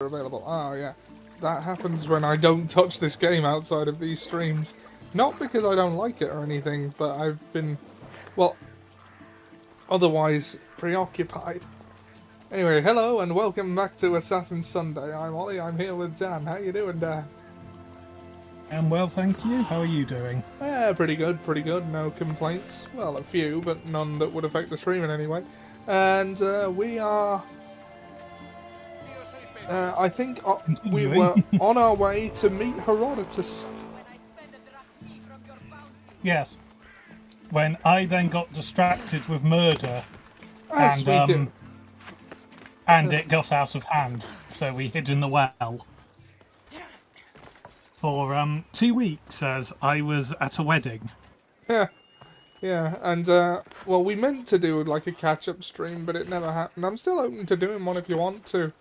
available. Oh, yeah. That happens when I don't touch this game outside of these streams. Not because I don't like it or anything, but I've been, well, otherwise preoccupied. Anyway, hello and welcome back to Assassin's Sunday. I'm Ollie, I'm here with Dan. How you doing, Dan? I'm well, thank you. How are you doing? Pretty good, pretty good. No complaints. Well, a few, but none that would affect the stream in any way. And we are... I think we were on our way to meet Herodotus. Yes. When I then got distracted with murder, As we do. and it got out of hand, so we hid in the well for 2 weeks as I was at a wedding. Yeah, and well, we meant to do like a catch-up stream, but it never happened. I'm still open to doing one if you want to,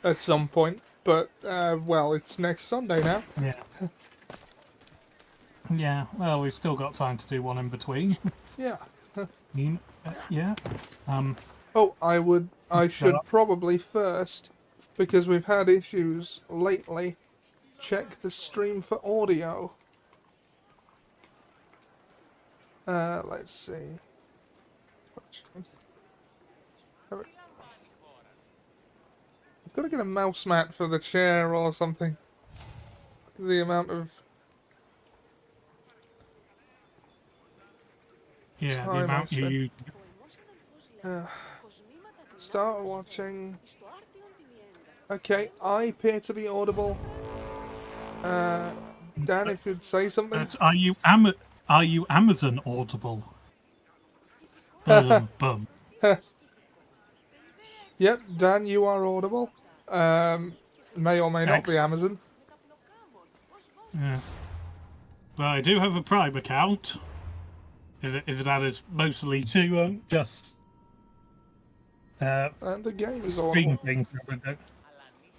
at some point. But well, it's next Sunday now. Yeah. Yeah. Well, we've still got time to do one in between. Yeah. Yeah. Oh, I should probably first, because we've had issues lately, check the stream for audio. Let's see. I've got to get a mouse mat for the chair or something. The amount of Yeah, time the amount I you... start watching. Okay, I appear to be audible. Dan, if you'd say something. Are you Amazon audible? Bum. Yep, Dan, you are audible. May or may not be Amazon. Yeah. Well, I do have a Prime account. Is it added mostly to just And the game is stream audible. things?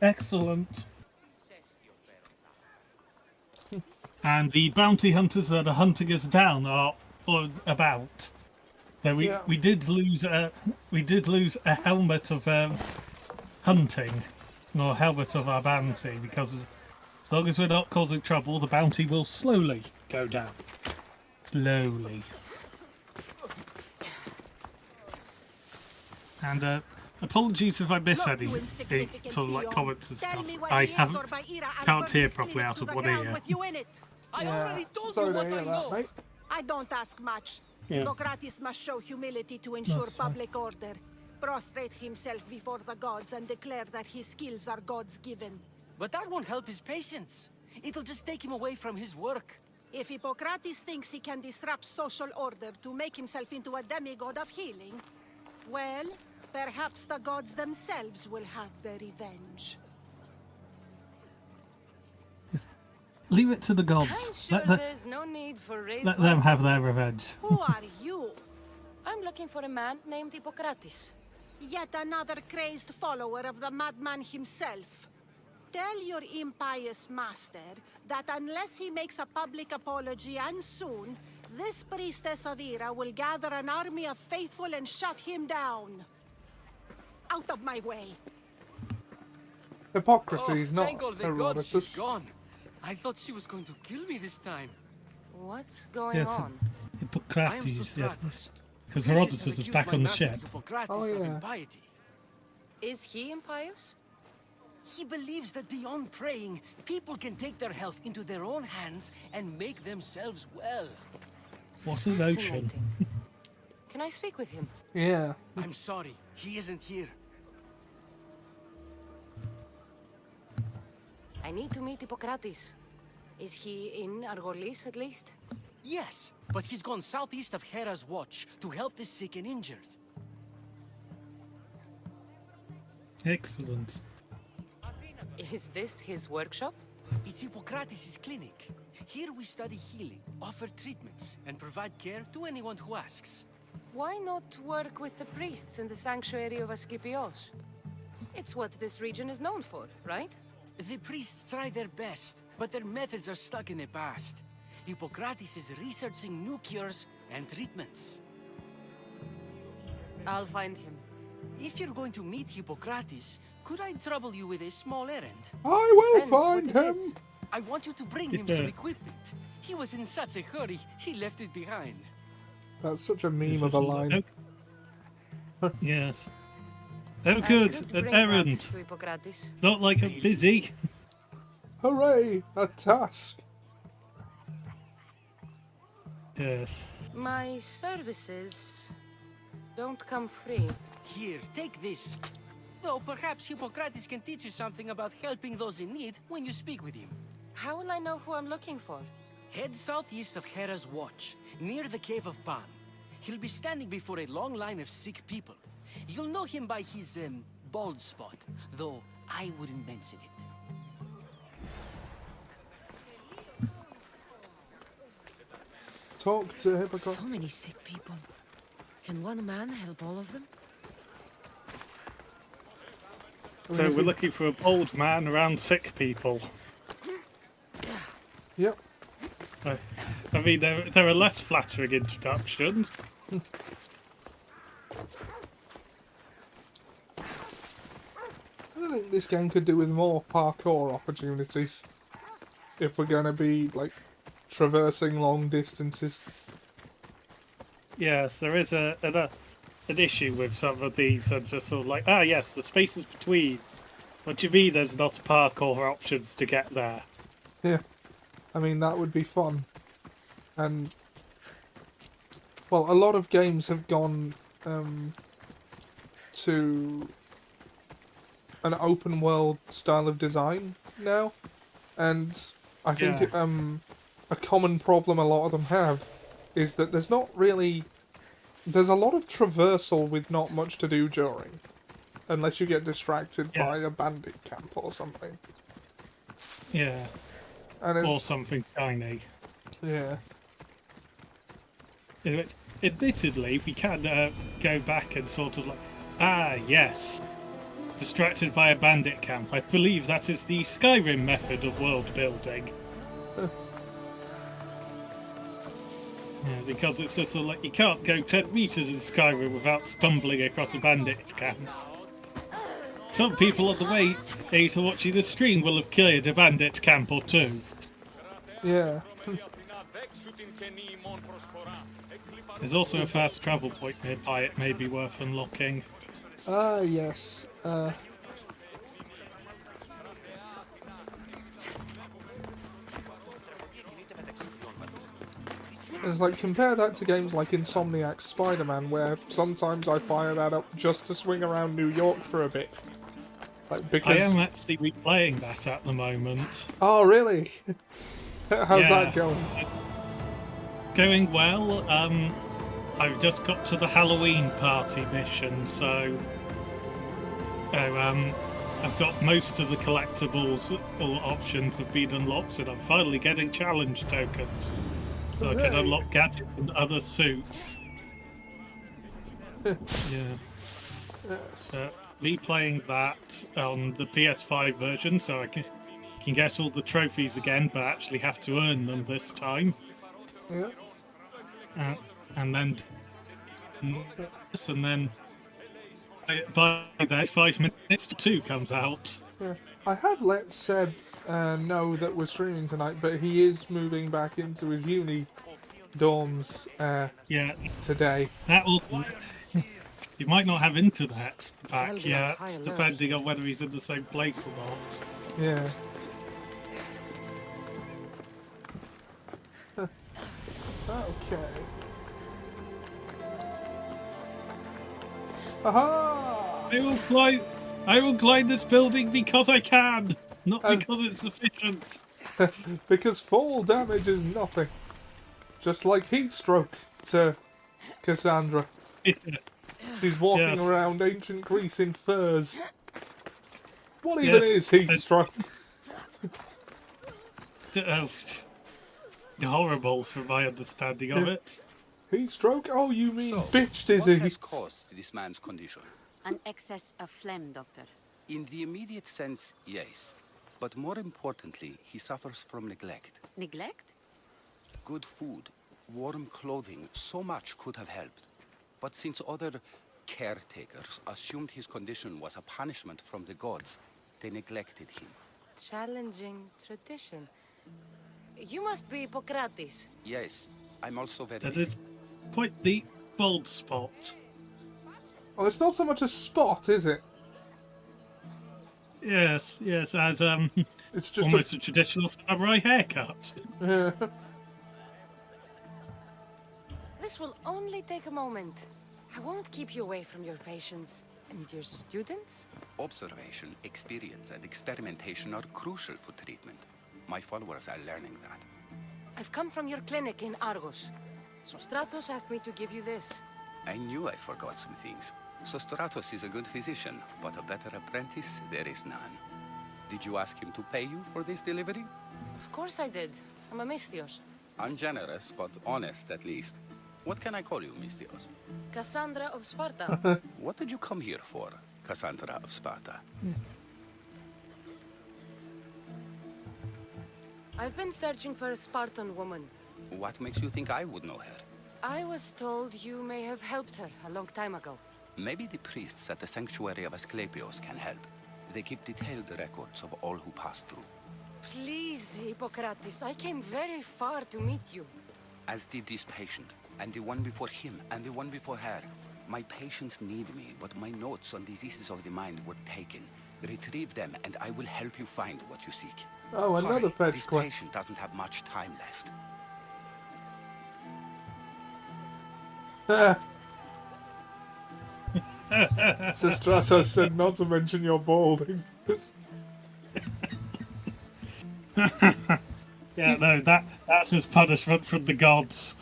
Excellent. And the bounty hunters that are hunting us down are about. So we did lose a helmet of hunting, or helmet of our bounty, because as long as we're not causing trouble, the bounty will slowly go down. Slowly. And apologies if I miss any sort of like comments and stuff. I can't hear properly out of one ear. Yeah, sorry to hear that, mate. I don't ask much. Hippocrates must show humility to ensure public order. Prostrate himself before the gods and declare that his skills are God's given. But that won't help his patience. It'll just take him away from his work. If Hippocrates thinks he can disrupt social order to make himself into a demigod of healing, well, perhaps the gods themselves will have their revenge. Leave it to the gods. I'm sure there's no need for let them have their revenge. Who are you? I'm looking for a man named Hippocrates. Yet another crazed follower of the madman himself. Tell your impious master that unless he makes a public apology and soon, this priestess of Ira will gather an army of faithful and shut him down. Out of my way. Hippocrates, not thank all the gods Herodotus. she's gone. I thought she was going to kill me this time. What's going Yes, on? I am Hippocrates, yes. Sostratus. Because Croesus Herodotus has is accused back my on the master ship. Hippocrates Oh, of yeah. impiety. Is he impious? He believes that beyond praying, people can take their health into their own hands and make themselves well. What a notion. Fascinating. Can I speak with him? Yeah. I'm sorry, he isn't here. I need to meet Hippocrates. Is he in Argolis at least? Yes, but he's gone southeast of Hera's watch to help the sick and injured. Excellent. Is this his workshop? It's Hippocrates' clinic. Here we study healing, offer treatments, and provide care to anyone who asks. Why not work with the priests in the sanctuary of Asclepios? It's what this region is known for, right? The priests try their best, but their methods are stuck in the past. Hippocrates is researching new cures and treatments. I'll find him. If you're going to meet Hippocrates, Could I trouble you with a small errand? I will Depends what find it him. is. I want you to bring him some equipment. He was in such a hurry, he left it behind. That's such a meme Is of this a a lo- line. Yes. Oh, I good. could An bring errand. that to Hippocrates. It's not like I'm busy. Hooray! A task. Yes. My services don't come free. Here, take this. Though perhaps Hippocrates can teach you something about helping those in need when you speak with him. How will I know who I'm looking for? Head southeast of Hera's Watch, near the Cave of Pan. He'll be standing before a long line of sick people. You'll know him by his, bald spot, though I wouldn't mention it. Talk to Hippocrates. So many sick people. Can one man help all of them? So we're looking for a bold man around sick people. Yep. I mean, there are less flattering introductions. I think this game could do with more parkour opportunities. If we're going to be, like, traversing long distances. Yes, there is an issue with some of these, and just sort of like, ah, yes, the spaces between. What do you mean there's not parkour options to get there? Yeah. I mean, that would be fun. And, well, a lot of games have gone to an open world style of design now. And I think a common problem a lot of them have is that there's not really... There's a lot of traversal with not much to do during. Unless you get distracted by a bandit camp or something. Yeah. And Or something shiny. Yeah. Admittedly, we can go back and sort of like, ah, yes. Distracted by a bandit camp. I believe that is the Skyrim method of world building. Yeah, because it's just sort of like, you can't go 10 meters in Skyrim without stumbling across a bandit camp. Some people on the way to watching the stream will have cleared a bandit camp or two. Yeah. There's also a fast travel point nearby it may be worth unlocking. Ah, yes. It's like, compare that to games like Insomniac's Spider-Man, where sometimes I fire that up just to swing around New York for a bit. Like, because... I am actually replaying that at the moment. Oh, really? How's that going? Going well. I've just got to the Halloween party mission, so I've got most of the collectibles or options have been unlocked, and I'm finally getting challenge tokens, so I can unlock gadgets and other suits. Yes. Replaying that on the PS5 version, so I can get all the trophies again, but actually have to earn them this time. Yeah. And then by that 5 minutes to 2 comes out. Yeah. I have let Seb know that we're streaming tonight, but he is moving back into his uni dorms today. That will. You might not have internet back That'll be yet, high alert. depending on whether he's in the same place or not. Yeah. Okay. Aha! I will climb this building because I can, not And- because it's sufficient. Because fall damage is nothing. Just like heatstroke to Cassandra. She's walking Yes. around ancient Greece in furs. What even is heatstroke? Horrible, from my understanding of it. Heatstroke? Oh, you mean So, bitch what has disease. caused this man's condition? An excess of phlegm, Doctor. In the immediate sense, yes. But more importantly, he suffers from neglect. Neglect? Good food, warm clothing, so much could have helped. But since other caretakers assumed his condition was a punishment from the gods. They neglected him. Challenging tradition. You must be Hippocrates. Yes, I'm also very That busy. is quite the bald spot. Well, it's not so much a spot, is it? Yes, yes, as It's just almost a traditional samurai haircut. Yeah. This will only take a moment. I won't keep you away from your patients. And your students? Observation, experience, and experimentation are crucial for treatment. My followers are learning that. I've come from your clinic in Argos. So Stratos asked me to give you this. I knew I forgot some things. So Stratos is a good physician, but a better apprentice, there is none. Did you ask him to pay you for this delivery? Of course I did. I'm a Misthios. Ungenerous, but honest at least. What can I call you, Mistios? Cassandra of Sparta. What did you come here for, Cassandra of Sparta? I've been searching for a Spartan woman. What makes you think I would know her? I was told you may have helped her a long time ago. Maybe the priests at the sanctuary of Asclepios can help. They keep detailed records of all who passed through. Please, Hippocrates, I came very far to meet you. As did this patient, and the one before him, and the one before her. My patients need me, but my notes on diseases of the mind were taken. Retrieve them, and I will help you find what you seek. Oh, another Hurry, fetch this quest. patient doesn't have much time left. Sistratos said not to mention your balding. Yeah, no, that's his punishment from the gods.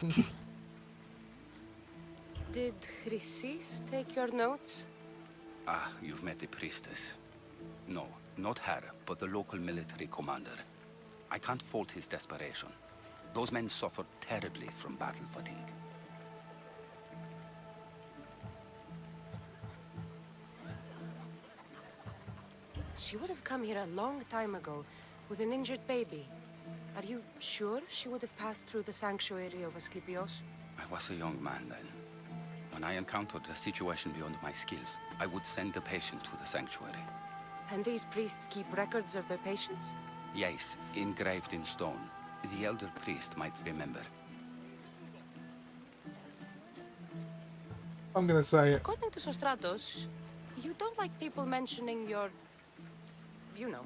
Did Chrysis take your notes? Ah, you've met the priestess. No, not her, but the local military commander. I can't fault his desperation. Those men suffered terribly from battle fatigue. She would have come here a long time ago with an injured baby. Are you sure she would have passed through the sanctuary of Asclepios? I was a young man then. When I encountered a situation beyond my skills, I would send the patient to the sanctuary. And these priests keep records of their patients? Yes, engraved in stone. The elder priest might remember. I'm gonna say it. According to Sostratos, you don't like people mentioning your... you know,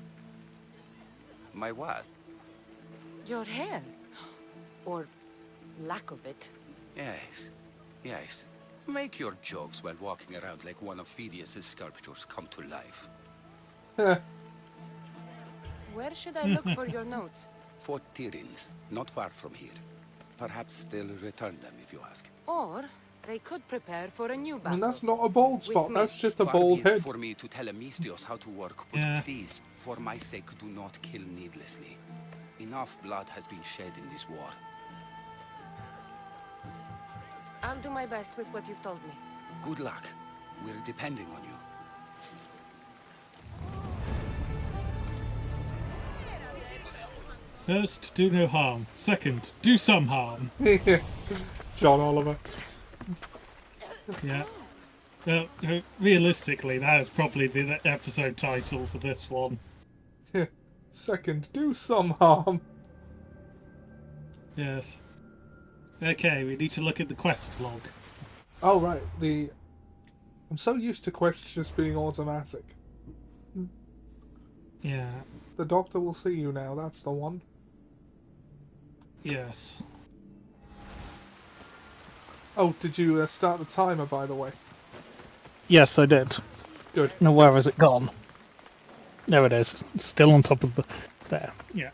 My what? your hair. Or lack of it. Yes, yes. Make your jokes while walking around like one of Phidias' sculptures come to life. Where should I look for your notes? Fort Tyrins, not far from here. Perhaps they'll return them if you ask. Or they could prepare for a new I battle. mean, that's not a bald spot, me. that's just a Far bald be it head. for me to tell a Mistios how to work, but Yeah. please, for my sake, do not kill needlessly. Enough blood has been shed in this war. I'll do my best with what you've told me. Good luck. We're depending on you. First, do no harm. Second, do some harm. John Oliver. Yeah. Realistically, that is probably the episode title for this one. Second, do some harm. Yes. Okay, we need to look at the quest log. Oh, right, I'm so used to quests just being automatic. Yeah. The doctor will see you now, that's the one. Yes. Oh, did you start the timer, by the way? Yes, I did. Good. Now, where has it gone? There it is. Still on top of the... There. Yeah.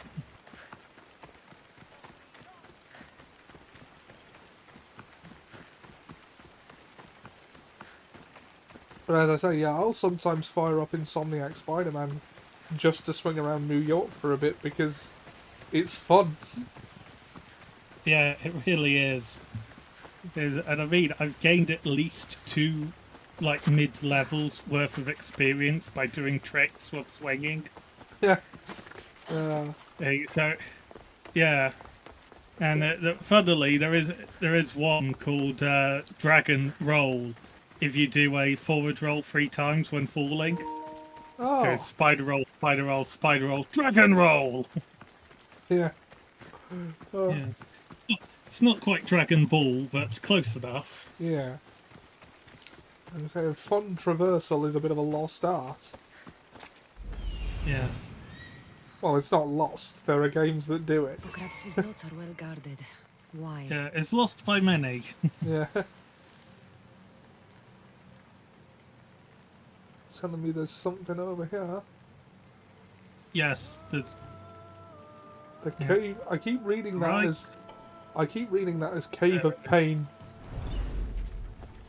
But as I say, yeah, I'll sometimes fire up Insomniac Spider-Man just to swing around New York for a bit because it's fun. Yeah, it really is. And I mean, I've gained at least 2, like, mid-levels worth of experience by doing tricks while swinging. Yeah. So, yeah. And funnily, there is one called Dragon Roll if you do a forward roll 3 times when falling. Oh, Goes spider roll, spider roll, spider roll, dragon roll! yeah. Oh, Yeah. It's not quite Dragon Ball, but close enough. yeah. And so fun traversal is a bit of a lost art. Yes. Well, it's not lost. There are games that do it. Hippocrates' notes are well guarded. Why? Yeah, it's lost by many. Yeah. Telling me there's something over here. Yes, there's... The cave. I keep reading that Right. as. I keep reading that as Cave of Pain.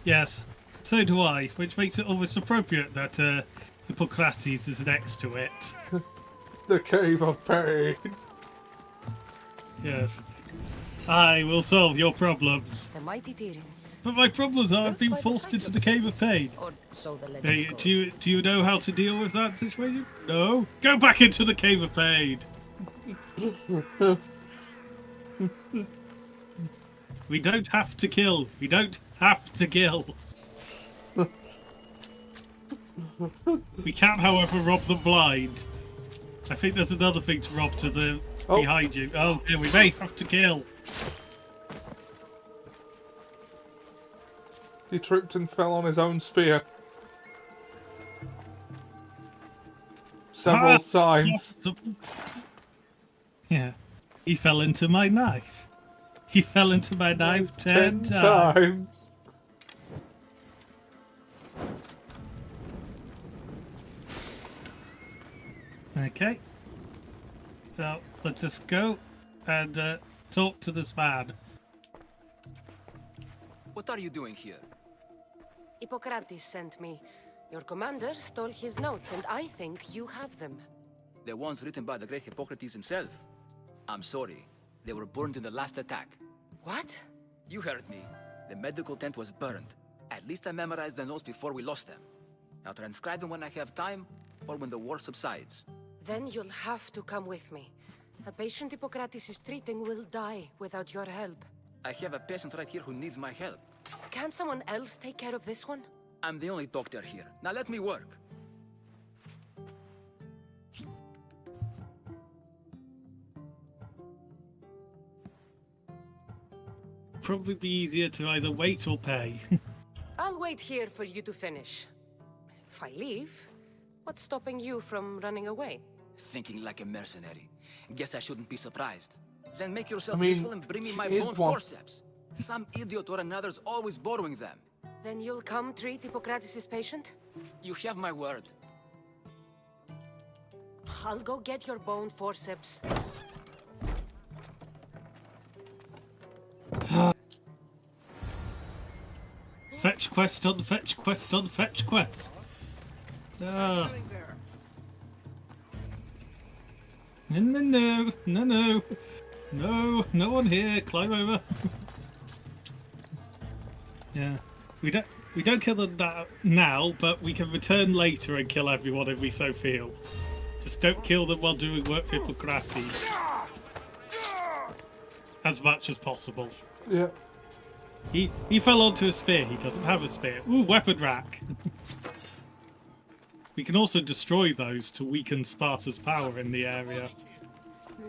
Yes, so do I, which makes it almost appropriate that Hippocrates is next to it. The Cave of Pain. Yes. I will solve your problems. The mighty Tyrants. But my problems are I've been By the forced into the Cave of Pain. Or so the legend Hey, goes. do you know how to deal with that situation? No? Go back into the Cave of Pain! We don't have to kill. We don't have to kill. We can, however, rob them blind. I think there's another thing to rob to the behind you. Oh, yeah, we may have to kill. He tripped and fell on his own spear. Several times. Yeah. He fell into my knife. He fell into my knife 10 times. times. Okay. So, let's just go and talk to this man. What are you doing here? Hippocrates sent me. Your commander stole his notes, and I think you have them. The ones written by the great Hippocrates himself. I'm sorry. They were burned in the last attack. What? You heard me. The medical tent was burned. At least I memorized the notes before we lost them. I'll transcribe them when I have time, or when the war subsides. Then you'll have to come with me. A patient Hippocrates is treating will die without your help. I have a patient right here who needs my help. Can't someone else take care of this one? I'm the only doctor here. Now let me work. Probably be easier to either wait or pay. I'll wait here for you to finish. If I leave, what's stopping you from running away? Thinking like a mercenary. Guess I shouldn't be surprised. Then make yourself I mean, useful and bring me my he is bone one. forceps. Some idiot or another's always borrowing them. Then you'll come treat Hippocrates' patient? You have my word. I'll go get your bone forceps. Fetch quest on fetch quest on fetch quest. Ah. No, no one here. Climb over. Yeah, we don't kill them now, but we can return later and kill everyone if we so feel. Just don't kill them while doing work for Hippocrates. As much as possible. Yeah. He fell onto a spear. He doesn't have a spear. Ooh, weapon rack. We can also destroy those to weaken Sparta's power in the area.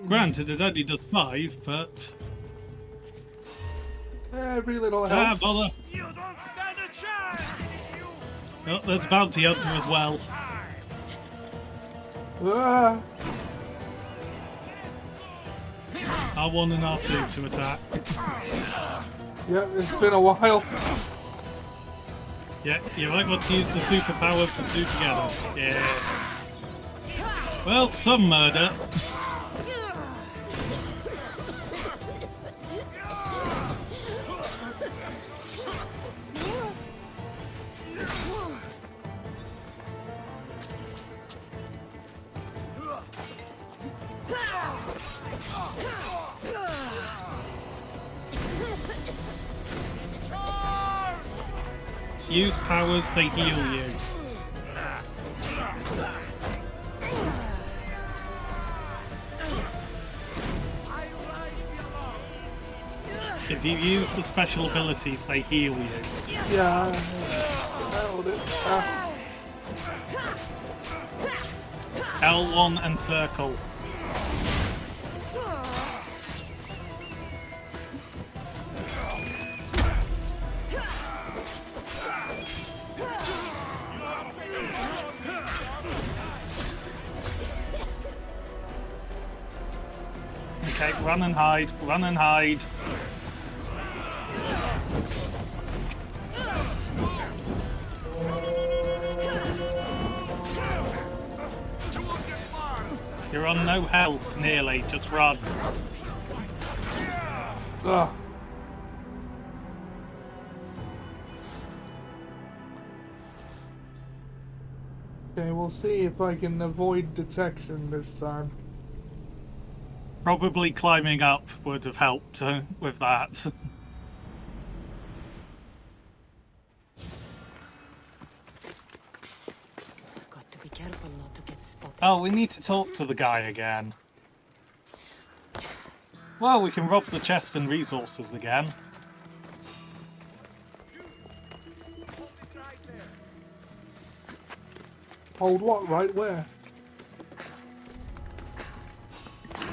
Granted, it only does 5, but... Every little helps. bother. You don't stand a chance! Oh, there's Bounty Hunter as well. Ah. R1 and R2 to attack. Yeah, it's been a while. Yeah, you might want to use the superpower for 2 together. Yeah. Well, some murder. Use powers, they heal you. If you use the special abilities, they heal you. Yeah. Nailed it. L1 and circle. Okay, run and hide, run and hide. You're on no health, nearly. Just run. Ugh. Okay, we'll see if I can avoid detection this time. Probably climbing up would have helped with that. Got to be careful not to get spotted. Oh, we need to talk to the guy again. Well, we can rob the chest and resources again. Hold what? Right where?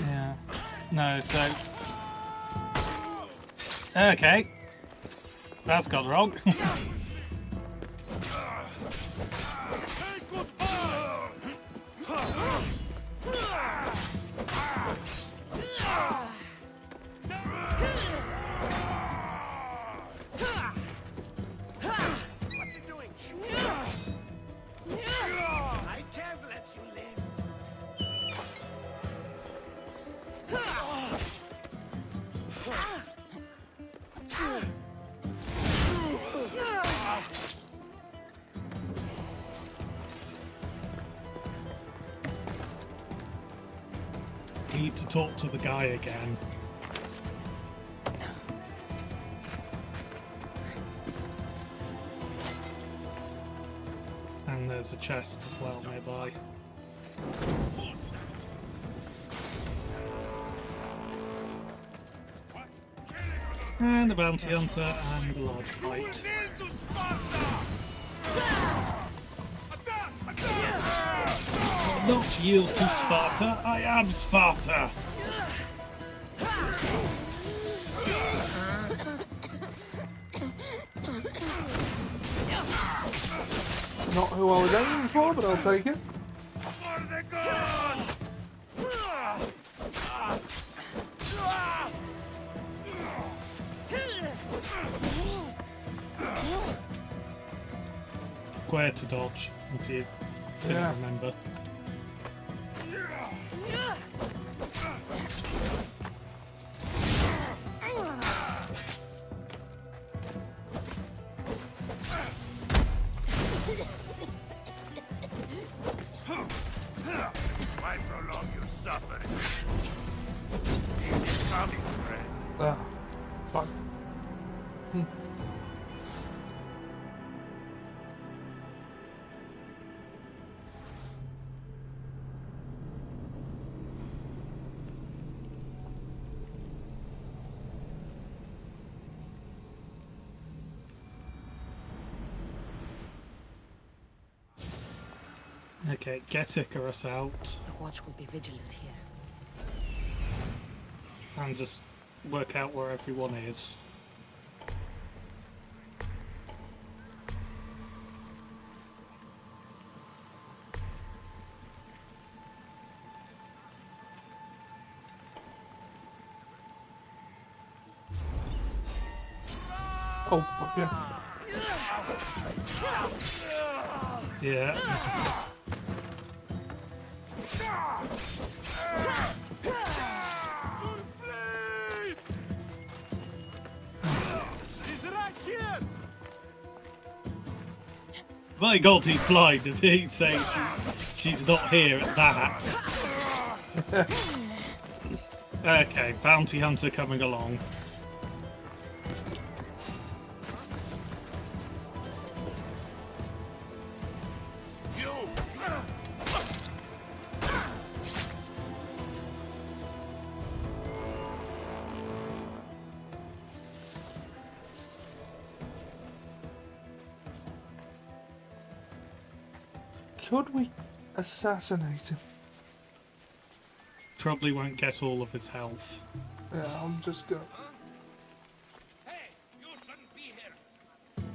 Yeah. No, so... Okay. That's gone wrong. What's he doing? I can't let you live. Need to talk to the guy again. And there's a chest as well nearby. And a bounty hunter and a large fight. Not yield to Sparta, I am Sparta! Not who I was aiming for, but I'll take it. Before they're gone! Square to dodge, if you didn't Yeah. remember. Why prolong your suffering? Easy coming, friend. Fuck. Okay, get Icarus out The watch will be vigilant here. and just work out where everyone is. Oh, fuck yeah. Yeah. He's right here! My god, he's blind if he's saying she's not here at that. Okay, bounty hunter coming along. Could we assassinate him? Probably won't get all of his health. Yeah, I'm just going. Hey, you shouldn't be here.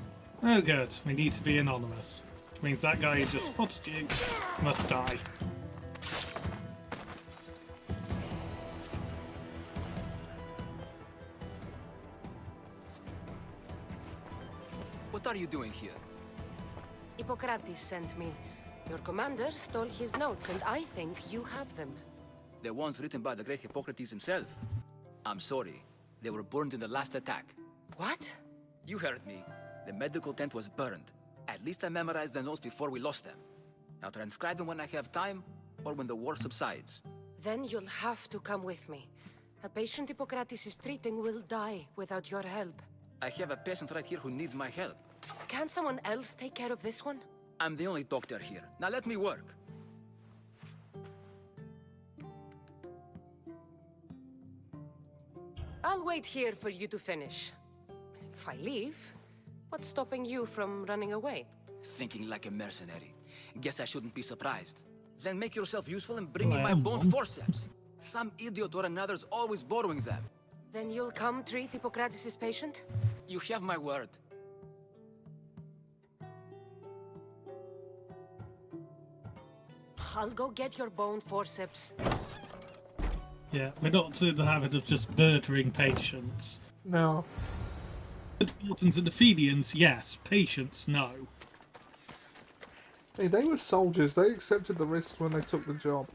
Oh good, we need to be anonymous. Which means that guy who just spotted you must die. What are you doing here? Hippocrates sent me. Your commander stole his notes, and I think you have them. The ones written by the great Hippocrates himself. I'm sorry. They were burned in the last attack. What? You heard me. The medical tent was burned. At least I memorized the notes before we lost them. I'll transcribe them when I have time, or when the war subsides. Then you'll have to come with me. A patient Hippocrates is treating will die without your help. I have a patient right here who needs my help. Can't someone else take care of this one? I'm the only doctor here. Now let me work. I'll wait here for you to finish. If I leave, what's stopping you from running away? Thinking like a mercenary. Guess I shouldn't be surprised. Then make yourself useful and bring me I my am bone one. forceps. Some idiot or another's always borrowing them. Then you'll come treat Hippocrates' patient? You have my word. I'll go get your bone forceps. Yeah, we're not in the habit of just murdering patients. No. Spartans and Athenians, yes. Patients, no. Hey, they were soldiers. They accepted the risk when they took the job.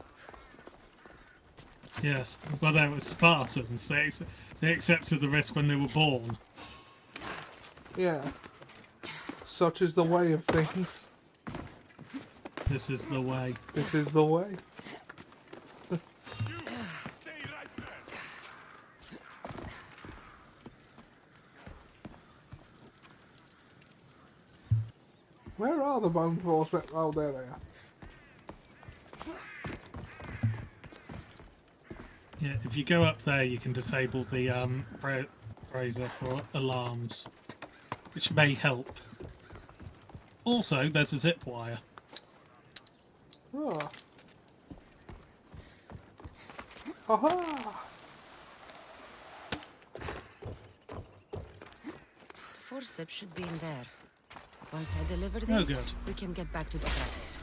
Yes, well, they were Spartans. They accepted the risk when they were born. Yeah. Such is the way of things. This is the way. This is the way. Stay right there. Where are the bone forceps? Oh, there they are. Yeah, if you go up there, you can disable the brazier for alarms, which may help. Also, there's a zip wire. Oh. Aha! The forceps should be in there. Once I deliver these, Oh, good. we can get back to the practice.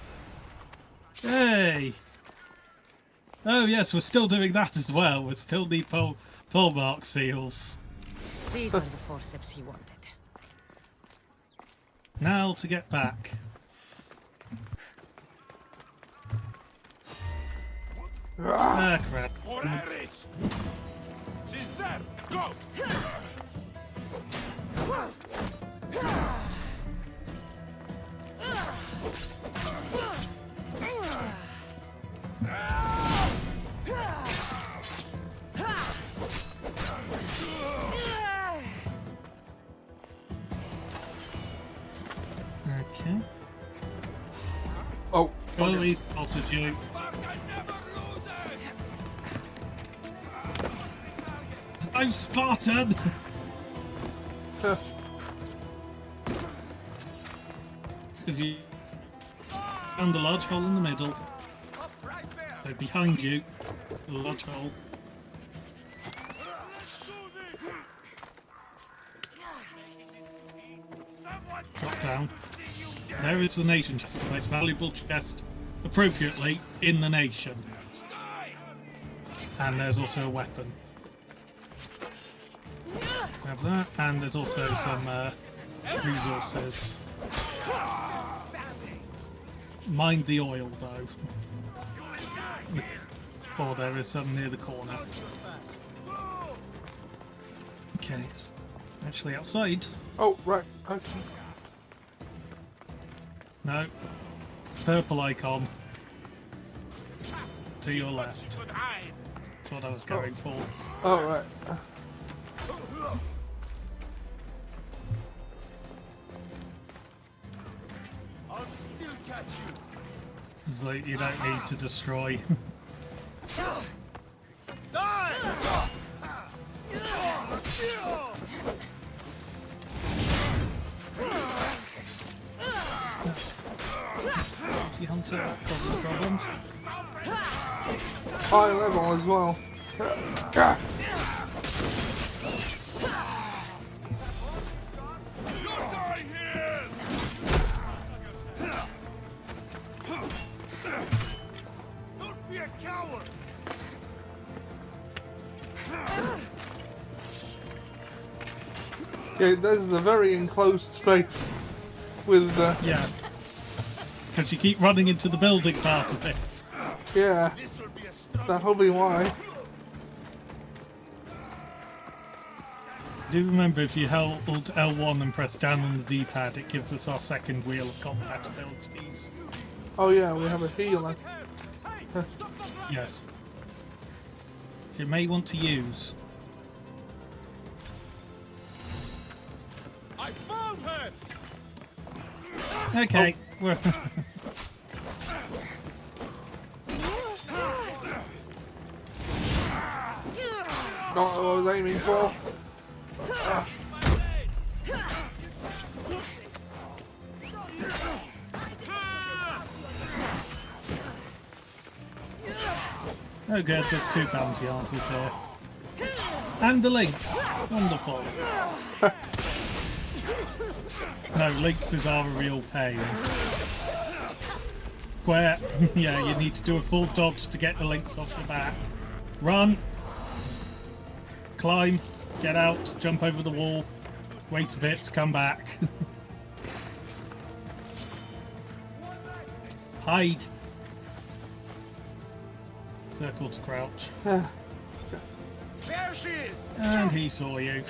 Hey! Oh yes, we're still doing that as well. We still need pole mark seals. These are the forceps he wanted. Now to get back. Ah, crap. For Iris! She's there! Go! Okay. Oh, Well, okay. he's spotted you. Sparta never loses! I'm Spartan! Huh. If you found a large hole in the middle, Stop right there! so behind you, a large hole. Let's do this! Someone Drop down. see you dead! There is the nation chest, the most valuable chest, appropriately, in the nation. Die! And there's also a weapon. Grab that, and there's also some resources. Mind the oil, though. Oh, there is some near the corner. Okay, it's actually outside. Oh, right. Okay. No. Purple icon. To your left. Could hide! That's what I was going for. Oh, right. I'll still catch you! It's like you don't need to destroy. Die! Bounty hunters. causes problems. High level as well. Don't be a coward! Yeah, this is a very enclosed space with Yeah. Because you keep running into the building part of it. yeah, This'll be a struggle. that'll be why. Do remember if you held L1 and press down on the D-pad, it gives us our second wheel of combat abilities. Oh yeah, we have a healer. Yes. You may want to use. I found her! Okay. Well, Not what I was aiming for. oh good, there's 2 bounty hunters here. And the lynx. Wonderful. No, lynxes are a real pain. Where, yeah, you need to do a full dodge to get the lynx off the back. Run. Climb. Get out. Jump over the wall. Wait a bit. Come back. Hide. Circle to crouch. There she is! And he saw you.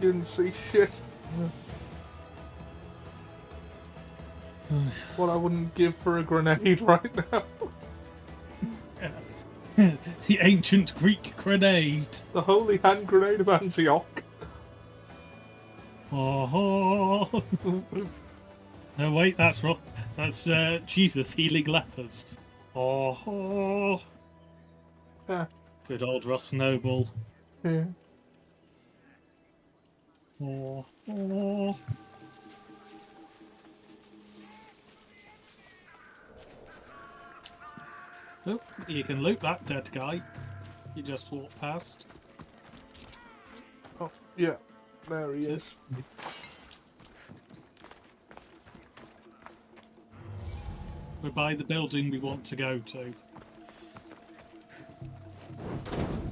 Didn't see shit. What I wouldn't give for a grenade right now. The ancient Greek grenade. The holy hand grenade of Antioch. Oh, no, wait, that's wrong. That's Jesus healing lepers. Oh, Yeah. good old Ross Noble. Yeah. Oh. Oh, you can loot that dead guy. You just walked past. Oh, yeah. There he is. We're by the building we want to go to.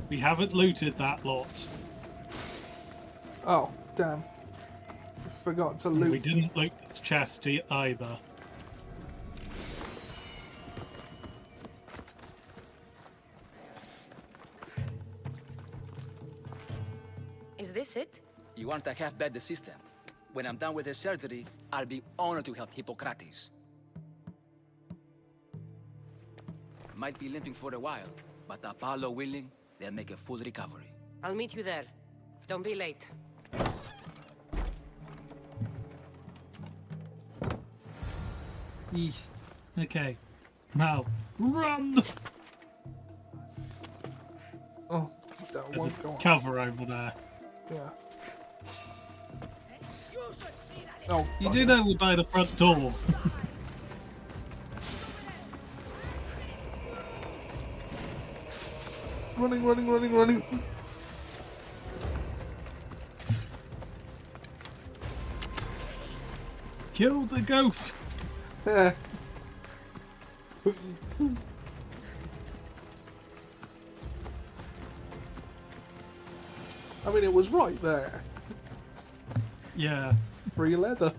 We haven't looted that lot. Oh, damn. Forgot to And we loot. didn't loot this chest either. Is this it? You want a half-bed assistant? When I'm done with his surgery, I'll be honored to help Hippocrates. Might be limping for a while, but Apollo willing, they'll make a full recovery. I'll meet you there. Don't be late. Eesh. Okay. Now, run! Oh, that There's won't go a on. cover over there. Yeah. Oh, You fuck. do know we're by the front door. Running, running, running, running. Kill the goat! Yeah. I mean, it was right there. Yeah. Free leather.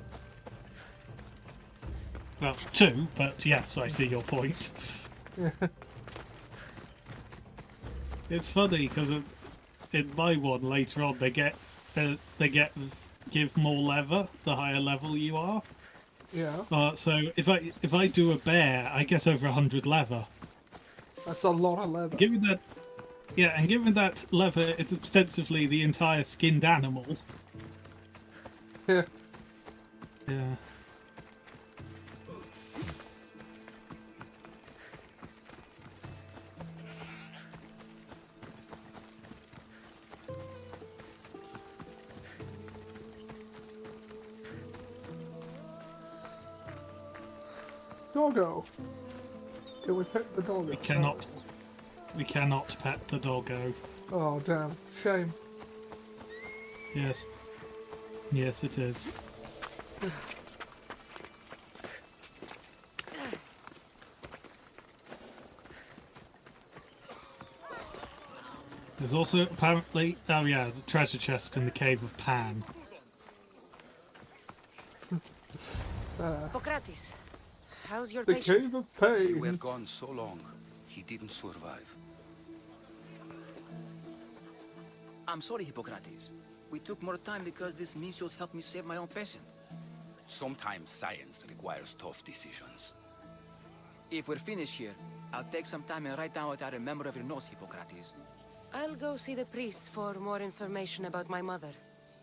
Well, 2, but yes, I see your point. Yeah. It's funny because in my one later on they give more leather the higher level you are. Yeah. So if I do a bear, I get over 100 leather. That's a lot of leather. Given that, yeah, and given that leather is ostensibly the entire skinned animal. Yeah. Yeah. Doggo. Can we pet the doggo? We cannot. We cannot pet the doggo. Oh, damn. Shame. Yes. Yes, it is. There's also apparently, oh yeah, the treasure chest in the cave of Pan. Hippocrates, how's your The patient? Cave of You were Pain. gone so long, he didn't survive. I'm sorry, Hippocrates. We took more time because this measles helped me save my own patient. Sometimes science requires tough decisions. If we're finished here, I'll take some time and write down what I remember of your notes, Hippocrates. I'll go see the priest for more information about my mother.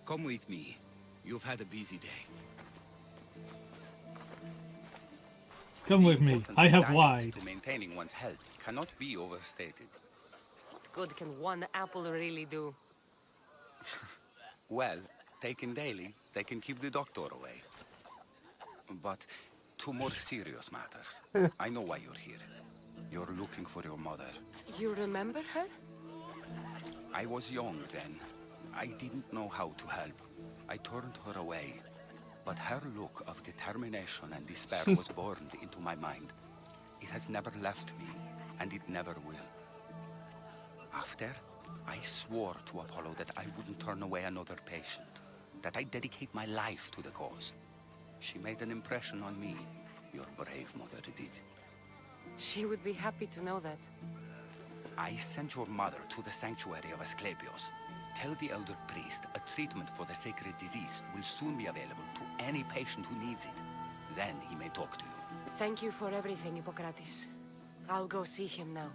Come with me. You've had a busy day. Come with me. Importance I of have diet lied. to maintaining one's health cannot be overstated. What good can one apple really do? Well, taken daily, they can keep the doctor away. But to more serious matters. I know why you're here. You're looking for your mother. You remember her? I was young then. I didn't know how to help. I turned her away. But her look of determination and despair was burned into my mind. It has never left me, and it never will. After, I swore to Apollo that I wouldn't turn away another patient, that I'd dedicate my life to the cause. She made an impression on me. Your brave mother did. She would be happy to know that. I sent your mother to the sanctuary of Asclepios. Tell the elder priest a treatment for the sacred disease will soon be available to any patient who needs it. Then he may talk to you. Thank you for everything, Hippocrates. I'll go see him now.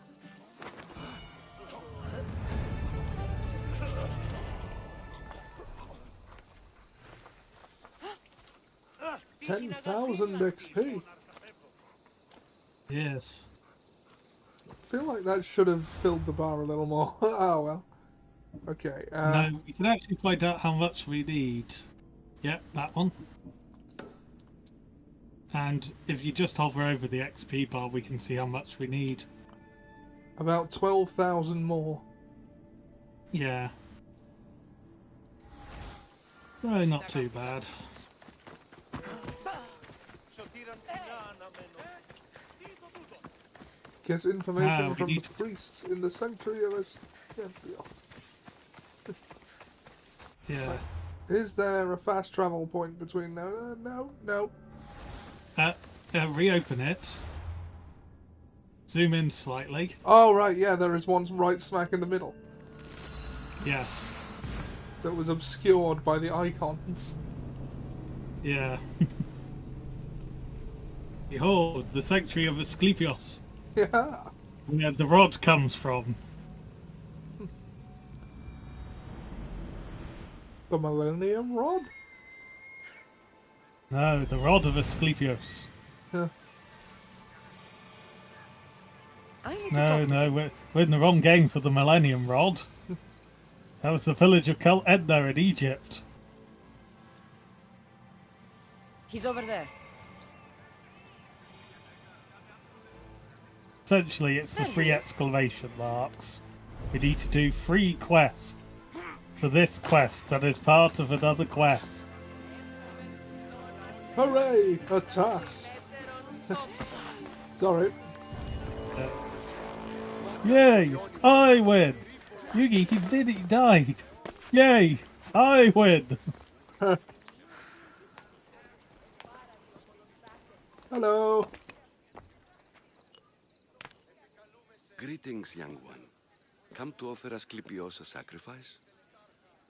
10,000 XP. Yes. I feel like that should have filled the bar a little more. Oh well. Okay. No, we can actually find out how much we need. Yep, that one. And if you just hover over the XP bar, we can see how much we need. About 12,000 more. Yeah. Oh, not too bad. Get information we from the need to- priests in the sanctuary of Asclepios. Yeah. Is there a fast travel point between there? No. Reopen it. Zoom in slightly. Oh, right, yeah, there is one right smack in the middle Yes. that was obscured by the icons. Yeah. Behold, the sanctuary of Asclepios, Yeah. where the rod comes from. The Millennium Rod? No, the rod of Asclepios. Yeah. I need to No, talk no, we're in the wrong game for the Millennium Rod. That was the village of Cult Edna in Egypt. He's over there. Essentially, it's the There he 3 is. exclamation marks. We need to do 3 quests for this quest that is part of another quest. Hooray! A task! Sorry. Yay! I win! Yugi, he's dead, he died! Yay! I win! Hello! Greetings, young one. Come to offer Asclepios a sacrifice?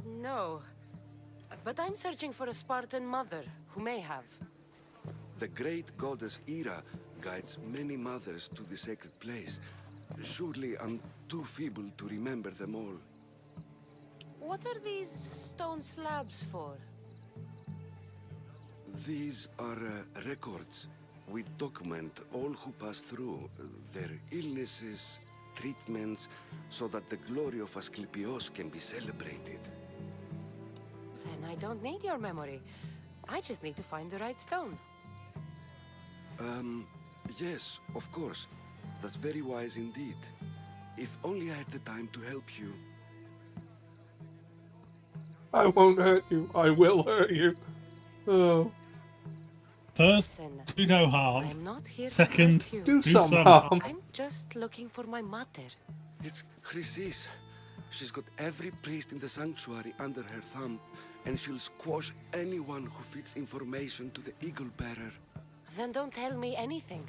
No. But I'm searching for a Spartan mother who may have. The great goddess Ira guides many mothers to the sacred place. Surely I'm too feeble to remember them all. What are these stone slabs for? These are records. We document all who pass through, their illnesses, treatments, so that the glory of Asclepios can be celebrated. Then I don't need your memory. I just need to find the right stone. Yes, of course. That's very wise indeed. If only I had the time to help you. I won't hurt you. I will hurt you. Oh, First, Listen, do no I harm. am not here Second, to hurt you. do do some some harm. I'm just looking for my mother. It's Chris's. She's got every priest in the sanctuary under her thumb, and she'll squash anyone who feeds information to the Eagle Bearer. Then don't tell me anything.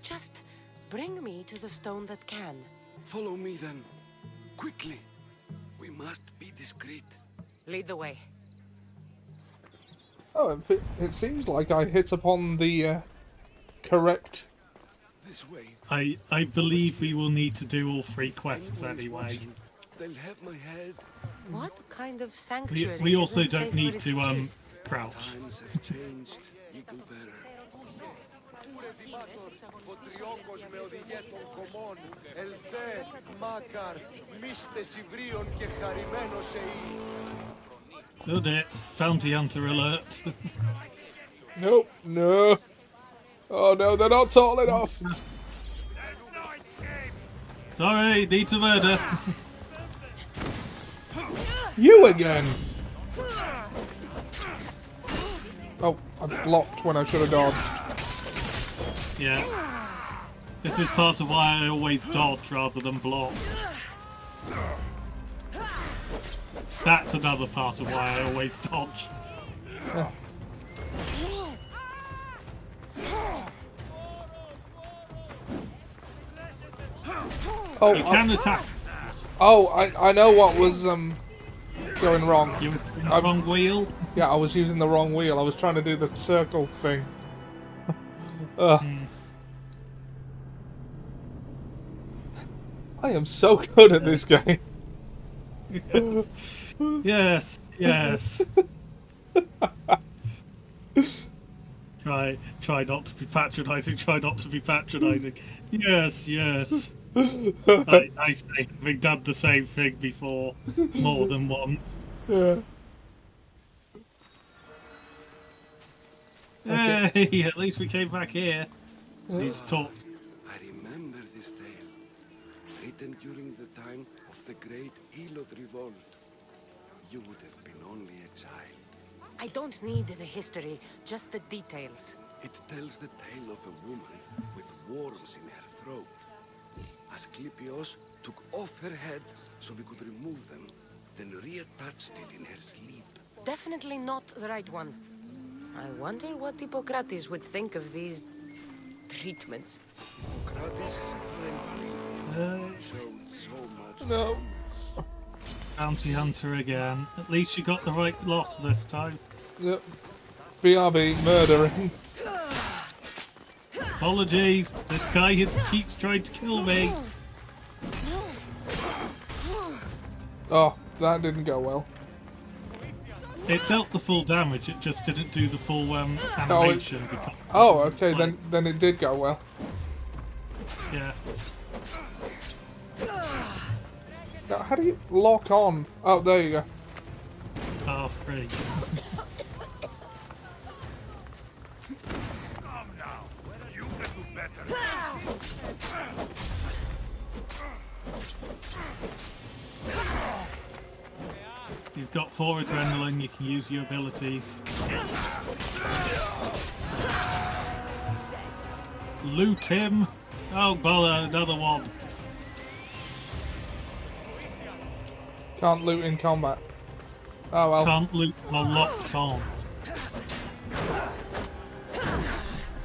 Just bring me to the stone that can. Follow me then. Quickly. We must be discreet. Lead the way. Oh, it seems like I hit upon the correct. This way. I believe we will need to do all 3 quests Anyone is anyway. watching. They'll have my head. What kind of sanctuary? We also isn't don't safe need for its to priests? crouch. Times have changed, Eagle Bearer. Oh dear, bounty hunter alert. Nope, no. Oh no, they're not tall enough. Sorry, need to murder. You again. Oh, I blocked when I should have dodged. Yeah. This is part of why I always dodge rather than block. That's another part of why I always dodge. Oh, You can attack. oh, I know what was going wrong. You were in the wrong wheel. Yeah, I was using the wrong wheel. I was trying to do the circle thing. Ugh. I am so good at this game. Yes, yes. Try not to be patronising. Try not to be patronising. Yes, yes. I say, having done the same thing before, more than once. Yeah. Hey, at least we came back here. Need to talk. I remember this tale, written during the time of the great Elot revolt. You would have been only a child. I don't need the history, just the details. It tells the tale of a woman with worms in her throat. Asclepios took off her head so we could remove them, then reattached it in her sleep. Definitely not the right one. I wonder what Hippocrates would think of these treatments. Hippocrates is a fine healer. Showed so much. No. Bounty hunter again. At least you got the right lot this time. Yep. BRB, murdering. Apologies. This guy keeps trying to kill me. Oh, that didn't go well. It dealt the full damage. It just didn't do the full animation. Because Oh, okay, then it did go well. yeah. Now, how do you lock on? Oh, there you go. R3. Come now. You can do better. You've got 4 adrenaline. You can use your abilities. Loot him. Oh, bother! Another one. Can't loot in combat. Oh well. Can't loot while locked on.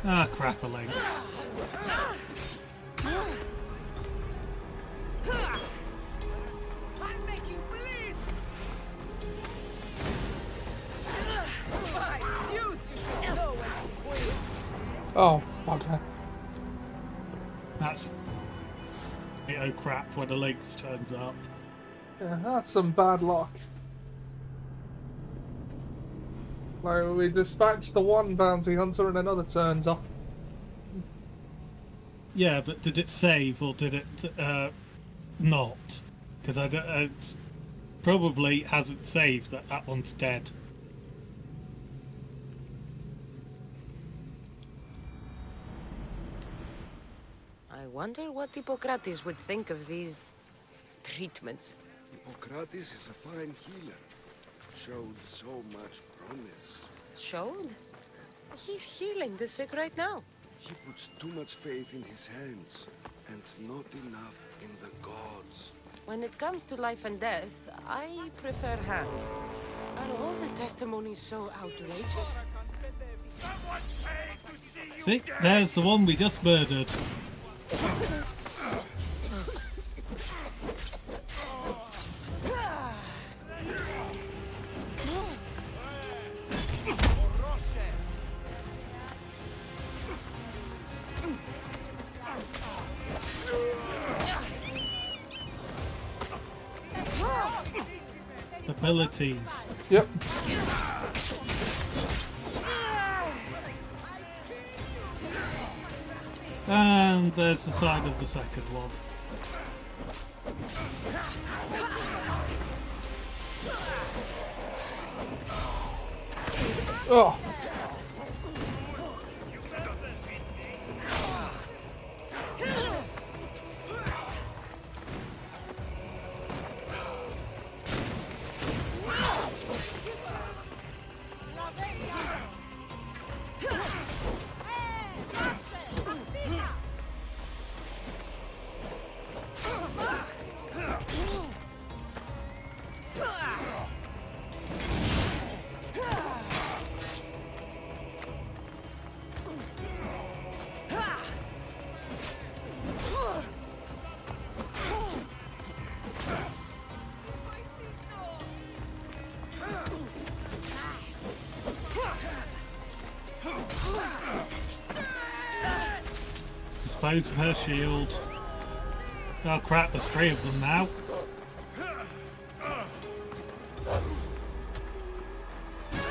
Ah, crapperlings. I'll make you bleed! My Zeus, you should know when to quit. Oh, okay. That's... Oh crap, when the Lynx turns up. Yeah, that's some bad luck. Like, we dispatched the one bounty hunter and another turns up. Yeah, but did it save or did it not? Because it probably hasn't saved that one's dead. I wonder what Hippocrates would think of these treatments. Hippocrates is a fine healer. Showed so much promise. Showed? He's healing the sick right now. He puts too much faith in his hands, and not enough in the gods. When it comes to life and death, I prefer hands. Are all the testimonies so outrageous? See, there's the one we just murdered. Abilities. Yep. And there's the side of the second one. Oh. Dispose of her shield. Oh crap, there's 3 of them now.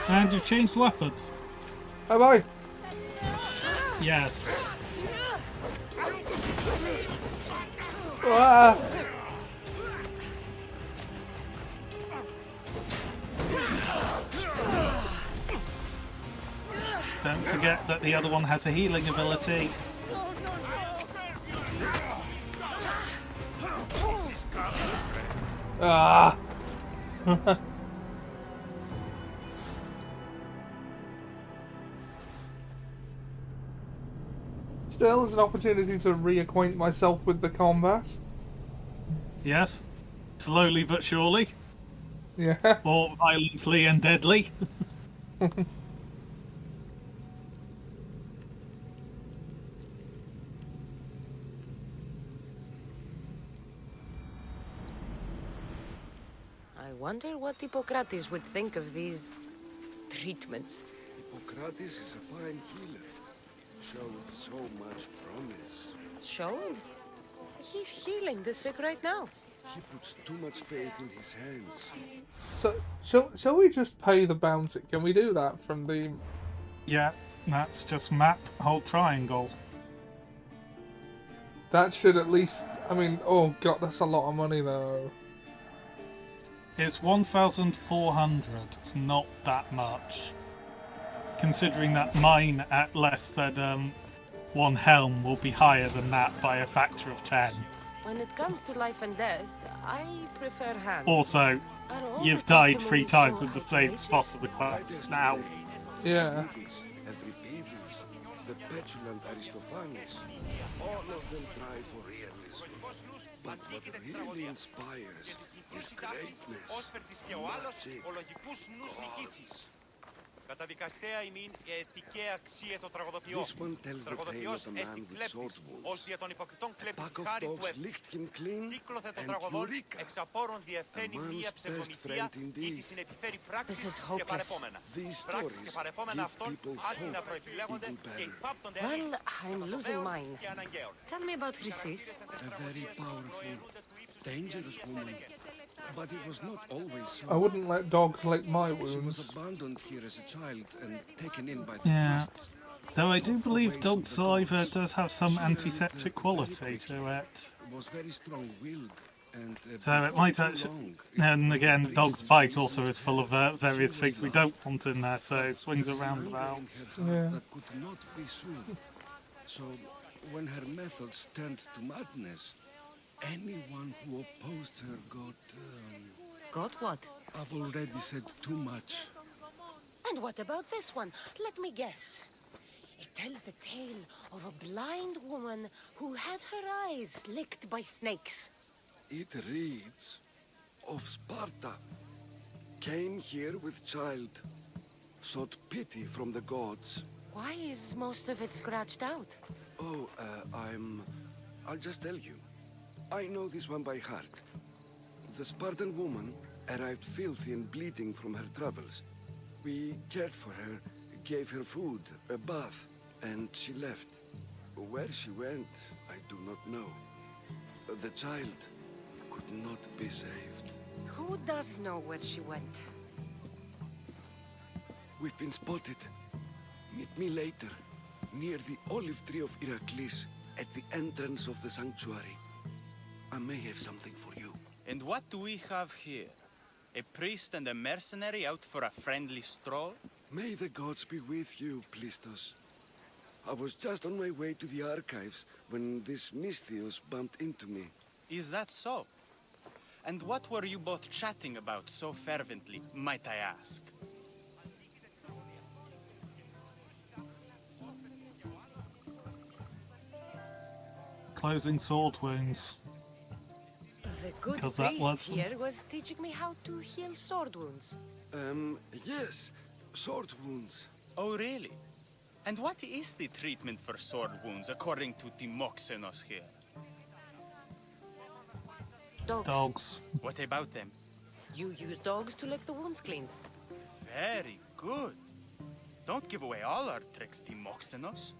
And you've changed weapon. Have I? Yes. Ah. Don't forget that the other one has a healing ability. Ah. Still, there's an opportunity to reacquaint myself with the combat. Yes. Slowly but surely. Yeah. Or violently and deadly. I wonder what Hippocrates would think of these treatments. Hippocrates is a fine healer. Showed so much promise. Showed? He's healing the sick right now. He puts too much faith in his hands. So, shall we just pay the bounty? Can we do that from the... Yeah, that's just map, hold triangle. That should at least... I mean, oh god, that's a lot of money though. It's 1,400. It's not that much. Considering that mine at less than 1 helm will be higher than that by a factor of 10. When it comes to life and death, I prefer hands. Also, Are all you've the died 3 testimonies times so in the same outrageous? spot of the quest now. Yeah. Every Beavis, the petulant Aristophanes, all of them try for realism. But what really inspires is greatness, magic, gods. Καταδικαστέα ημίν η ηθική αξία των τραγωδοποιών. This one tells the tale Τραγωδοποιός of a man έστι with κλέπτης, sword wounds. ως δια των υποκριτών A κλέπτης pack of χάρη του dogs έθνους. licked him clean, Κύκλωθε των and τραγωδών Eureka! εξ απόρων A διεφθαίνει man's μία best ψευδομυθία friend ή indeed. τη συνεπιφέρει πράξεις This is και hopeless. παρεπόμενα. These Πράξεις και stories παρεπόμενα give αυτών people άλλοι να hope προεπιλέγονται into και better. υπάπτονται Well, I'm losing αναποδέων mine. και αναγκαίων. Tell me about Chrysis. A very powerful, dangerous woman. But it was not always so. I wouldn't let dogs lick my She was wounds. abandoned here as a child and taken in by the Yeah. priests. Though I do believe dog saliva does have some antiseptic quality to it. Was very strong-willed, and So it before might too actually... long, And the again, priests dog's bite reasoned also is that full of various she things was we loved. don't want in there, so it swings There was around anger in about. her heart Yeah. that could not be soothed. So when her methods turned to madness, anyone who opposed her got... Got what? I've already said too much. And what about this one? Let me guess. It tells the tale of a blind woman who had her eyes licked by snakes. It reads of Sparta. Came here with child. Sought pity from the gods. Why is most of it scratched out? Oh, I'll just tell you. I know this one by heart. The Spartan woman arrived filthy and bleeding from her travels. We cared for her, gave her food, a bath, and she left. Where she went, I do not know. The child could not be saved. Who does know where she went? We've been spotted. Meet me later, near the olive tree of Heracles, at the entrance of the sanctuary. I may have something for you. And what do we have here? A priest and a mercenary out for a friendly stroll? May the gods be with you, Plistos. I was just on my way to the archives when this Misthios bumped into me. Is that so? And what were you both chatting about so fervently, might I ask? Closing sword wounds. The good Because that priest was- here was teaching me how to heal sword wounds. Yes. Sword wounds. Oh, really? And what is the treatment for sword wounds, according to Timoxenos here? Dogs. Dogs. What about them? You use dogs to lick the wounds clean. Very good. Don't give away all our tricks, Timoxenos.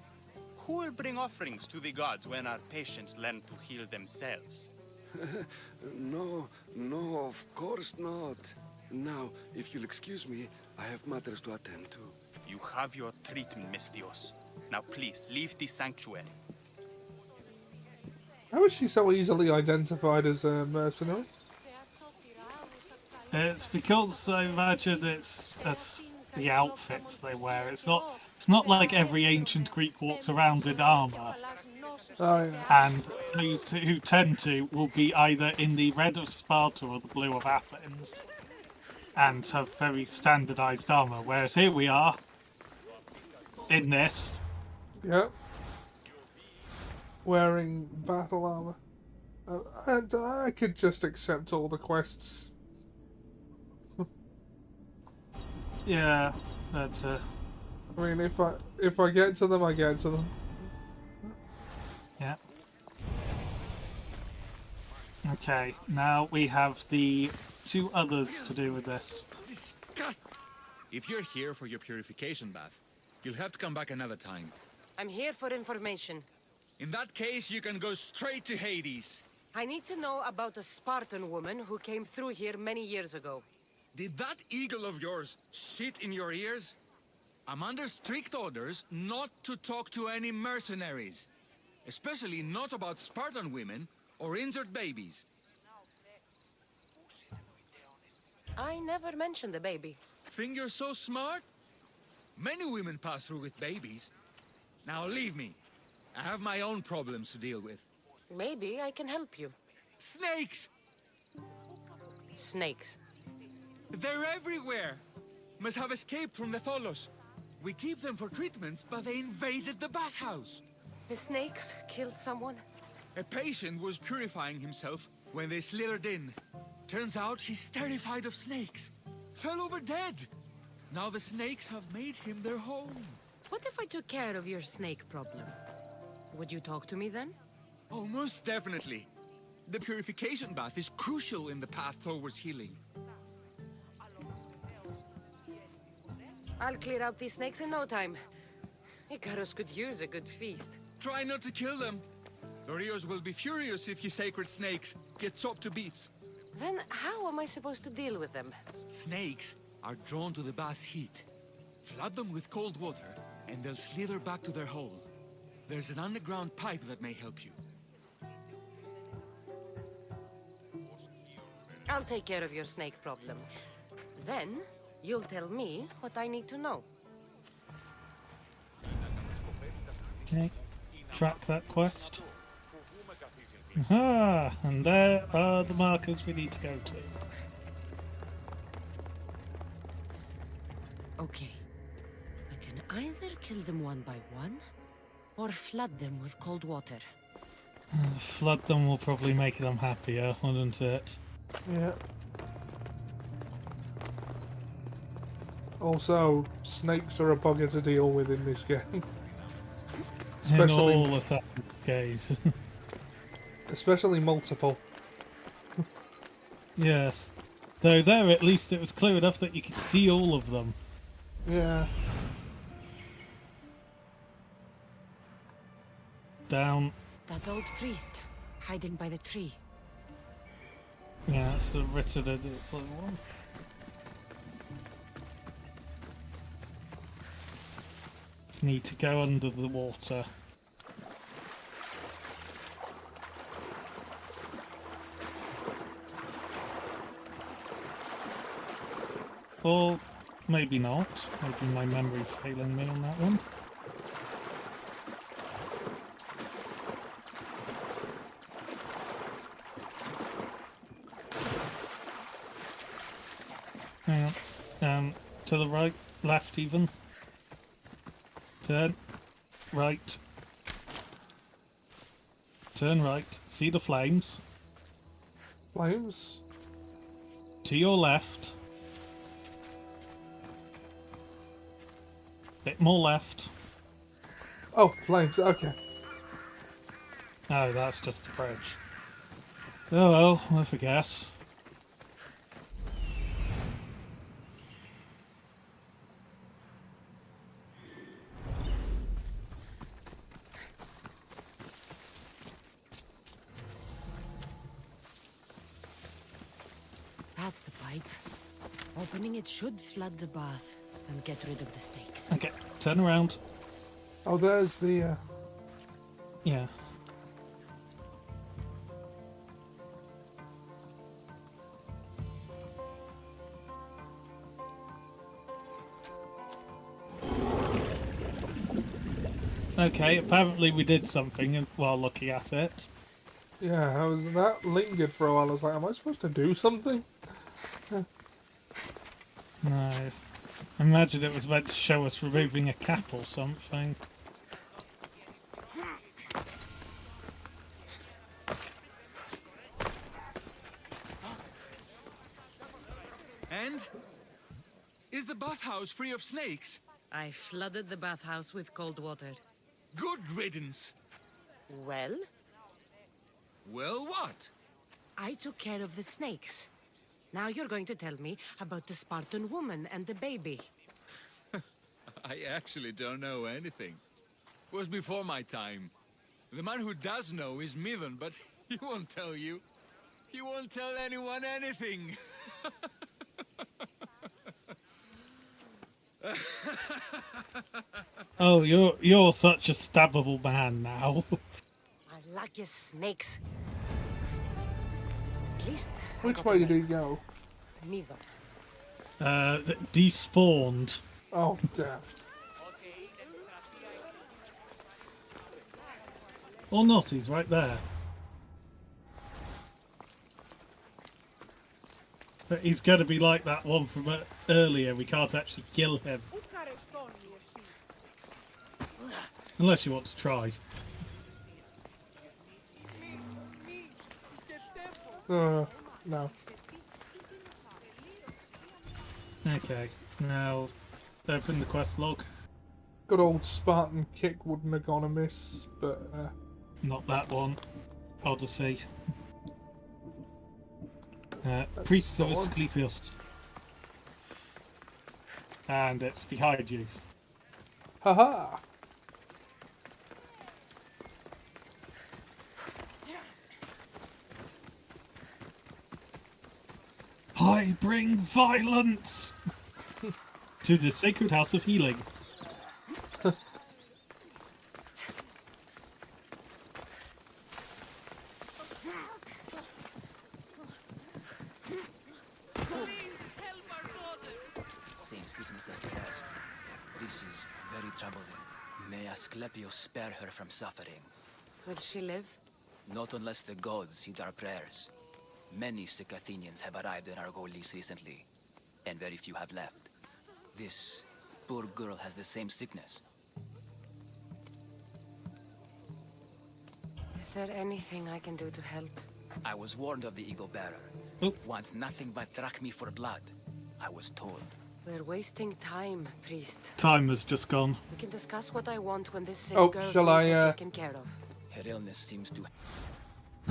Who will bring offerings to the gods when our patients learn to heal themselves? No, of course not. Now, if you'll excuse me, I have matters to attend to. You have your treatment, Misthios. Now please, leave the sanctuary. How is she so easily identified as a mercenary? It's because I imagine it's the outfits they wear. It's not like every ancient Greek walks around in armor. Oh, yeah. And those who tend to will be either in the red of Sparta or the blue of Athens, and have very standardized armor. Whereas here we are in this. Yep. Wearing battle armor. And I could just accept all the quests. Yeah, that's I mean, if I get to them, I get to them. yeah. Okay, now we have the two others to do with this. Disgust! If you're here for your purification bath, you'll have to come back another time. I'm here for information. In that case, you can go straight to Hades. I need to know about a Spartan woman who came through here many years ago. Did that eagle of yours shit in your ears? I'm under strict orders not to talk to any mercenaries. Especially not about Spartan women or injured babies. I never mentioned a baby. Think you're so smart? Many women pass through with babies. Now leave me. I have my own problems to deal with. Maybe I can help you. Snakes! Snakes. They're everywhere! Must have escaped from the Tholos. We keep them for treatments, but they invaded the bathhouse. The snakes killed someone? A patient was purifying himself when they slithered in. Turns out he's terrified of snakes. Fell over dead. Now the snakes have made him their home. What if I took care of your snake problem? Would you talk to me then? Oh, most definitely. The purification bath is crucial in the path towards healing. I'll clear out these snakes in no time. Icarus could use a good feast. Try not to kill them. Dorios will be furious if you sacred snakes get chopped to bits. Then how am I supposed to deal with them? Snakes are drawn to the bath's heat. Flood them with cold water, and they'll slither back to their hole. There's an underground pipe that may help you. I'll take care of your snake problem. Then, you'll tell me what I need to know. Okay. track that quest. Aha! And there are the markers we need to go to. Okay. I can either kill them one by one, or flood them with cold water. Flood them will probably make them happier, wouldn't it? Yeah. Also, snakes are a bugger to deal with in this game. In all Assassin's Creed. Especially multiple. Yes. Though there, at least it was clear enough that you could see all of them. Yeah. Down. That old priest, hiding by the tree. Yeah, that's the Ritter one. Need to go under the water. Or maybe not. Maybe my memory's failing me on that one. To the right, left even. Turn right. Turn right. See the flames. Flames? To your left. Bit more left. Oh, flames, okay. Oh, that's just a bridge. Oh well, worth a guess. That's the pipe. Opening it should flood the bath and get rid of the snakes. Okay, turn around. Oh, there's the, Yeah. Okay, apparently we did something while looking at it. Yeah, I was that lingered for a while. I was like, am I supposed to do something? No. I imagine it was meant to show us removing a cap or something. And? Is the bathhouse free of snakes? I flooded the bathhouse with cold water. Good riddance. Well, Well, what? I took care of the snakes. Now you're going to tell me about the Spartan woman and the baby. I actually don't know anything. It was before my time. The man who does know is Mithan, but he won't tell you. He won't tell anyone anything. Oh, you're such a stabbable man now. I like your snakes. At least. Which way did he go? Neither. Despawned. Oh, damn. Or not, he's right there. But he's going to be like that one from earlier. We can't actually kill him. Unless you want to try. No. Okay, now open the quest log. Good old Spartan kick wouldn't have gone amiss, but Not that one. Odyssey. Priest of sword. Asclepius. And it's behind you. haha. I bring violence to the sacred house of healing. Same sickness as the rest. This is very troubling. May Asclepius spare her from suffering. Will she live? Not unless the gods heed our prayers. Many sick Athenians have arrived in Argolis recently, and very few have left. This poor girl has the same sickness. Is there anything I can do to help? I was warned of the Eagle Bearer. Oh. Wants nothing but drachmi for blood, I was told. We're wasting time, priest. Time has just gone. We can discuss what I want when this sick Oh, girl's shall needs I, are taken care of. Her illness seems to...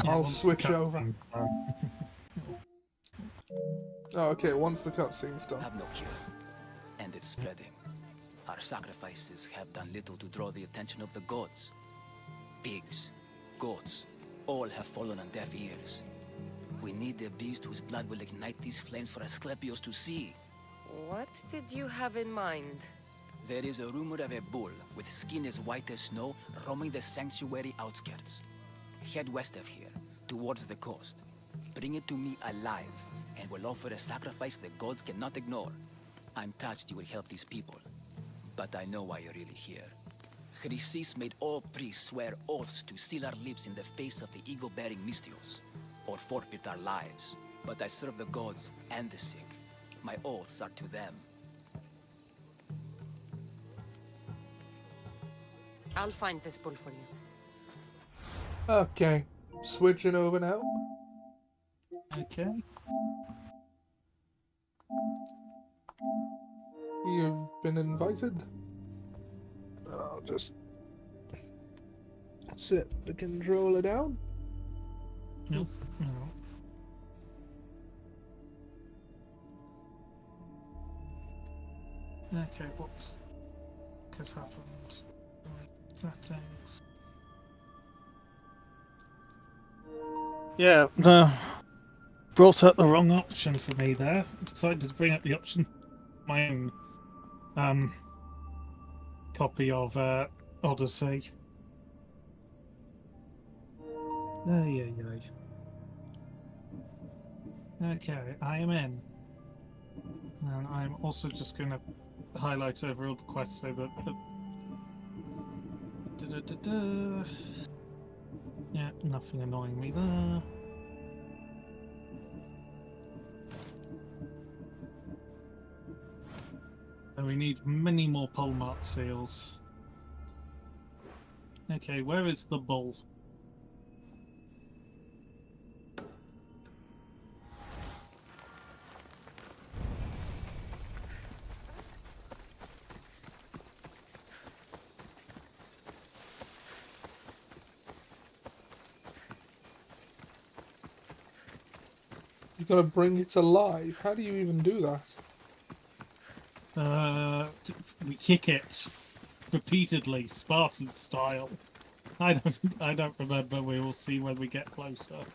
I'll once the switch over. cutscene's done. Oh, okay, once the cutscene's done. have no cure, and it's spreading. Our sacrifices have done little to draw the attention of the gods. Pigs, goats, all have fallen on deaf ears. We need a beast whose blood will ignite these flames for Asclepius to see. What did you have in mind? There is a rumor of a bull with skin as white as snow roaming the sanctuary outskirts. Head west of here, towards the coast. Bring it to me alive, and we'll offer a sacrifice the gods cannot ignore. I'm touched you will help these people, but I know why you're really here. Chrysis made all priests swear oaths to seal our lips in the face of the eagle-bearing Mystios, or forfeit our lives. But I serve the gods and the sick. My oaths are to them. I'll find this bull for you. Okay, switching over now. Okay. You've been invited. I'll just set the controller down. No. No. Okay, what's happened? Settings. Yeah, brought up the wrong option for me there. Decided to bring up the option, my own copy of Odyssey. Okay, I am in. And I'm also just going to highlight over all the quests so that... Yeah, nothing annoying me there. And we need many more polemark seals. Okay, where is the bull? You gotta bring it alive. How do you even do that? We kick it repeatedly, Spartan style. I don't remember. We will see when we get closer.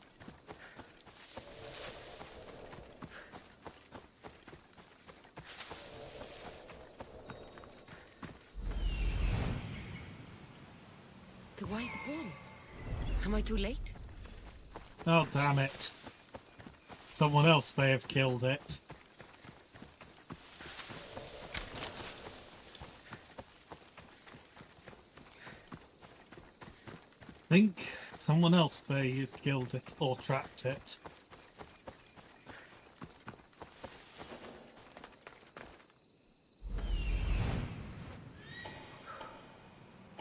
The white bull. Am I too late? Oh, damn it. Someone else may have killed it. I think someone else may have killed it or trapped it.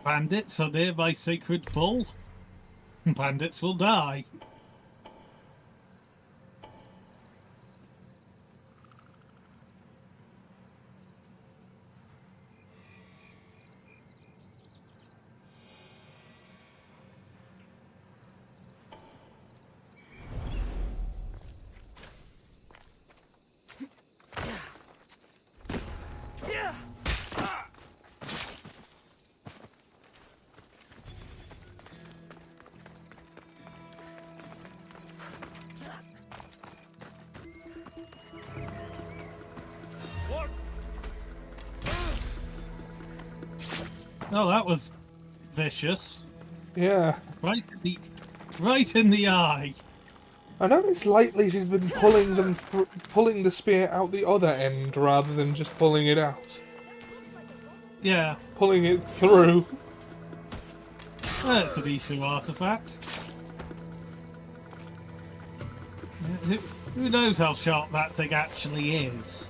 Bandits are near my sacred bull. Bandits will die. Oh, that was vicious. Yeah. Right in the eye. I noticed lately she's been pulling pulling the spear out the other end rather than just pulling it out. Yeah, pulling it through. that's an issue artifact. Who knows how sharp that thing actually is?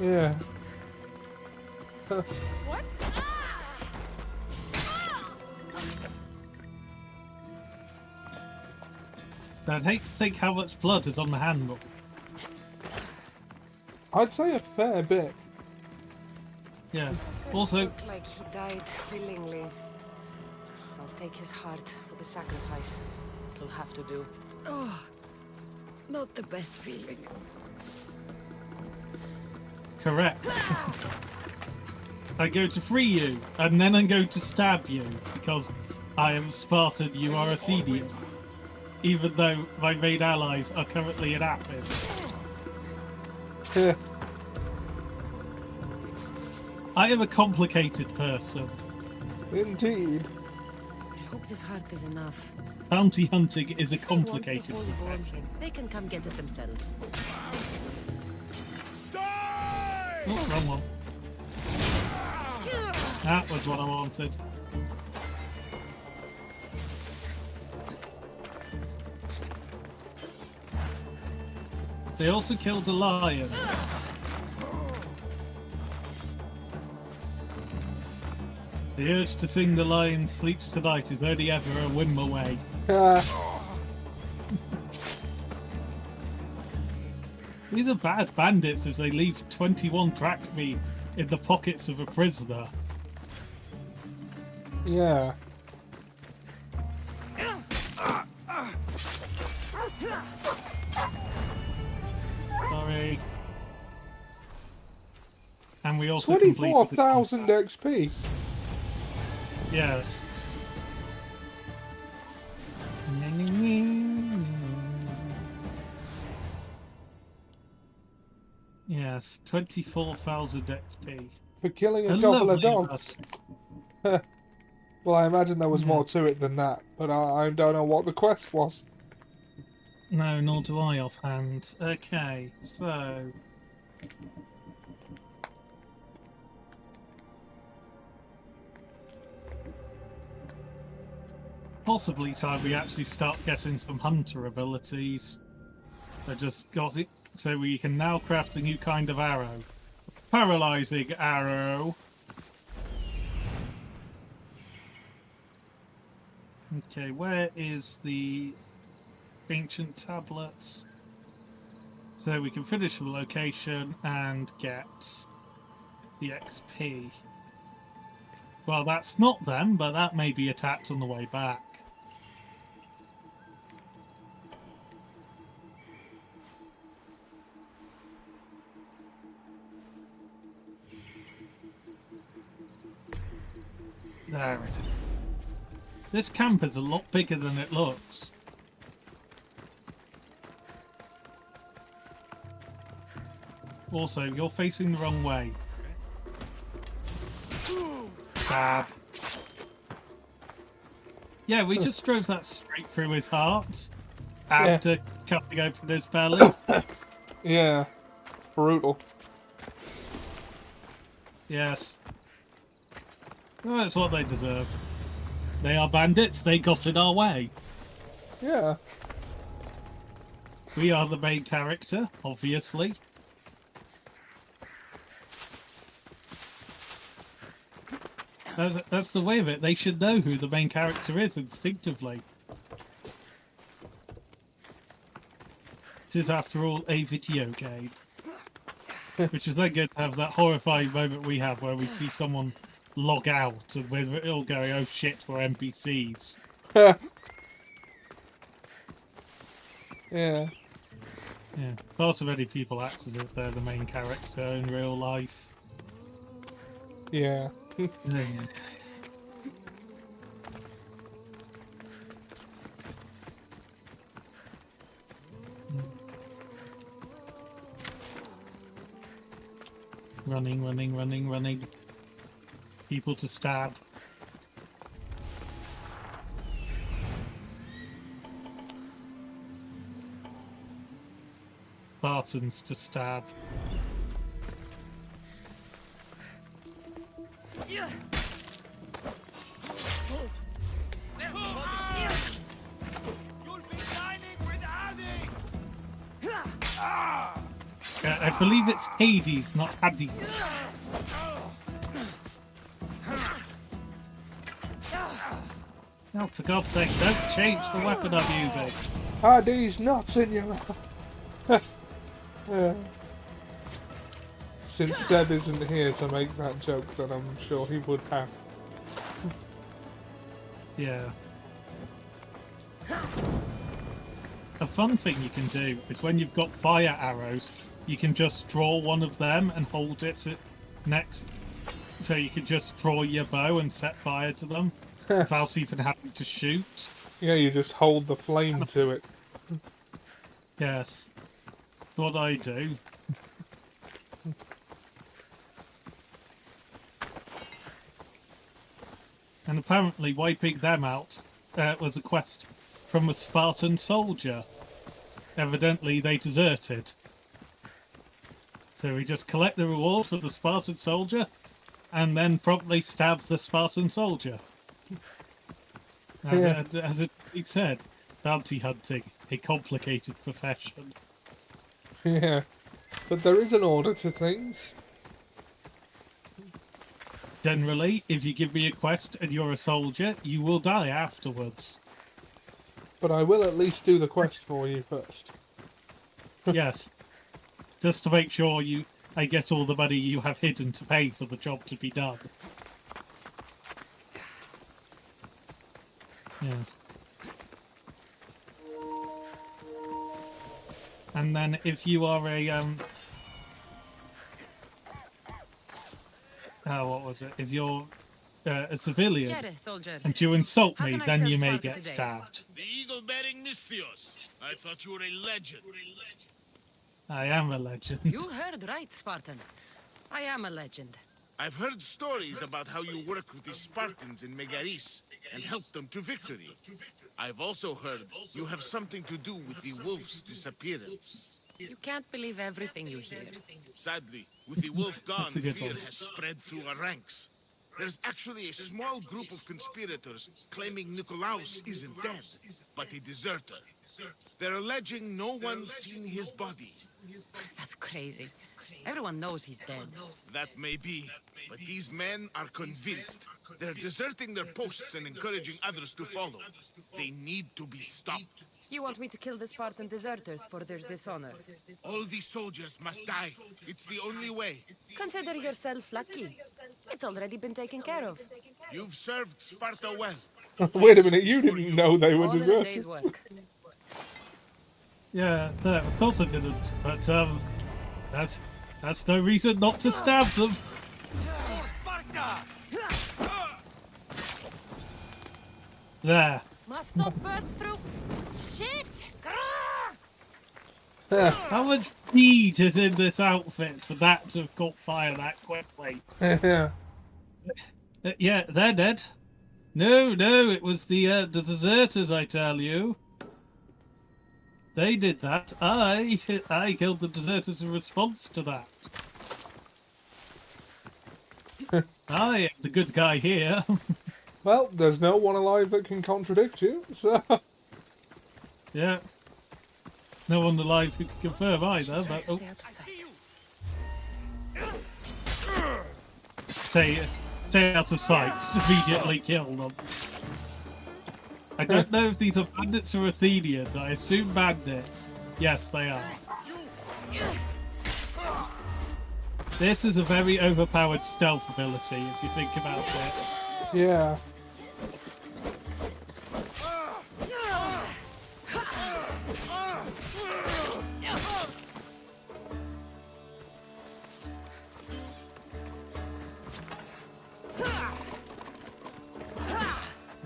Yeah. What? I'd hate to think how much blood is on the handle. I'd say a fair bit. Yeah. Doesn't Also, look like he died willingly. I'll take his heart for the sacrifice. It'll have to do. Oh, not the best feeling. correct. I go to free you, and then I go to stab you, because I am Spartan, you are Athenian. Even though my main allies are currently in Athens. I am a complicated person. Indeed. I hope this heart is enough. Bounty hunting is a If they want the complicated full bone, profession. they can come get it themselves. Oh, wrong one. That was what I wanted. They also killed a lion. The urge to sing The Lion Sleeps Tonight is only ever a whim away. These are bad bandits as they leave 21 drachmi in the pockets of a prisoner. Yeah. Sorry. And we also completed the 24,000 XP. Yes. Yes, 24,000 XP. For killing a A couple of lovely dogs. Well, I imagine there was more to it than that, but I don't know what the quest was. No, nor do I offhand. Okay, so... possibly time we actually start getting some hunter abilities. I just got it, so we can now craft a new kind of arrow. Paralyzing arrow. Okay, where is the ancient tablets? So we can finish the location and get the XP. Well, that's not them, but that may be attacked on the way back. There it is. This camp is a lot bigger than it looks. Also, you're facing the wrong way. Stab. Yeah, we just drove that straight through his heart after cutting open his belly. Yeah. Brutal. Yes. Well, that's what they deserve. They are bandits, they got in our way. Yeah. We are the main character, obviously. That's the way of it. They should know who the main character is instinctively. It is, after all, a video game. Which is then good to have that horrifying moment we have where we see someone log out and we're all going, oh shit, we're NPCs. Yeah. Yeah. Far too many people act as if they're the main character in real life. Yeah. Running, running, running, running. People to stab. Spartans to stab. Yeah. I believe it's Hades, not Hades. Oh, for God's sake, don't change the weapon I'm using. Hades nuts in your mouth. Since Seth isn't here to make that joke, then I'm sure he would have. Yeah. A fun thing you can do is when you've got fire arrows, you can just draw one of them and hold it next. So you can just draw your bow and set fire to them without even having to shoot. Yeah, you just hold the flame to it. Yes. What I do. And apparently wiping them out was a quest from a Spartan soldier. Evidently they deserted. So we just collect the reward for the Spartan soldier and then promptly stab the Spartan soldier. As it said, bounty hunting, a complicated profession. Yeah, but there is an order to things. Generally, if you give me a quest and you're a soldier, you will die afterwards. But I will at least do the quest for you first. Yes. Just to make sure I get all the money you have hidden to pay for the job to be done. Yeah. And then if you are what was it? If you're a civilian and you insult me, then you may get stabbed. The eagle-bearing Misthios. I thought you were a legend. I am a legend. You heard right, Spartan. I am a legend. I've heard stories about how you work with the Spartans in Megaris and help them to victory. I've also heard you have something to do with the wolf's disappearance. You can't believe everything you hear. Sadly, with the wolf gone, That's a good fear one. has spread through our ranks. There's actually a small group of conspirators claiming Nikolaos isn't dead, but a deserter. They're alleging no one's seen his body. That's crazy. Everyone knows he's dead. That may be, but these men are convinced. They're deserting their posts and encouraging others to follow. They need to be stopped. You want me to kill the Spartan deserters for their dishonor? All these soldiers must die. It's the only way. Consider yourself lucky. It's already been taken care of. You've served Sparta well. Wait a minute, you didn't know they were All in a deserted. day's work. Yeah, no, of course I didn't. But that's no reason not to stab them. There. Must not burn through. Shit! How much meat is in this outfit for that to have caught fire that quickly? Yeah. Yeah, they're dead. No, it was the deserters, I tell you. They did that. I killed the deserters in response to that. I am the good guy here. Well, there's no one alive that can contradict you, so... Yeah. No one alive who can confirm either, but... Oh. Stay out of sight. Just immediately kill them. I don't know if these are bandits or Athenians. I assume bandits. Yes, they are. This is a very overpowered stealth ability, if you think about it. Yeah.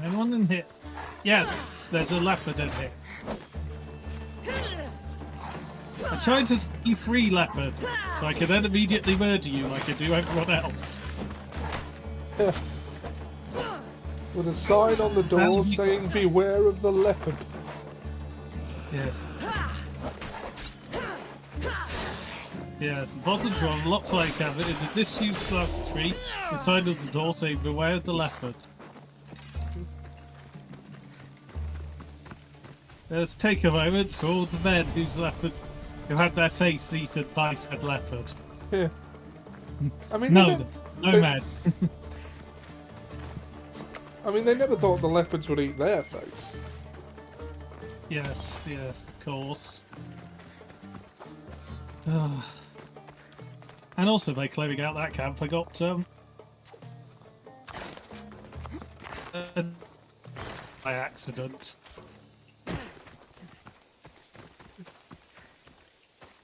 Anyone in here? Yes, there's a leopard in here. I tried to see free leopard, so I can then immediately murder you like I do everyone else. With a sign on the door saying, "Beware of the leopard." Yes. Yes, the bottom drawer, locked fire cabinet in the disused laboratory, the sign on the door saying, "Beware of the leopard." Let's take a moment for all the men whose leopard who had their face eaten by said leopard. Yeah. I mean, No man. I mean, they never thought the leopards would eat their face. Yes, of course. And also, by clearing out that camp, I got by accident.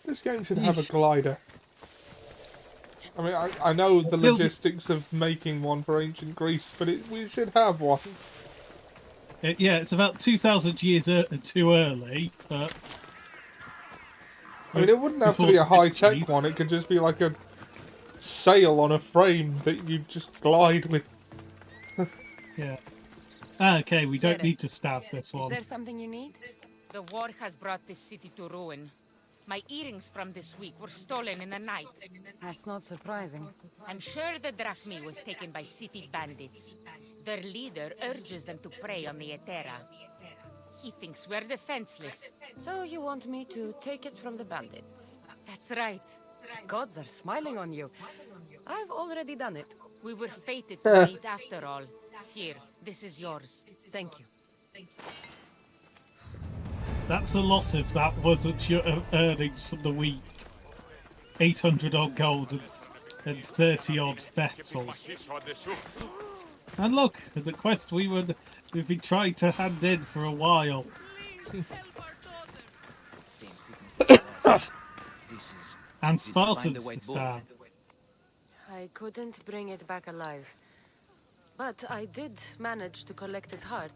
This game should have a glider. I mean, I know the logistics of making one for ancient Greece, but we should have one. Yeah, it's about 2,000 years too early, but... I mean, it wouldn't have to be a high-tech one, it could just be like a sail on a frame that you just glide with. Yeah. Okay, we don't need to stab this one. Is there something you need? The war has brought this city to ruin. My earrings from this week were stolen in the night. That's not surprising. I'm sure the drachmi was taken by city bandits. Their leader urges them to prey on the Etera. He thinks we're defenseless. So you want me to take it from the bandits? That's right. Gods are smiling on you. I've already done it. We were fated to meet after all. Here, this is yours. Thank you. That's a loss if that wasn't your earnings for the week. 800 odd gold and 30 odd vessels. And look, the quest we've been trying to hand in for a while. And Spartan's stab. I couldn't bring it back alive. But I did manage to collect its heart.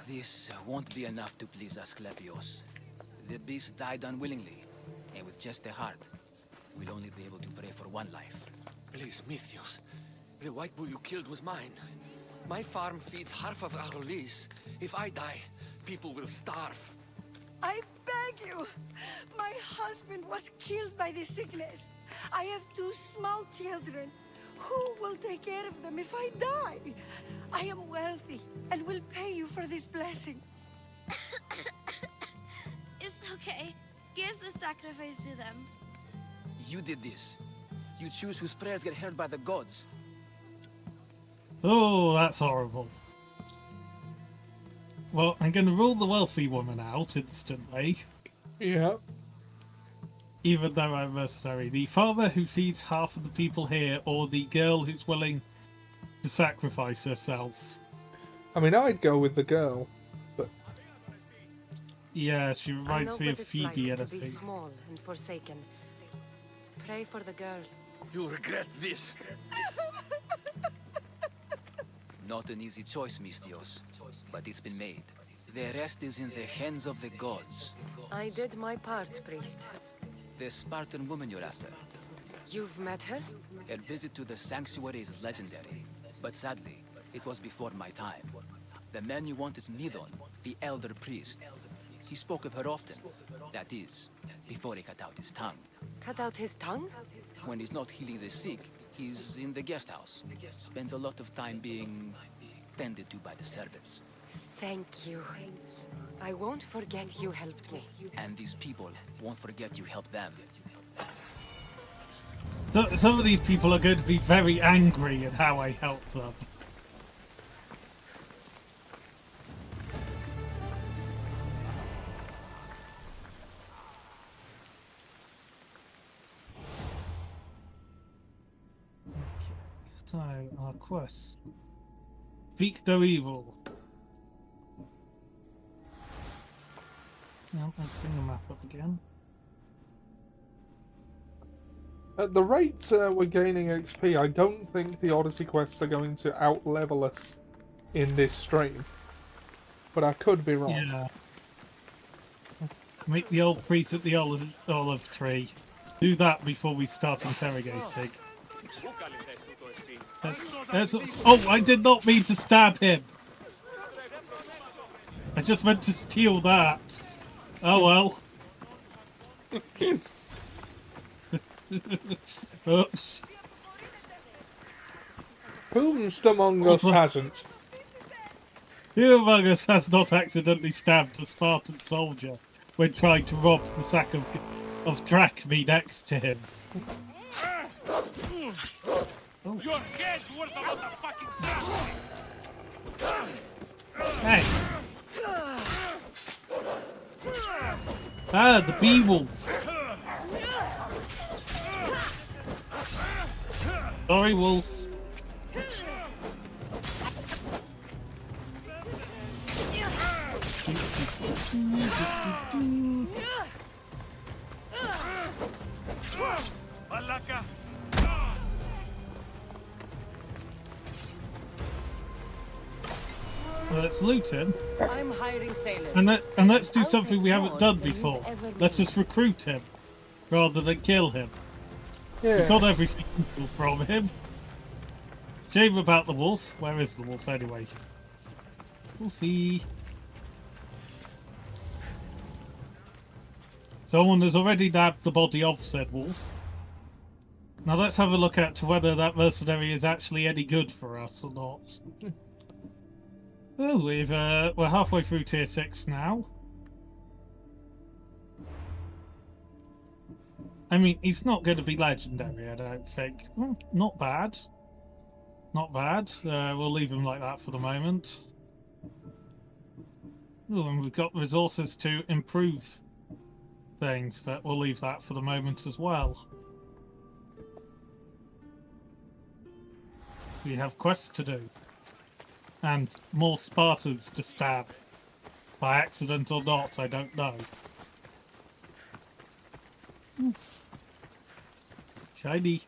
This won't be enough to please Asclepios. The beast died unwillingly, and with just the heart, we'll only be able to pray for one life. Please, Mythios. The white bull you killed was mine. My farm feeds half of Arolis. If I die, people will starve. I beg you! My husband was killed by this sickness. I have 2 small children. Who will take care of them if I die? I am wealthy and will pay you for this blessing. It's okay. Give the sacrifice to them. You did this. You choose whose prayers get heard by the gods. Oh, that's horrible. Well, I'm going to rule the wealthy woman out instantly. Yeah. Even though I'm mercenary. The farmer who feeds half of the people here, or the girl who's willing to sacrifice herself. I mean, I'd go with the girl, but... Yeah, she reminds me of Phoebe and to be small and forsaken. Pray for the girl. You'll regret this. Not an easy choice, Mystios, but it's been made. The rest is in the hands of the gods. I did my part, priest. The Spartan woman you're after. You've met her? Her visit to the sanctuary is legendary, but sadly, it was before my time. The man you want is Midon, the elder priest. He spoke of her often. That is, before he cut out his tongue. Cut out his tongue? When he's not healing the sick, he's in the guest house. Spends a lot of time being tended to by the servants. Thank you. I won't forget you helped me. And these people won't forget you helped them. So, some of these people are going to be very angry at how I help them. So, our quest. Speak no evil. Now, let's bring the map up again. At the rate we're gaining XP, I don't think the Odyssey quests are going to out-level us in this stream. But I could be wrong. Yeah. Meet the old priest at the olive tree. Do that before we start interrogating. Oh, I did not mean to stab him. I just meant to steal that. Oh well. Oops. Whom among us hasn't? Who among us has not accidentally stabbed a Spartan soldier when trying to rob the sack of of Drachme next to him. Oh. Your head's worth a lot of fucking drachme. Hey. Ah, the bee-wolf. Sorry, wolf. Malaka. Let's loot him. I'm hiring sailors. And let's do something we haven't done before. Let's just recruit him rather than kill him. Yeah. We got everything from him. Shame about the wolf. Where is the wolf anyway? Wolfie. Someone has already nabbed the body of said wolf. Now let's have a look at whether that mercenary is actually any good for us or not. Oh, we're halfway through tier 6 now. I mean, he's not going to be legendary, I don't think. Well, not bad. Not bad. We'll leave him like that for the moment. Oh, and we've got resources to improve things, but we'll leave that for the moment as well. We have quests to do. And more Spartans to stab. By accident or not, I don't know. Shiny.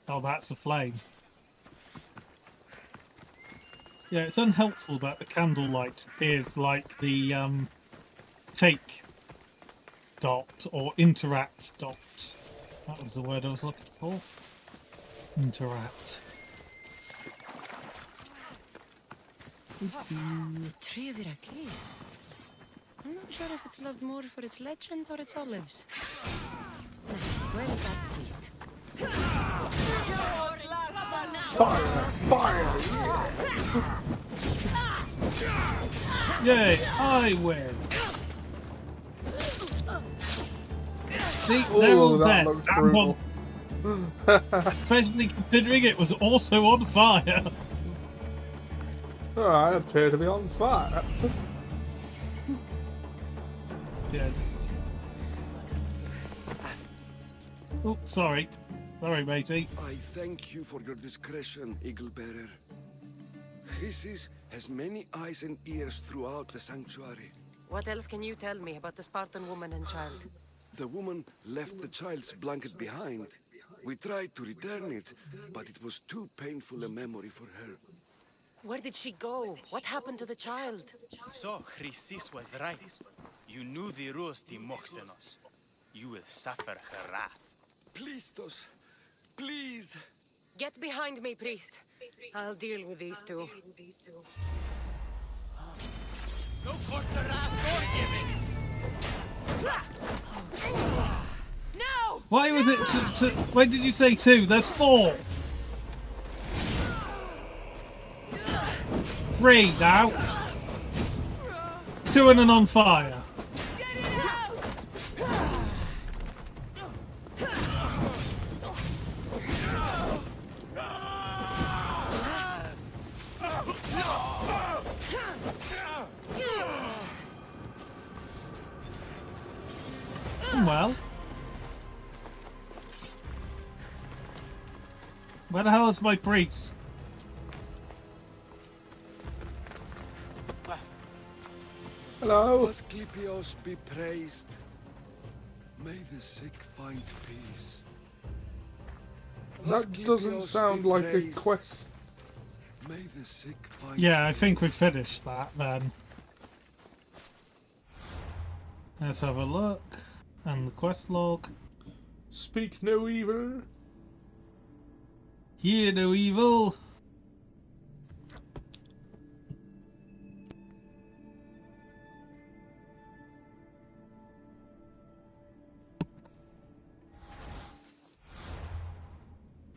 Oh, that's a flame. Yeah, it's unhelpful that the candlelight appears like the take dot or interact dot. That was the word I was looking for. Interact. Tree of Heracles. I'm not sure if it's loved more for its legend or its olives. Now, where is that priest? Fire! Yay! I win! See, they're all dead. Especially considering it was also on fire. Oh, I appear to be on fire. Yeah, just... Oh, sorry. Sorry, matey. I thank you for your discretion, Eagle Bearer. Chrysis has many eyes and ears throughout the sanctuary. What else can you tell me about the Spartan woman and child? The woman left the child's blanket behind. We tried to return it, but it was too painful a memory for her. Where did she go? What happened to the child? So, Chrysis was right. You knew the rules, Timoxenos. You will suffer her wrath. Please, Tos. Please. Get behind me, priest. I'll deal with these two. No quarter asked or given. No! Why was it when did you say 2? There's 4! 3 now. 2 and an on fire. Well, where the hell is my priest? Hello. Asclepios be praised. May the sick find peace. That doesn't sound like a quest. May the sick find Yeah, I think we finished that then. Let's have a look. And the quest log. Speak no evil. Hear no evil.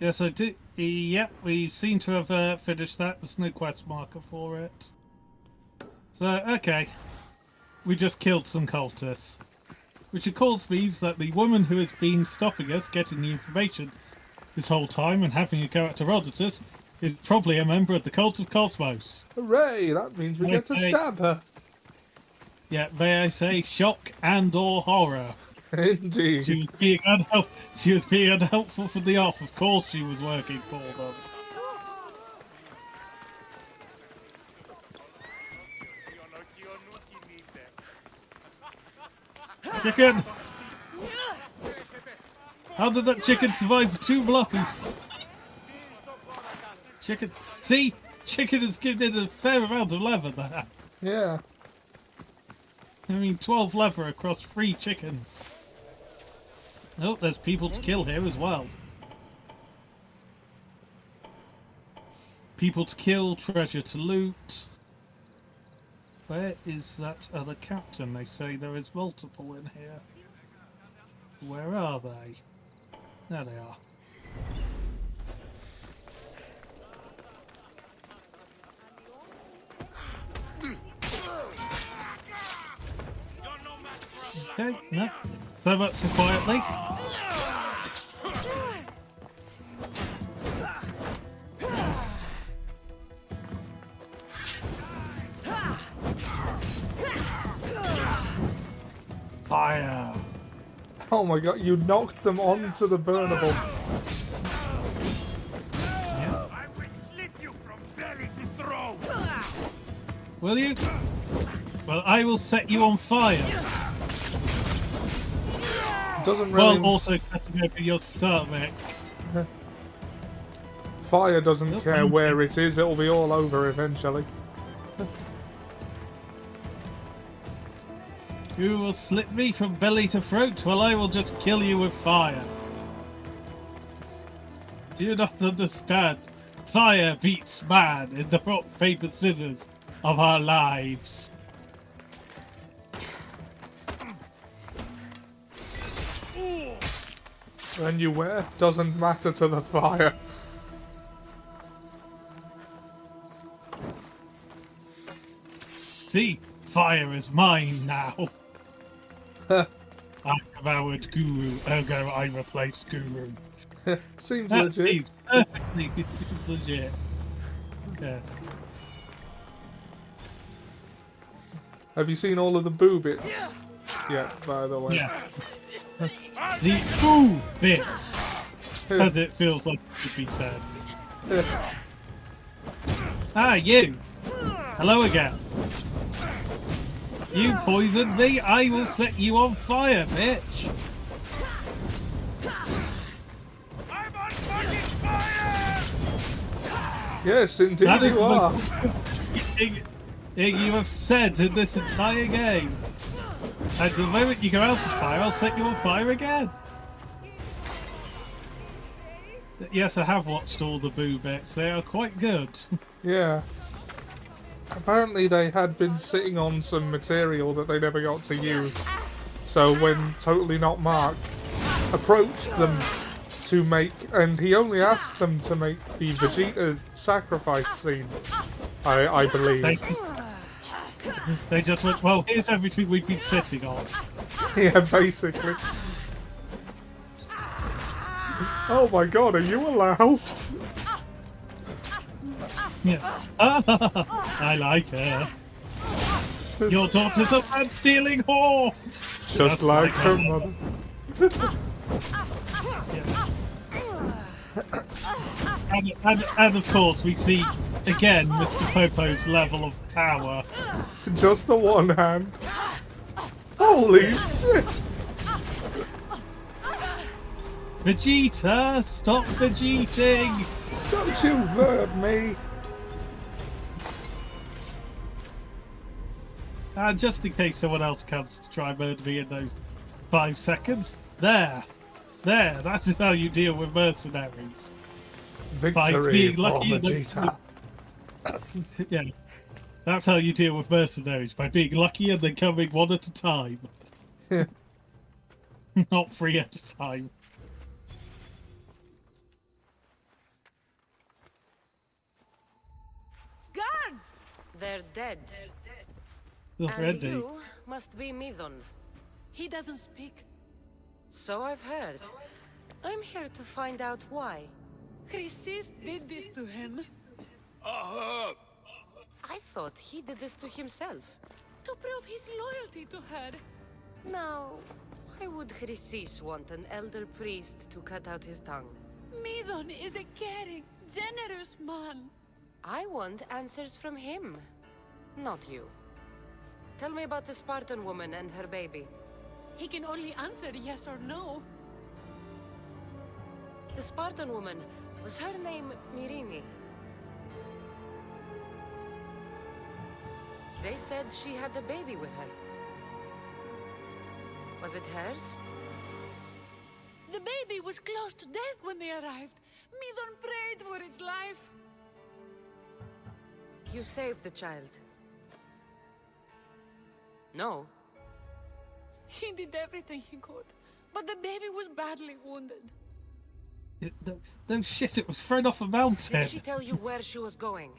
Yes, I do. Yep, we seem to have finished that. There's no quest marker for it. So, okay. We just killed some cultists. Which of course means that the woman who has been stopping us getting the information this whole time and having a go at Herodotus is probably a member of the Cult of Cosmos. Hooray! That means we get to stab her. Yeah, may I say, shock and or horror. Indeed. She was being unhelpful from the off. Of course she was working for them. Chicken! How did that chicken survive for 2 blows? Chicken. See? Chicken has given it a fair amount of leather there. Yeah. I mean, 12 leather across 3 chickens. Oh, there's people to kill here as well. People to kill, treasure to loot. Where is that other captain? They say there is multiple in here. Where are they? There they are. Okay, no. So much for quietly. Fire! Oh my god, you knocked them onto the burnable. Yeah. I will slit you from belly to throat. Will you? Well, I will set you on fire. Doesn't really... While also cutting over your stomach. Fire doesn't care where it is, it'll be all over eventually. You will slit me from belly to throat, well I will just kill you with fire. Do you not understand? Fire beats man in the rock, paper, scissors of our lives. When you wear doesn't matter to the fire. See, fire is mine now. I devoured Guru, ergo I replace Guru. Seems That legit. seems perfectly legit. Yes. Have you seen all of the boo bits? Yeah, by the way. Yeah. The boo bits, as it feels like it should be said. Ah, you! Hello again. You poisoned me, I will set you on fire, bitch! I'm on fucking fire! Yes, indeed That is you are. the thing you have said in this entire game. And the moment you go out of fire, I'll set you on fire again. Yes, I have watched all the boo bits. They are quite good. Yeah. Apparently they had been sitting on some material that they never got to use. So when Totally Not Mark approached them to make, and he only asked them to make the Vegeta sacrifice scene, I believe. They just went, well, here's everything we've been sitting on. Yeah, basically. Oh my god, are you allowed? Yeah. I like her. Your daughter's a man-stealing whore! Just like her mother. And of course, we see again Mr. Popo's level of power. Just the one hand. Holy shit! Vegeta, stop vegeting! Don't you verb me! And just in case someone else comes to try and murder me in those 5 seconds, there, that is how you deal with mercenaries. By Victory being for lucky Vegeta. Yeah, that's how you deal with mercenaries, by being lucky and then coming one at a time. Not 3 at a time. Guards! They're dead. And Already. you must be Midon. He doesn't speak. So I've heard. I'm here to find out why. Chrysis did this to him. I thought he did this to himself. To prove his loyalty to her. Now, why would Chrysis want an elder priest to cut out his tongue? Midon is a caring, generous man. I want answers from him, not you. Tell me about the Spartan woman and her baby. He can only answer yes or no. The Spartan woman, was her name Mirini? They said she had a baby with her. Was it hers? The baby was close to death when they arrived. Midon prayed for its life. You saved the child. No. He did everything he could, but the baby was badly wounded. No shit, it was thrown off a mountain. Did she tell you where she was going?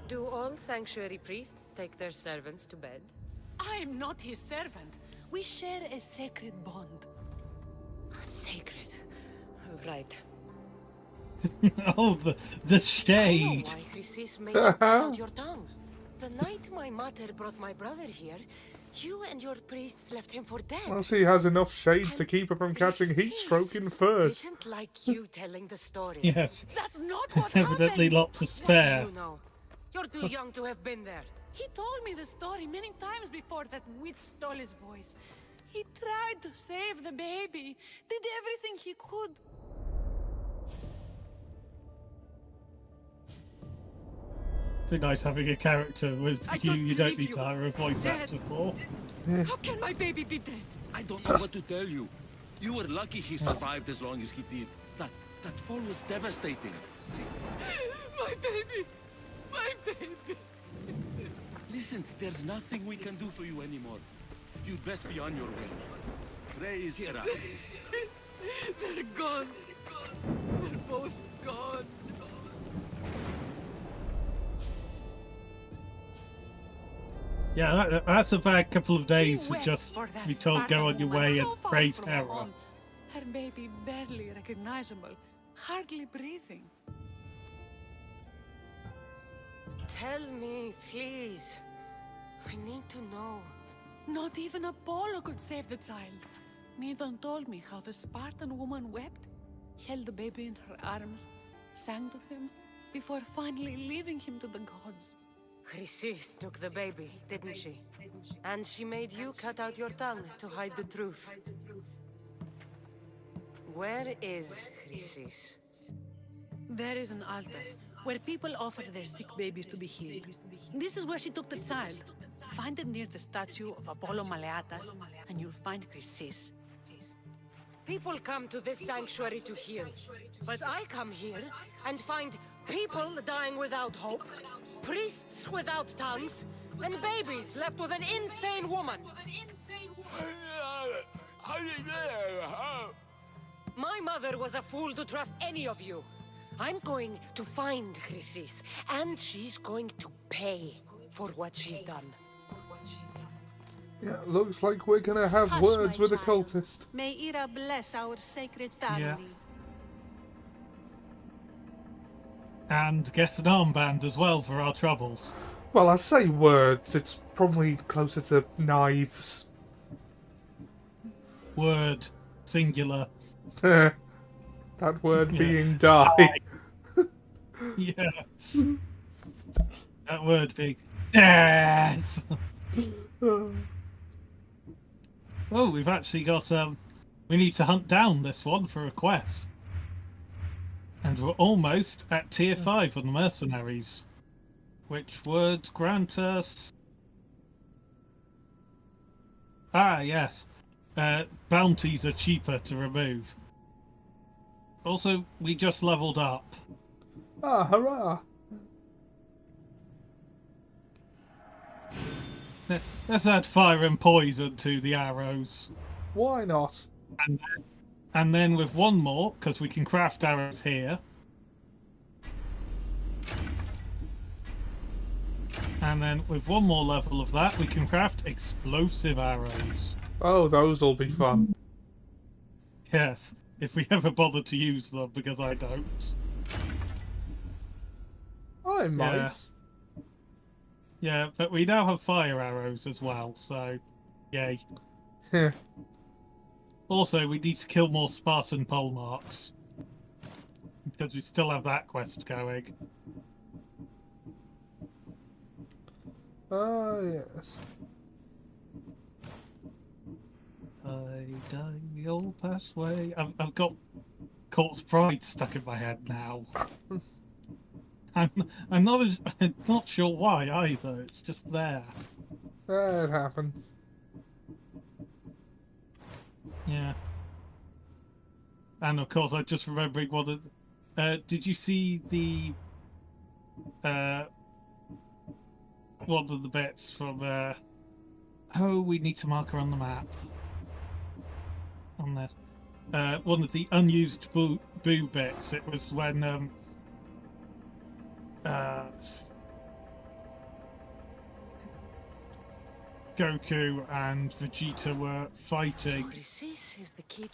Do all sanctuary priests take their servants to bed? I am not his servant. We share a sacred bond. Sacred. Right. Oh, the shade. I know why Chrysis made you cut out your tongue. The night my mother brought my brother here, you and your priests left him for dead. Well, she has enough shade to keep her from catching heat stroke in first. Didn't like you telling the story. Yeah. That's not what Evidently happened. lots to spare. What do you know? You're too young to have been there. He told me the story many times before that witch stole his voice. He tried to save the baby, did everything he could. It's nice having a character with you. You don't need to hire a voice actor for. How can my baby be dead? I don't know what to tell you. You were lucky he survived as long as he did. That fall was devastating. My baby! My baby! Listen, there's nothing we can do for you anymore. You'd best be on your way. Ray is here. They're gone. They're both gone. Yeah, that's a bad couple of days to just be told go on your way and praise Hera. Her baby barely recognizable, hardly breathing. Tell me, please. I need to know. Not even Apollo could save the child. Midon told me how the Spartan woman wept, held the baby in her arms, sang to him, before finally leaving him to the gods. Chrysis took the baby, didn't she? And she made you cut out your tongue to hide the truth. Where is Chrysis? There is an altar, where people offer their sick babies to be healed. This is where she took the child. Find it near the statue of Apollo Maleatas, and you'll find Chrysis. People come to this sanctuary to heal, but I come here and find people dying without hope, priests without tongues, and babies left with an insane woman. My mother was a fool to trust any of you. I'm going to find Chrysis, and she's going to pay for what she's done. Yeah, looks like we're gonna have Hush, words my with a child. cultist. May Ira bless our sacred family. Yeah. And get an armband as well for our troubles. Well, I say words, it's probably closer to knives. Word. Singular. That word being die. Yeah. That word being death. Oh, we've actually got we need to hunt down this one for a quest. And we're almost at tier 5 on the mercenaries. Which would grant us... Ah, yes. Bounties are cheaper to remove. Also, we just leveled up. Ah, hurrah! Let's add fire and poison to the arrows. Why not? And then with one more, because we can craft arrows here. And then with one more level of that, we can craft explosive arrows. Oh, those will be fun. Yes, if we ever bother to use them, because I don't. I might. Yeah, but we now have fire arrows as well, so yay. Also, we need to kill more Spartan pole marks, because we still have that quest going. Yes. I die the old past way. I've got Corpse Pride stuck in my head now. I'm not sure why either. It's just there. It happens. Yeah. And of course, I just remembering one of. Did you see the one of the bits from? Oh, we need to mark her on the map. On this, one of the unused boo bits. It was when Goku and Vegeta were fighting,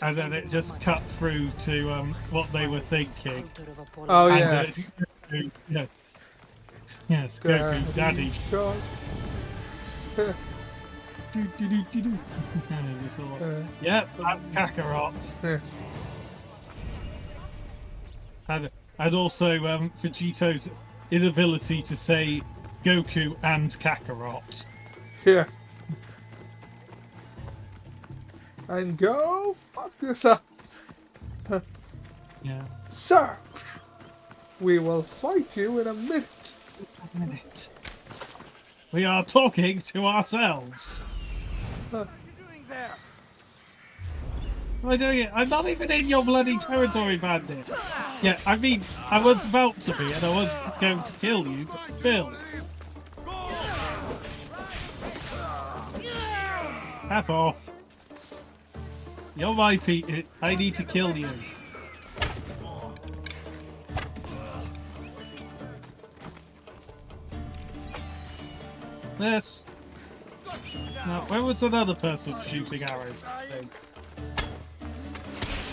and then it just cut through to what they were thinking. Oh, and, yes. Yes, Goku, Daddy. Yep, that's Kakarot. And also Vegeto's inability to say Goku and Kakarot. Yeah. And go fuck yourselves. Yeah. Sir, we will fight you in a minute. We are talking to ourselves. What are you doing there? Am I doing it? I'm not even in your bloody territory, bandit. Yeah, I mean, I was about to be, and I was going to kill you, but still. F off. You're my Pete. I need to kill you. Yes. Now, where was another person shooting arrows at me?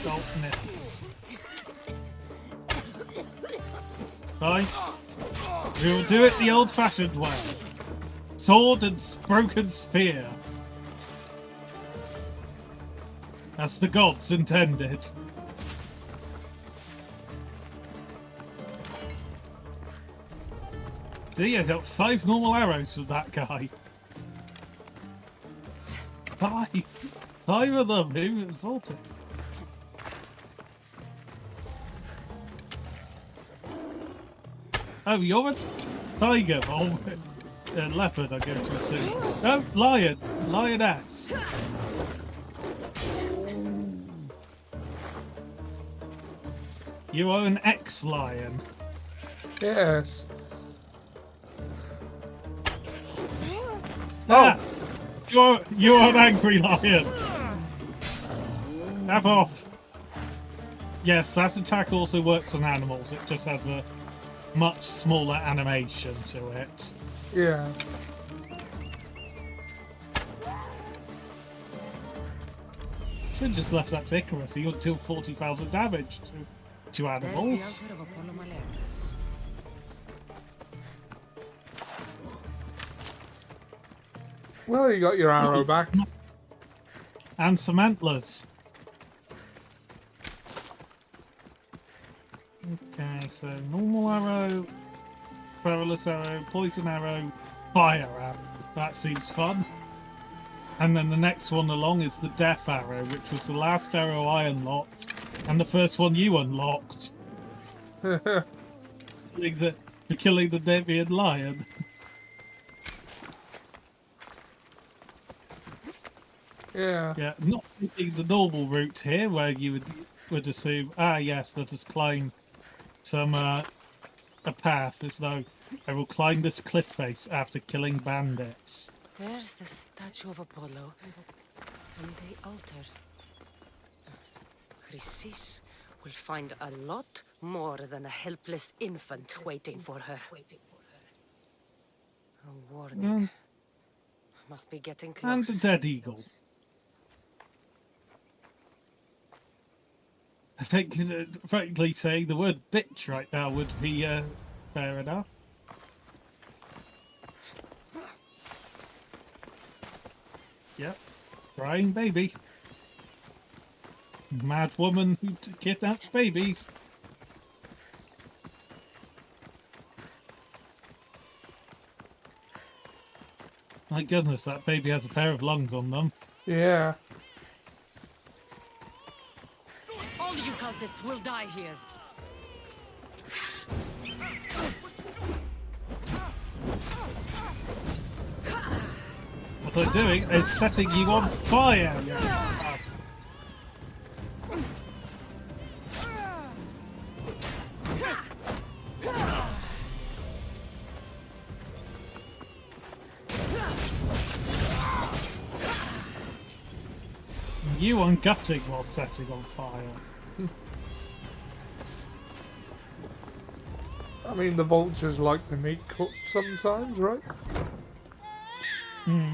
Oh, no. Fine. We will do it the old-fashioned way. Sword and broken spear. As the gods intended. See, I got 5 normal arrows from that guy. 5! 5 of them! Who thought it? Oh, you're a tiger. Oh, a leopard, I go to assume. No, lion. Lioness. You are an ex-lion. Yes. Ah, you're an angry lion. Have off. Yes, that attack also works on animals. It just has a much smaller animation to it. Yeah. Should have just left that to Icarus. He would deal 40,000 damage to animals. Well, you got your arrow back. And some antlers. Okay, so normal arrow, perilous arrow, poison arrow, fire arrow. That seems fun. And then the next one along is the death arrow, which was the last arrow I unlocked, and the first one you unlocked. For killing the Nemean lion. Yeah. Yeah, not taking the normal route here, where you would assume, yes, let us climb some a path, as though I will climb this cliff face after killing bandits. There's the statue of Apollo and the altar. Chrysis will find a lot more than a helpless infant waiting for her. Warning. Must be getting close. And a dead eagle. I think, frankly, saying the word bitch right now would be fair enough. Yep, crying baby. Mad woman who kidnaps babies. My goodness, that baby has a pair of lungs on them. Yeah. All you cultists will die here. What they're doing is setting you on fire, you bastard. You on gutting while setting on fire. I mean, the vultures like the meat cooked sometimes, right? Hmm.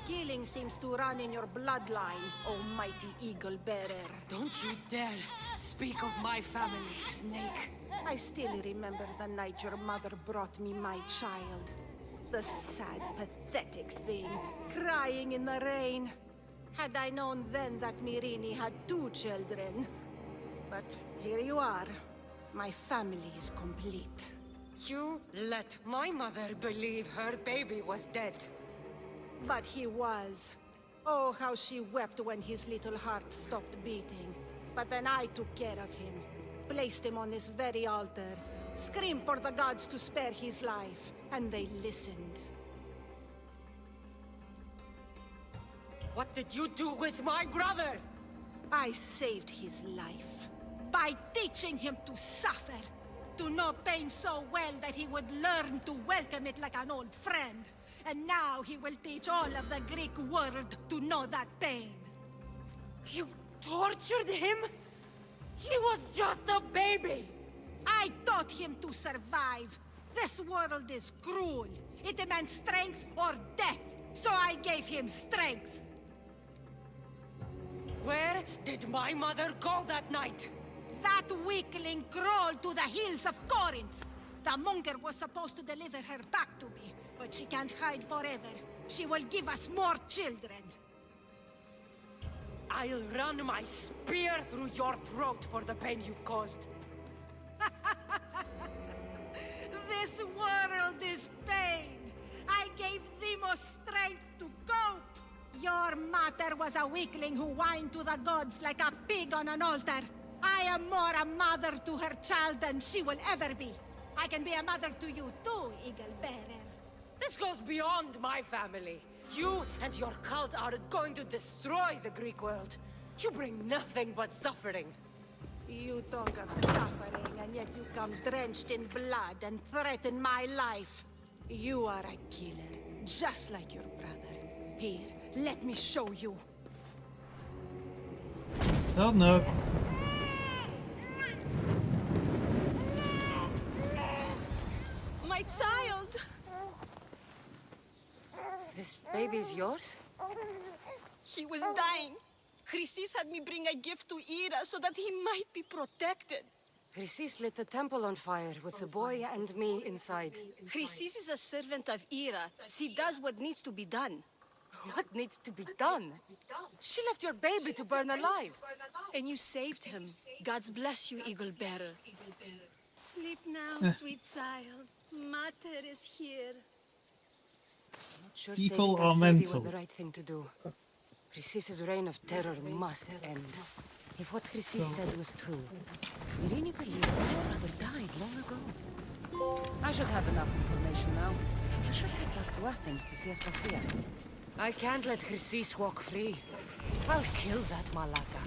Killing seems to run in your bloodline, almighty eagle bearer. Don't you dare speak of my family, Snake. I still remember the night your mother brought me my child. The sad, pathetic thing, crying in the rain. Had I known then that Mirini had 2 children. But here you are. My family is complete. You let my mother believe her baby was dead. But he was. Oh, how she wept when his little heart stopped beating. But then I took care of him. Placed him on this very altar. Screamed for the gods to spare his life. And they listened. What did you do with my brother? I saved his life. By teaching him to suffer. To know pain so well that he would learn to welcome it like an old friend. And now he will teach all of the Greek world to know that pain. You tortured him? He was just a baby! I taught him to survive. This world is cruel. It demands strength or death. So I gave him strength. Where did my mother go that night? That weakling crawled to the hills of Corinth. The monger was supposed to deliver her back to me, but she can't hide forever. She will give us more children. I'll run my spear through your throat for the pain you've caused. This world is pain. I gave Demos strength to cope. Your mother was a weakling who whined to the gods like a pig on an altar. I am more a mother to her child than she will ever be. I can be a mother to you too, Eagle Bearer. This goes beyond my family. You and your cult are going to destroy the Greek world. You bring nothing but suffering. You talk of suffering, and yet you come drenched in blood and threaten my life. You are a killer, just like your brother. Here, let me show you. Oh no. My child! This baby's yours? He was dying. Chrysis had me bring a gift to Ira so that he might be protected. Chrysis lit the temple on fire with the boy and me inside. Chrysis is a servant of Ira. She does what needs to be done. What needs to be done? She left your baby to burn alive. And you saved him. God's bless you, Eagle Bearer. Sleep now, sweet child. Mater is here. Not sure People saving are that baby mental. was the right thing to do. Chrysis' reign of terror must end. If what Chrysis said was true, Irini believes my brother died long ago. I should have enough information now. I should head back to Athens to see Aspasia. I can't let Chrysis walk free. I'll kill that Malaka.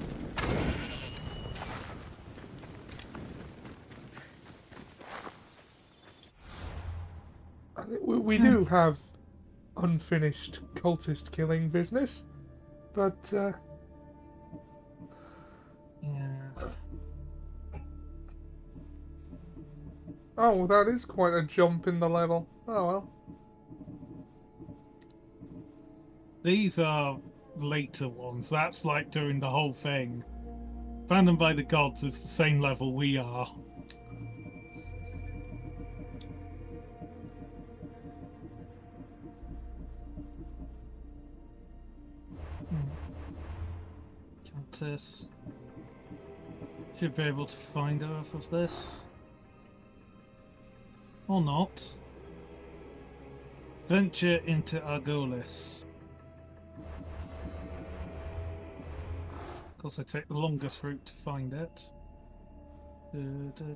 We do have unfinished cultist killing business, but Yeah. oh, that is quite a jump in the level. Oh well. These are later ones. That's like doing the whole thing. Abandoned by the Gods is the same level we are. Countess. Should be able to find her off of this. Or not. Venture into Argolis. Of course, I take the longest route to find it. The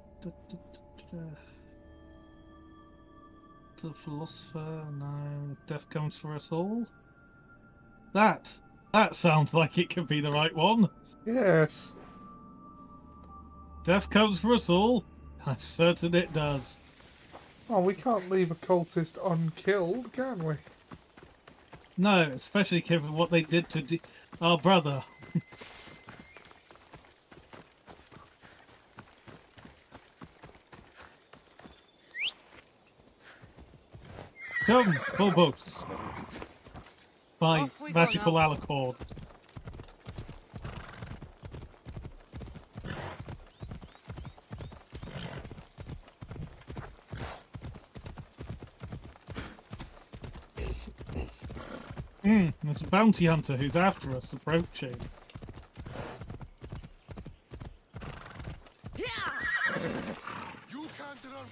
philosopher, no. Death comes for us all. That sounds like it could be the right one. Yes. Death comes for us all. I'm certain it does. Oh, we can't leave a cultist unkilled, can we? No, especially given what they did to our brother. Come, full boats. By magical alicord. There's a bounty hunter who's after us approaching.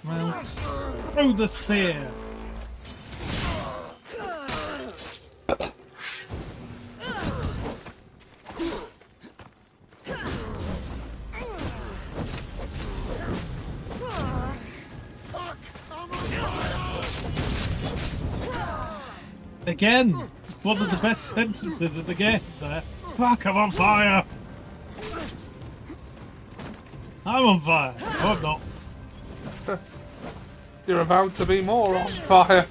Well, throw the spear. Again, one of the best sentences of the game there. Fuck, I'm on fire! I'm on fire. Oh, I'm not. You're about to be more on fire.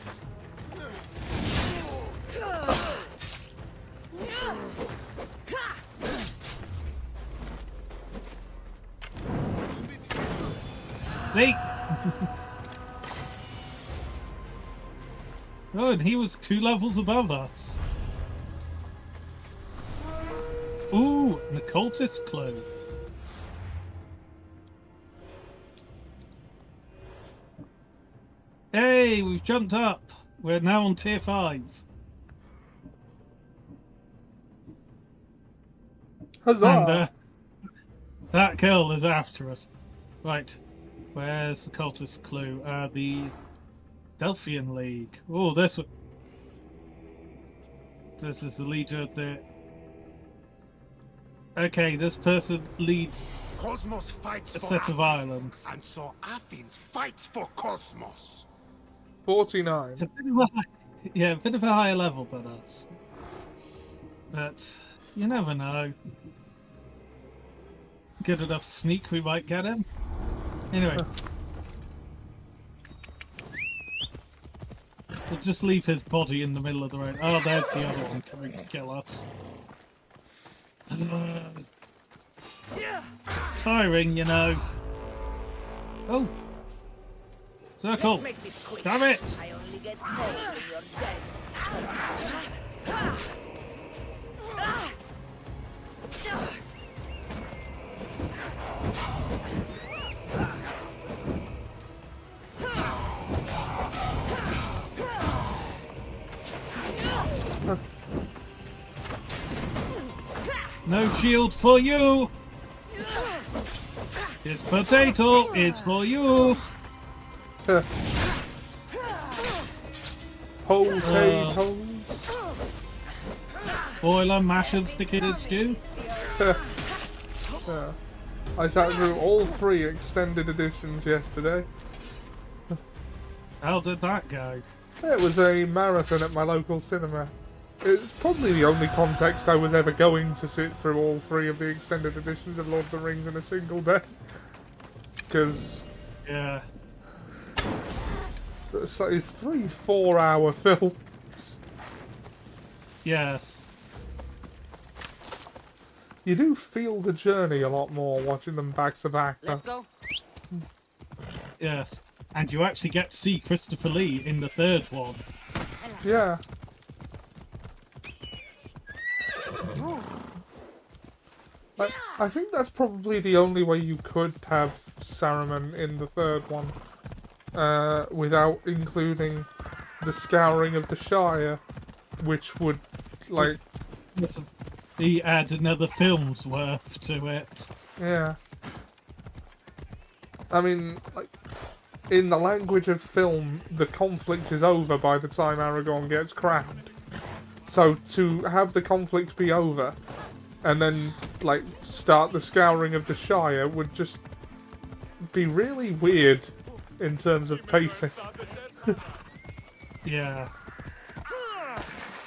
See? Oh, and he was 2 levels above us. Ooh, an occultist clue. Hey, we've jumped up. We're now on tier 5. Huzzah! And that girl is after us. Right, where's the cultist clue? The Delphian League. Oh, this is the leader of the... Okay, this person leads Cosmos fights a for set of Athens, islands. and so Athens fights for Cosmos. 49. It's a bit of a bit of a higher level than us. But you never know. Good enough sneak, we might get him. Anyway. We'll just leave his body in the middle of the road. Oh, there's the other one coming to kill us. It's tiring, you know. Oh. Circle. Damn it. I only get cold when you're dead. No shield for you. This potato is for you. Potatoes. Boil and mash and stick it in stew. Yeah. I sat through all 3 extended editions yesterday. How did that go? It was a marathon at my local cinema. It's probably the only context I was ever going to sit through all 3 of the extended editions of Lord of the Rings in a single day. Because... yeah. It's 3 4-hour films. Yes. You do feel the journey a lot more watching them back to back. Let's go. Yes. And you actually get to see Christopher Lee in the 3rd one. Yeah. I think that's probably the only way you could have Saruman in the third one, without including the scouring of the Shire, which would, like... He add another film's worth to it. Yeah. I mean, like, in the language of film, the conflict is over by the time Aragorn gets crowned. So to have the conflict be over, and then, like, start the scouring of the Shire would just be really weird in terms of pacing. Yeah.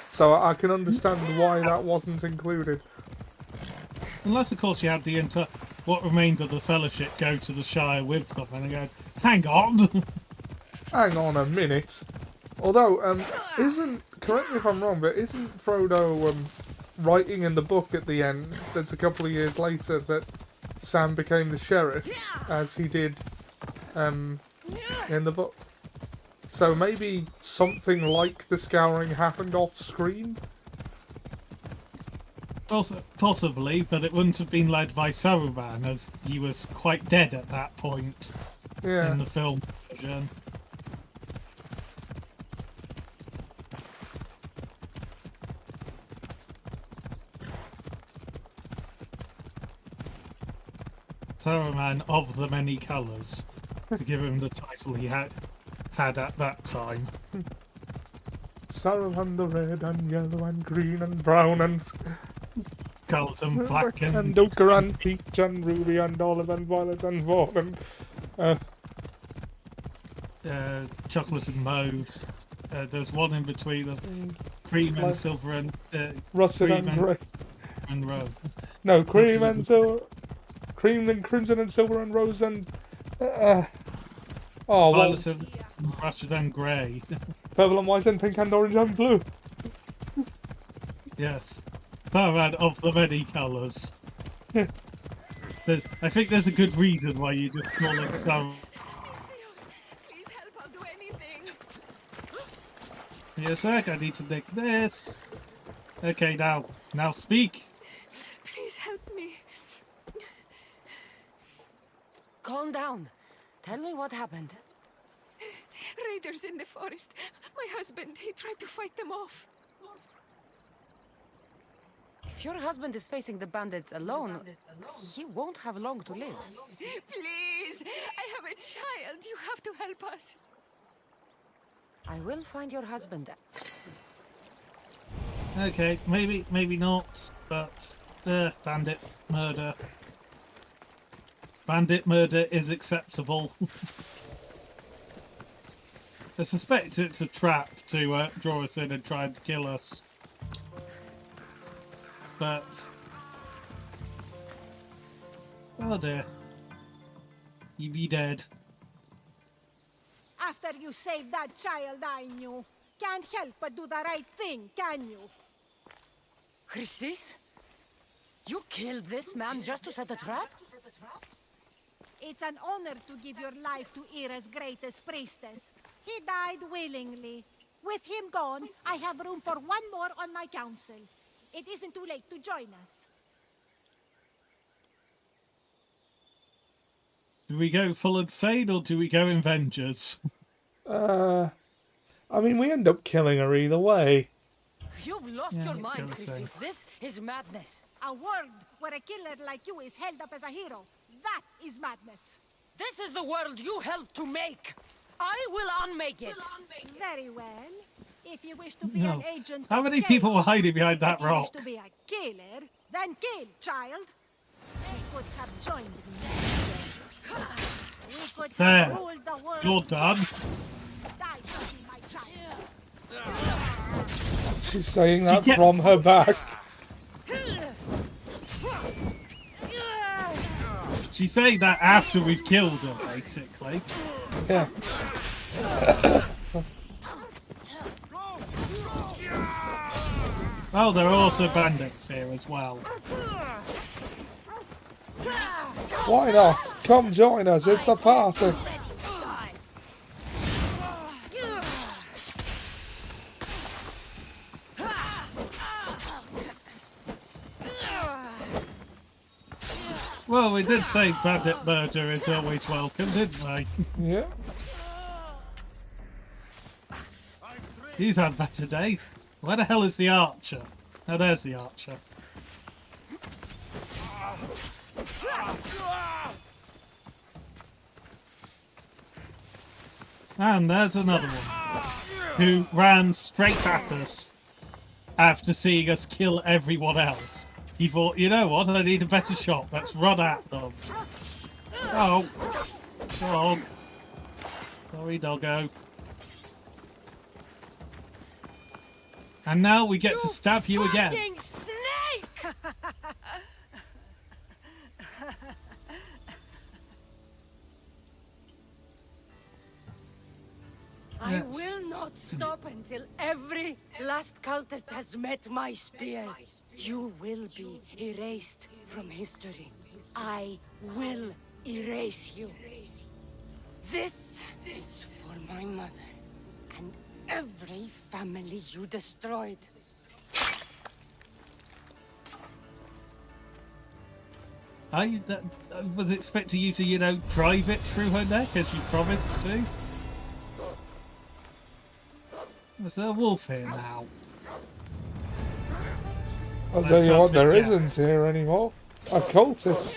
So I can understand why that wasn't included. Unless, of course, you had what remained of the Fellowship go to the Shire with them, and they go, hang on! Hang on a minute. Although, correct me if I'm wrong, but isn't Frodo writing in the book at the end, that's a couple of years later, that Sam became the sheriff, as he did in the book? So maybe something like the scouring happened off screen? Possibly, but it wouldn't have been led by Saruman, as he was quite dead at that point in the film version. Saruman of the Many Colours, to give him the title he had at that time. Saruman the red and yellow and green and brown and... Scarlet and black and... ochre and peach and ruby and olive and violet and fawn and... chocolate and mauve. There's one in between of cream and silver and... russet and grey. And rose. No, cream and silver... Cream and crimson and silver and rose and... violet and russet and grey. Purple and white and pink and orange and blue. Yes. Saruman of the Many Colours. I think there's a good reason why you just call it Saruman. Please help, I'll do anything. Yes, a sec, I need to make this. Okay, now speak. Please help me. Calm down. Tell me what happened. Raiders in the forest. My husband, he tried to fight them off. If your husband is facing the bandits alone, he won't have long to live. Please, I have a child. You have to help us. I will find your husband. Okay, maybe not, but bandit murder. Bandit murder is acceptable. I suspect it's a trap to draw us in and try and kill us. But... oh dear. You be dead. After you saved that child I knew, can't help but do the right thing, can you? Chrysis? You killed this man just to set a trap? It's an honor to give your life to Ira's greatest priestess. He died willingly. With him gone, I have room for one more on my council. It isn't too late to join us. Do we go full insane or do we go in Avengers? I mean, we end up killing her either way. You've lost your mind, Chrysis. This is madness. A world where a killer like you is held up as a hero. That is madness. This is the world you helped to make. I will unmake it. Very well. If you wish to be an agent How of many people were chaos, hiding behind that if you rock? wish to be a killer, then kill, child. We could have joined me. We could There. have ruled the world. You're done. Die for me, my child. She's saying that from her back. She's saying that after we've killed her, basically. Yeah. Oh, there are also bandits here as well. Why not? Come join us, it's a party. Well, we did say bandit murder is always welcome, didn't we? Yeah. He's had better days. Where the hell is the archer? Oh, there's the archer. And there's another one who ran straight at us after seeing us kill everyone else. He thought, you know what, I need a better shot. Let's run at them. Oh. Dog. Sorry, doggo. And now we get to stab you again. Fucking snake! I will not stop until every last cultist has met my spear. You will be erased from history. I will erase you. This is for my mother and every family you destroyed. I was expecting you to, you know, drive it through her neck as you promised to. There's a wolf here now. I'll tell you what, there isn't here anymore. A cultist.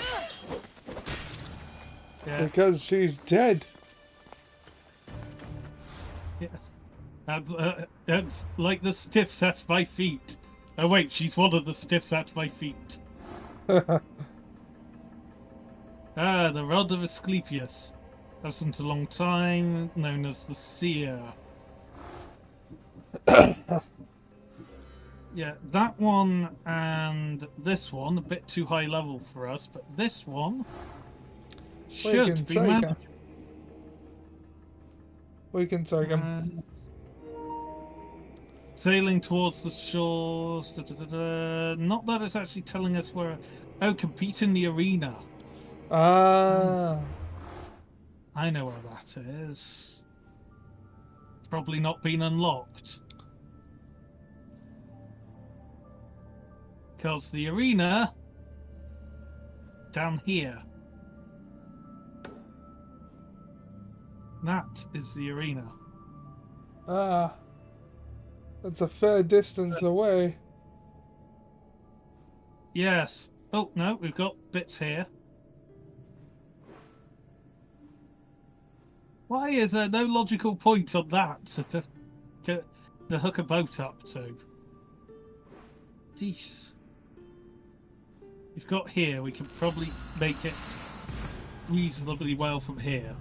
Yeah. Because she's dead. Yes. It's like the stiffs at my feet. Oh wait, she's one of the stiffs at my feet. The Rod of Asclepius. Absent a long time, known as the Seer. Yeah, that one and this one, a bit too high level for us, but this one should be manageable. We can take him. Sailing towards the shores. Not that it's actually telling us where. Oh, compete in the arena. Ah. I know where that is. Probably not been unlocked. Because the arena down here. That is the arena. Ah. That's a fair distance away. Yes. Oh, no, we've got bits here. Why is there no logical point on that to hook a boat up to? Jeez. We've got here, we can probably make it reasonably well from here.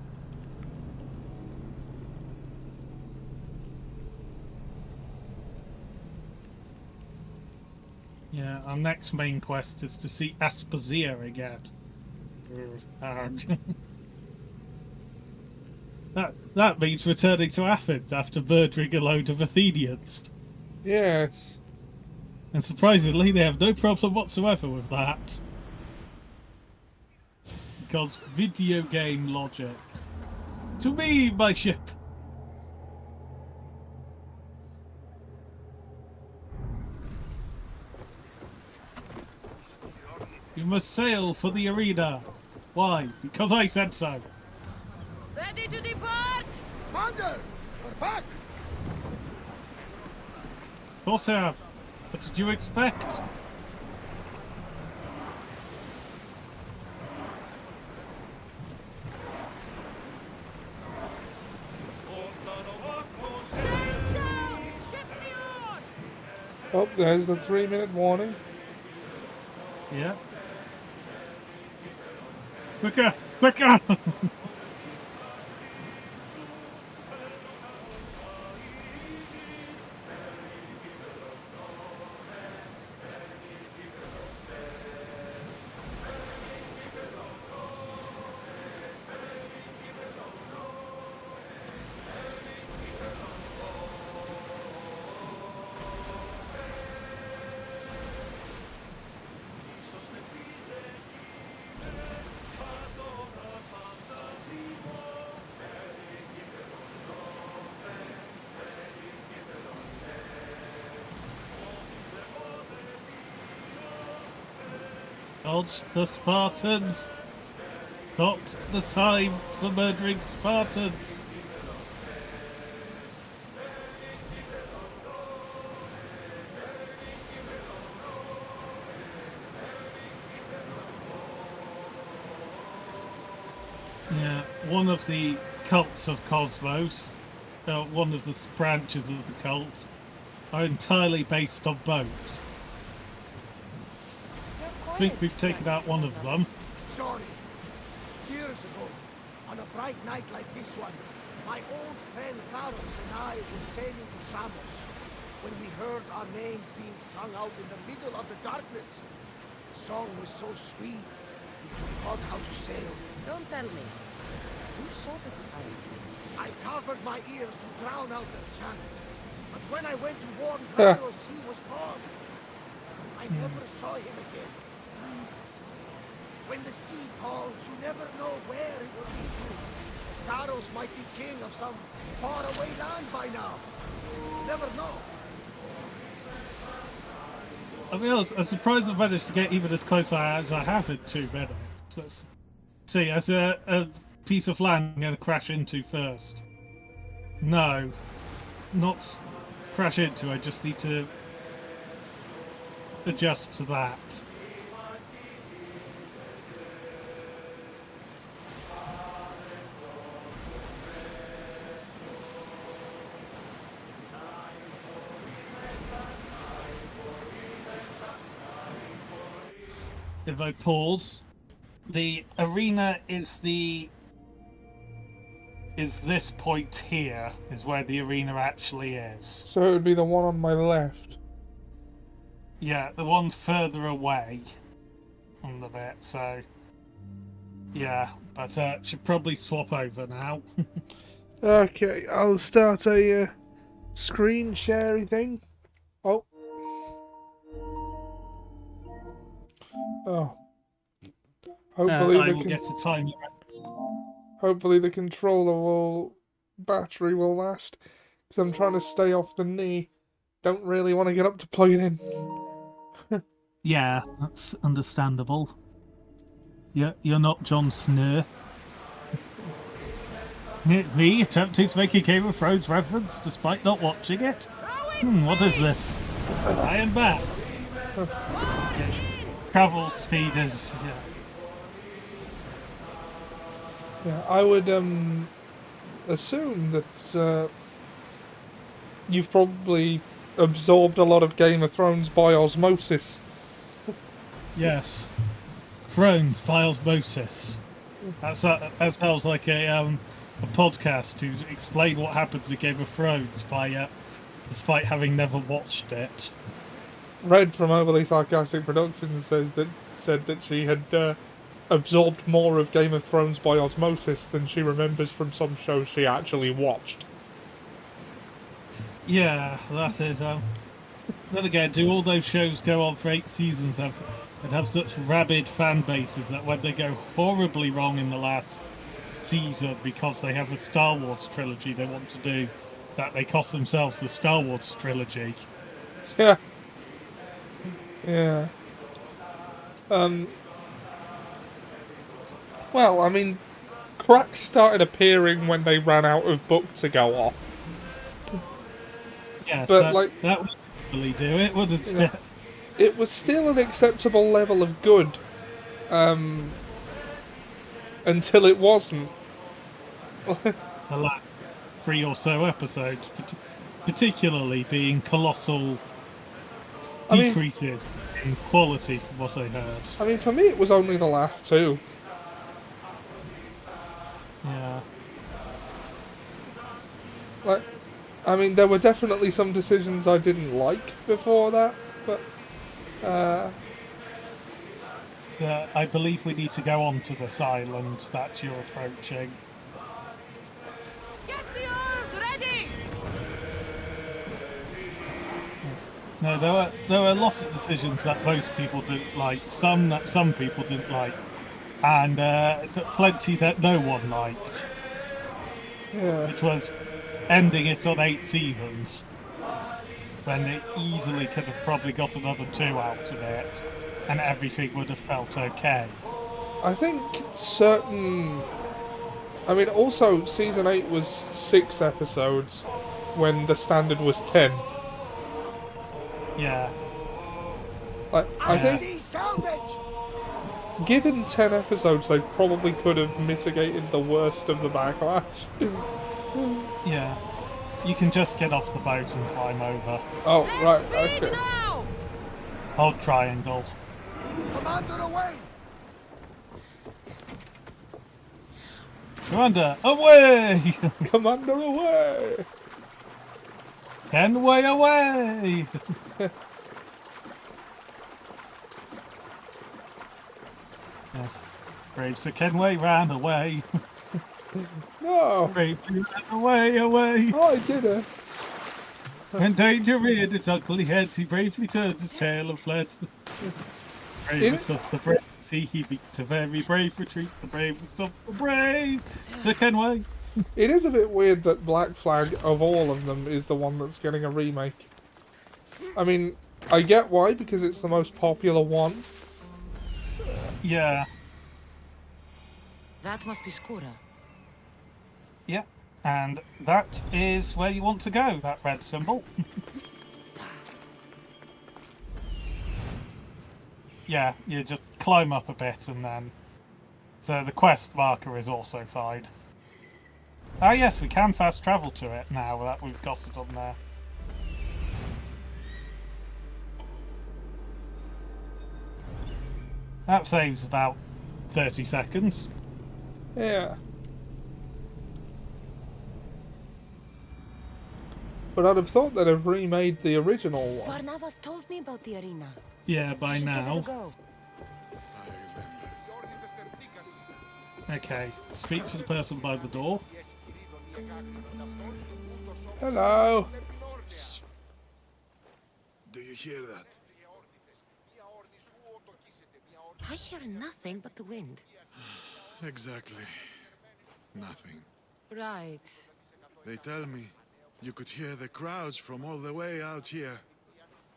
Yeah, our next main quest is to see Aspasia again. That means returning to Athens after murdering a load of Athenians. Yes. And surprisingly, they have no problem whatsoever with that. Because video game logic. To me, my ship! You must sail for the arena. Why? Because I said so. Ready to depart! Commander! We're back! Of course I am. What did you expect? Oh, there's the 3-minute warning. Yeah. Quicker! Quicker! Dodge the Spartans! Not the time for murdering Spartans! Yeah, one of the cults of Cosmos, one of the branches of the cult, are entirely based on boats. I think we've taken out one of them. Sorry. Years ago, on a bright night like this one, my old friend Carlos and I were sailing to Samos when we heard our names being sung out in the middle of the darkness. The song was so sweet, we forgot how to sail. Don't tell me. Who saw the signs? I covered my ears to drown out the chants. But when I went to warn Carlos, he was gone. I never saw him again. I'm sorry. When the sea calls, you never know where it will lead you. Carlos might be king of some faraway land by now. You never know. I'll be honest, I'm surprised I've managed to get even as close as I have in 2 minutes. Let's see, as a piece of land I'm going to crash into first. No, not crash into, I just need to adjust to that. If I pause, the arena is this point here, is where the arena actually is. So it would be the one on my left. Yeah, the one further away on the bit, so yeah, but should probably swap over now. Okay, I'll start a screen sharing thing. Oh. Oh. Hopefully I will get a timer. Hopefully the controller battery will last, because I'm trying to stay off the knee. Don't really want to get up to plug it in. Yeah, that's understandable. You're not Jon Snow. Me attempting to make a Game of Thrones reference despite not watching it? What is this? I am back. Travel speed is... Yeah, I would assume that you've probably absorbed a lot of Game of Thrones by osmosis. Yes. Thrones by osmosis. That sounds like a podcast to explain what happens in Game of Thrones by despite having never watched it. Red from Overly Sarcastic Productions said that she had absorbed more of Game of Thrones by osmosis than she remembers from some shows she actually watched. Yeah, that is. Then again, do all those shows go on for 8 seasons and have such rabid fan bases that when they go horribly wrong in the last season because they have a Star Wars trilogy they want to do, that they cost themselves the Star Wars trilogy? Yeah. Yeah. Well, I mean, cracks started appearing when they ran out of book to go off. Yes, but that would really do it, wouldn't it? Yeah. It was still an acceptable level of good, until it wasn't. The last 3 or so episodes, particularly being colossal decreases in quality from what I heard. I mean, for me it was only the last 2. Yeah. I mean, there were definitely some decisions I didn't like before that, but... Yeah, I believe we need to go on to this island that you're approaching. Get the oars ready! No, there were lots of decisions that most people didn't like, some that some people didn't like, and plenty that no one liked. Yeah. Which was ending it on 8 seasons, when they easily could have probably got another 2 out of it. and everything would have felt okay. I think certain... I mean, also, Season 8 was 6 episodes, when the standard was 10. Yeah. I think... Given 10 episodes, they probably could have mitigated the worst of the backlash. Yeah. You can just get off the boat and climb over. Oh, right, okay. Hold triangle. Commander, away! Commander, away! Commander, away! Kenway, away! Yes. Brave Sir Kenway ran away. No! Bravely ran away, away! Oh, I did it! When danger reared its ugly head, he bravely turned his tail and fled. Bravest of the brave, he beat a very brave retreat, the bravest of the brave, Sir Kenway. It is a bit weird that Black Flag, of all of them, is the one that's getting a remake. I mean, I get why, because it's the most popular one. Yeah. That must be Skura. Yeah. And that is where you want to go, that red symbol. Yeah, you just climb up a bit and then... So the quest marker is also fine. Ah yes, we can fast travel to it now that we've got it on there. That saves about 30 seconds. Yeah. But I'd have thought they'd have remade the original one. Varnavas told me about the arena. Yeah, by Give it a now. go. Okay, speak to the person by the door. Hello. Do you hear that? I hear nothing but the wind. Exactly. Nothing. Right. They tell me you could hear the crowds from all the way out here.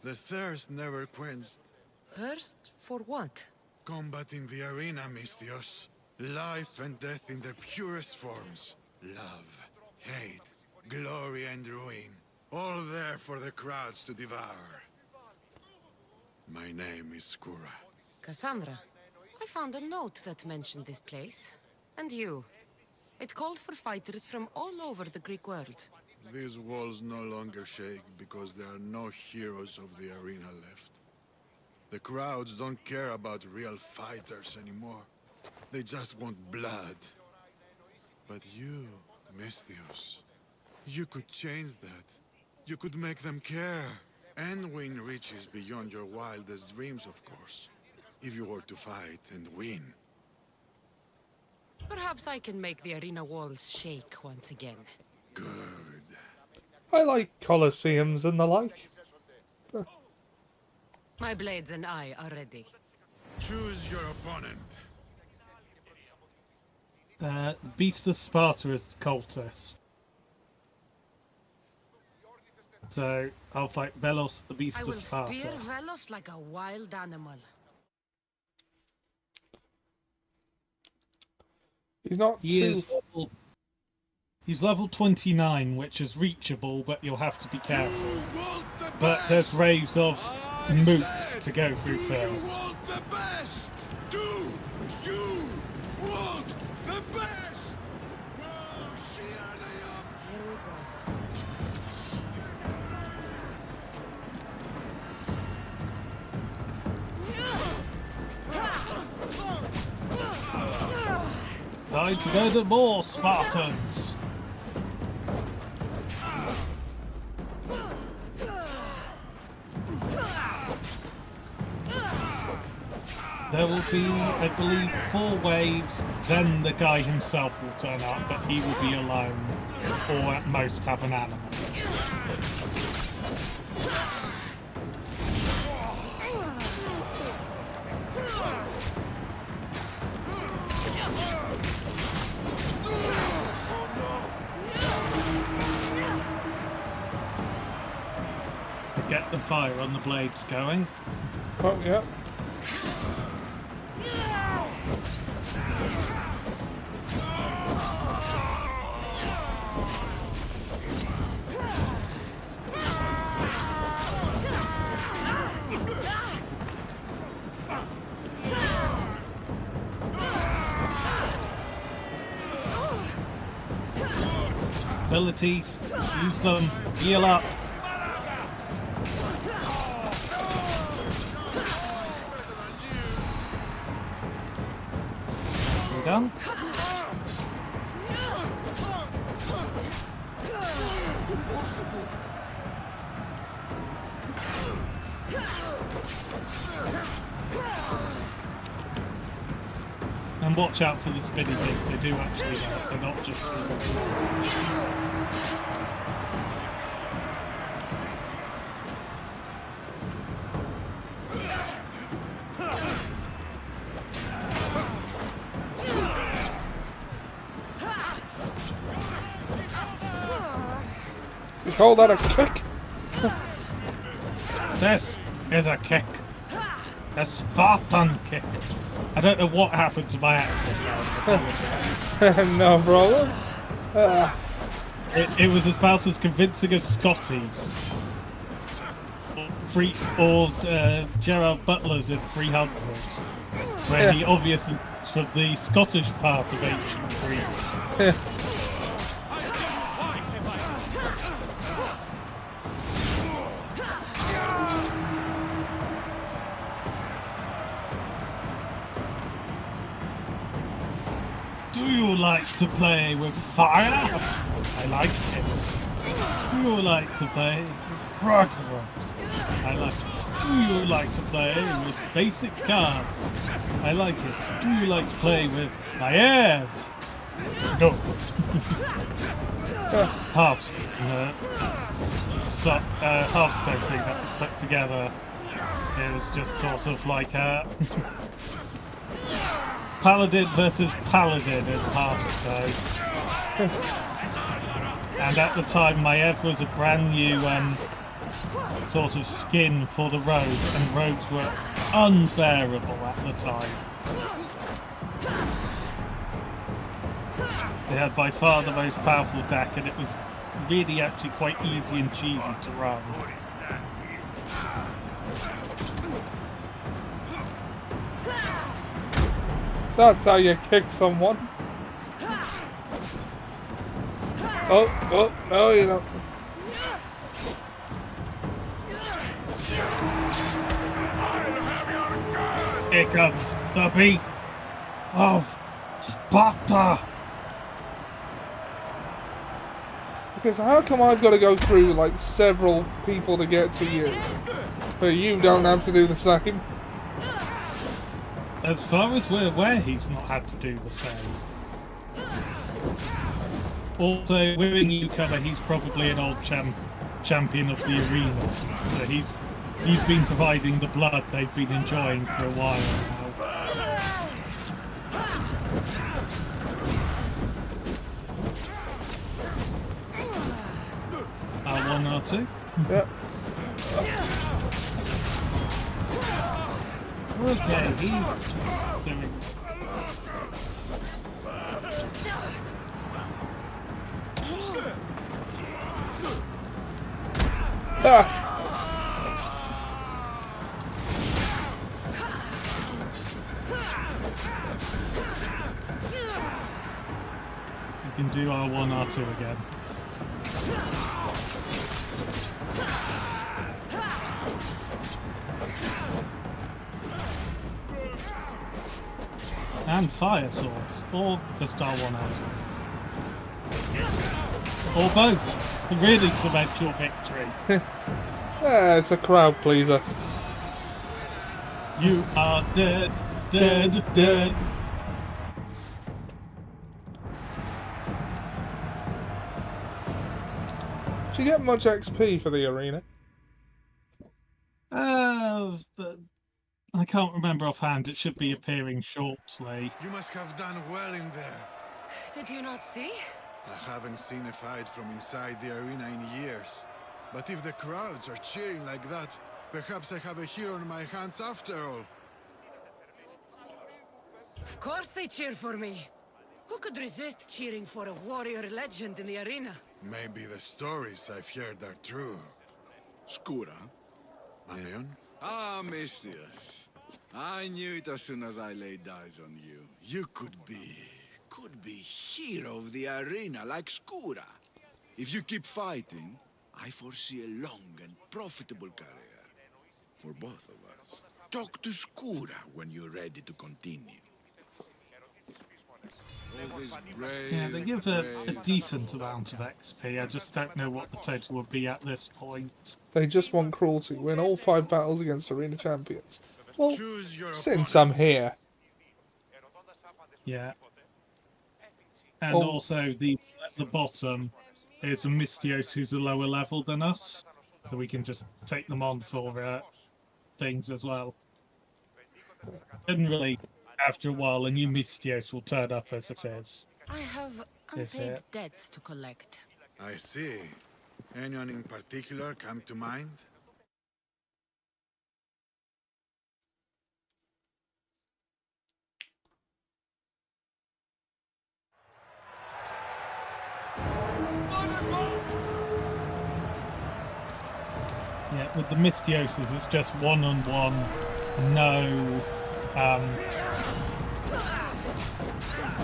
The thirst never quenched. Thirst for what? Combat in the arena, Misthios. Life and death in their purest forms. Love, hate, glory and ruin. All there for the crowds to devour. My name is Skura. Cassandra, I found a note that mentioned this place. And you. It called for fighters from all over the Greek world. These walls no longer shake because there are no heroes of the arena left. The crowds don't care about real fighters anymore. They just want blood. But you, Misthios, you could change that. You could make them care. And win riches beyond your wildest dreams, of course. If you were to fight and win. Perhaps I can make the arena walls shake once again. Good. I like Colosseums and the like. My blades and I are ready. Choose your opponent. Beast of Sparta is the cultist. So I'll fight Belos, the Beast I of will Sparta. spear Velos like a wild animal. He's not too... He's level 29, which is reachable, but you'll have to be careful. But there's waves of moots to go through first. You want the best! Do you want the best? Well, here they are. Here we go. Time to go to more Spartans! There will be, I believe, 4 waves, then the guy himself will turn up, but he will be alone, or at most have an animal. Get the fire on the blades going. Oh, yeah. Abilities, use them, heal up. We're done. And watch out for the spinny things, they do actually help, they're not just You call that a kick? This is a kick. A Spartan kick. I don't know what happened to my accent. No problem. It was about as convincing as Scotty's. Or Gerard Butler's in 300, where he obviously was from the Scottish part of ancient Greece. Do you like to play with fire? I like it. Do you like to play with programs? I like it. Do you like to play with basic cards? I like it. Do you like to play with Maiev? No. Hearthstone thing that was put together. It was just sort of like a Paladin versus Paladin in Hearthstone. And at the time, Maiev was a brand new sort of skin for the rogues, and rogues were unbearable at the time. They had by far the most powerful deck, and it was really actually quite easy and cheesy to run. That's how you kick someone. Oh, no, you don't. Here comes the beat of Sparta. Because how come I've got to go through like several people to get to you, but you don't have to do the same? As far as we're aware, he's not had to do the same. Also, with a newcomer, he's probably an old champion of the arena, so he's been providing the blood they've been enjoying for a while now. R1, R2? Yep. Okay, he's doing... You can do R1, R2 again. And fire swords, or just R1 out. Or both, to really cement your victory. It's a crowd pleaser. You are dead, dead, dead. Do you get much XP for the arena? I can't remember offhand. It should be appearing shortly. You must have done well in there. Did you not see? I haven't seen a fight from inside the arena in years. But if the crowds are cheering like that, perhaps I have a hero on my hands after all. Of course they cheer for me. Who could resist cheering for a warrior legend in the arena? Maybe the stories I've heard are true. Skura, Aeon? Ah, Mistius. I knew it as soon as I laid eyes on you. You could be hero of the arena like Skura. If you keep fighting, I foresee a long and profitable career. For both of us. Talk to Skura when you're ready to continue. Yeah, they give a decent amount of XP. I just don't know what the total would be at this point. They just want cruelty. Win all 5 battles against arena champions. Well, since I'm here. Yeah. And also at the bottom is a Mystios who's a lower level than us, so we can just take them on for things as well. Generally, after a while, a new Mystios will turn up as it is. I have unpaid debts to collect. I see. Anyone in particular come to mind? Yeah, with the Mystioses, it's just one-on-one, no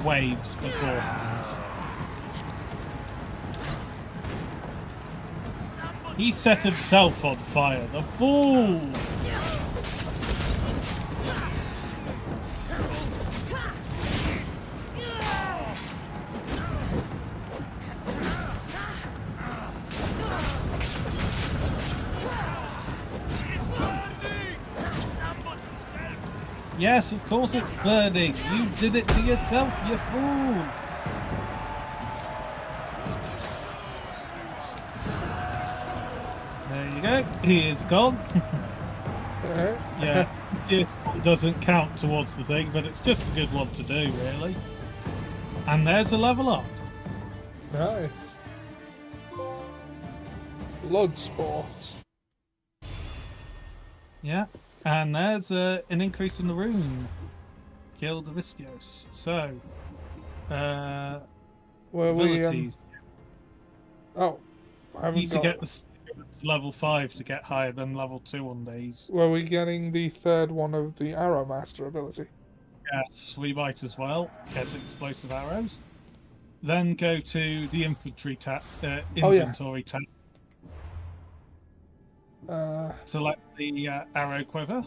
waves beforehand. He set himself on fire, the fool! Yes, of course it's burning. You did it to yourself, you fool! There you go. He is gone. Yeah, it just doesn't count towards the thing, but it's just a good one to do, really. And there's a level up. Nice. Blood sport. Yeah, and there's an increase in the room. Kill the Viscos. So, where we? Oh, I haven't need to get the level 5 to get higher than level 2 on these. Were we getting the third one of the Arrow Master ability? Yes, we might as well get explosive arrows. Then go to the inventory tab. Select the arrow quiver,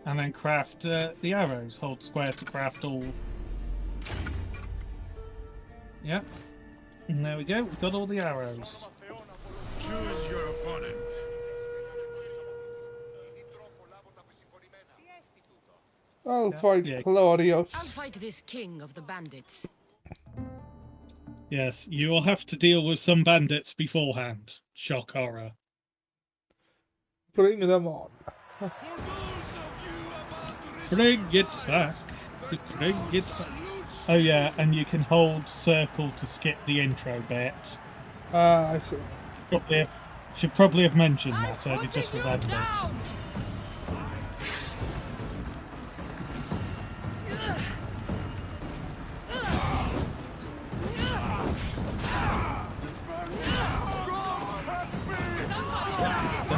and then craft the arrows. Hold square to craft all. Yep. And there we go. We've got all the arrows. Choose your opponent. I'll fight Claudius. I'll fight this king of the bandits. Yes, you will have to deal with some bandits beforehand. Shock horror. Bring them on. Bring it back. Bring it back. Oh yeah, and you can hold circle to skip the intro bit. I see. Should probably have mentioned that, so I just remembered.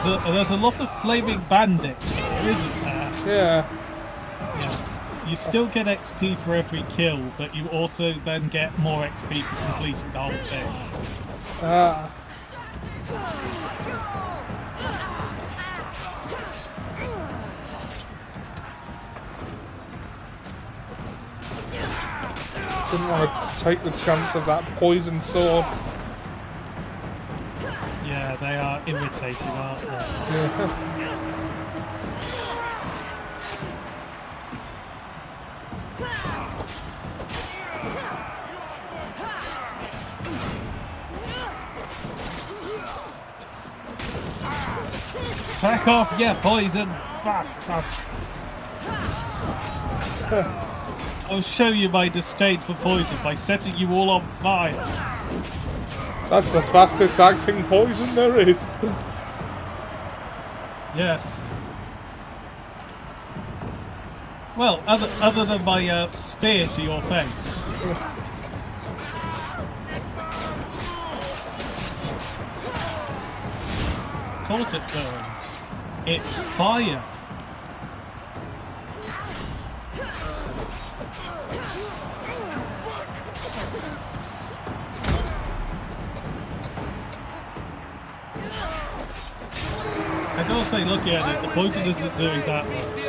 There's a lot of flaming bandits here, isn't there? Yeah. You still get XP for every kill, but you also then get more XP for completing the whole thing. Didn't want to take the chance of that poison sword. Yeah, they are irritating, aren't they? Yeah. Back off, you poison bastard! I'll show you my disdain for poison by setting you all on fire. That's the fastest acting poison there is. Yes. Well, other than my spear to your face. Of course it burns. It's fire. I gotta say, looking at it, the poison isn't doing that much.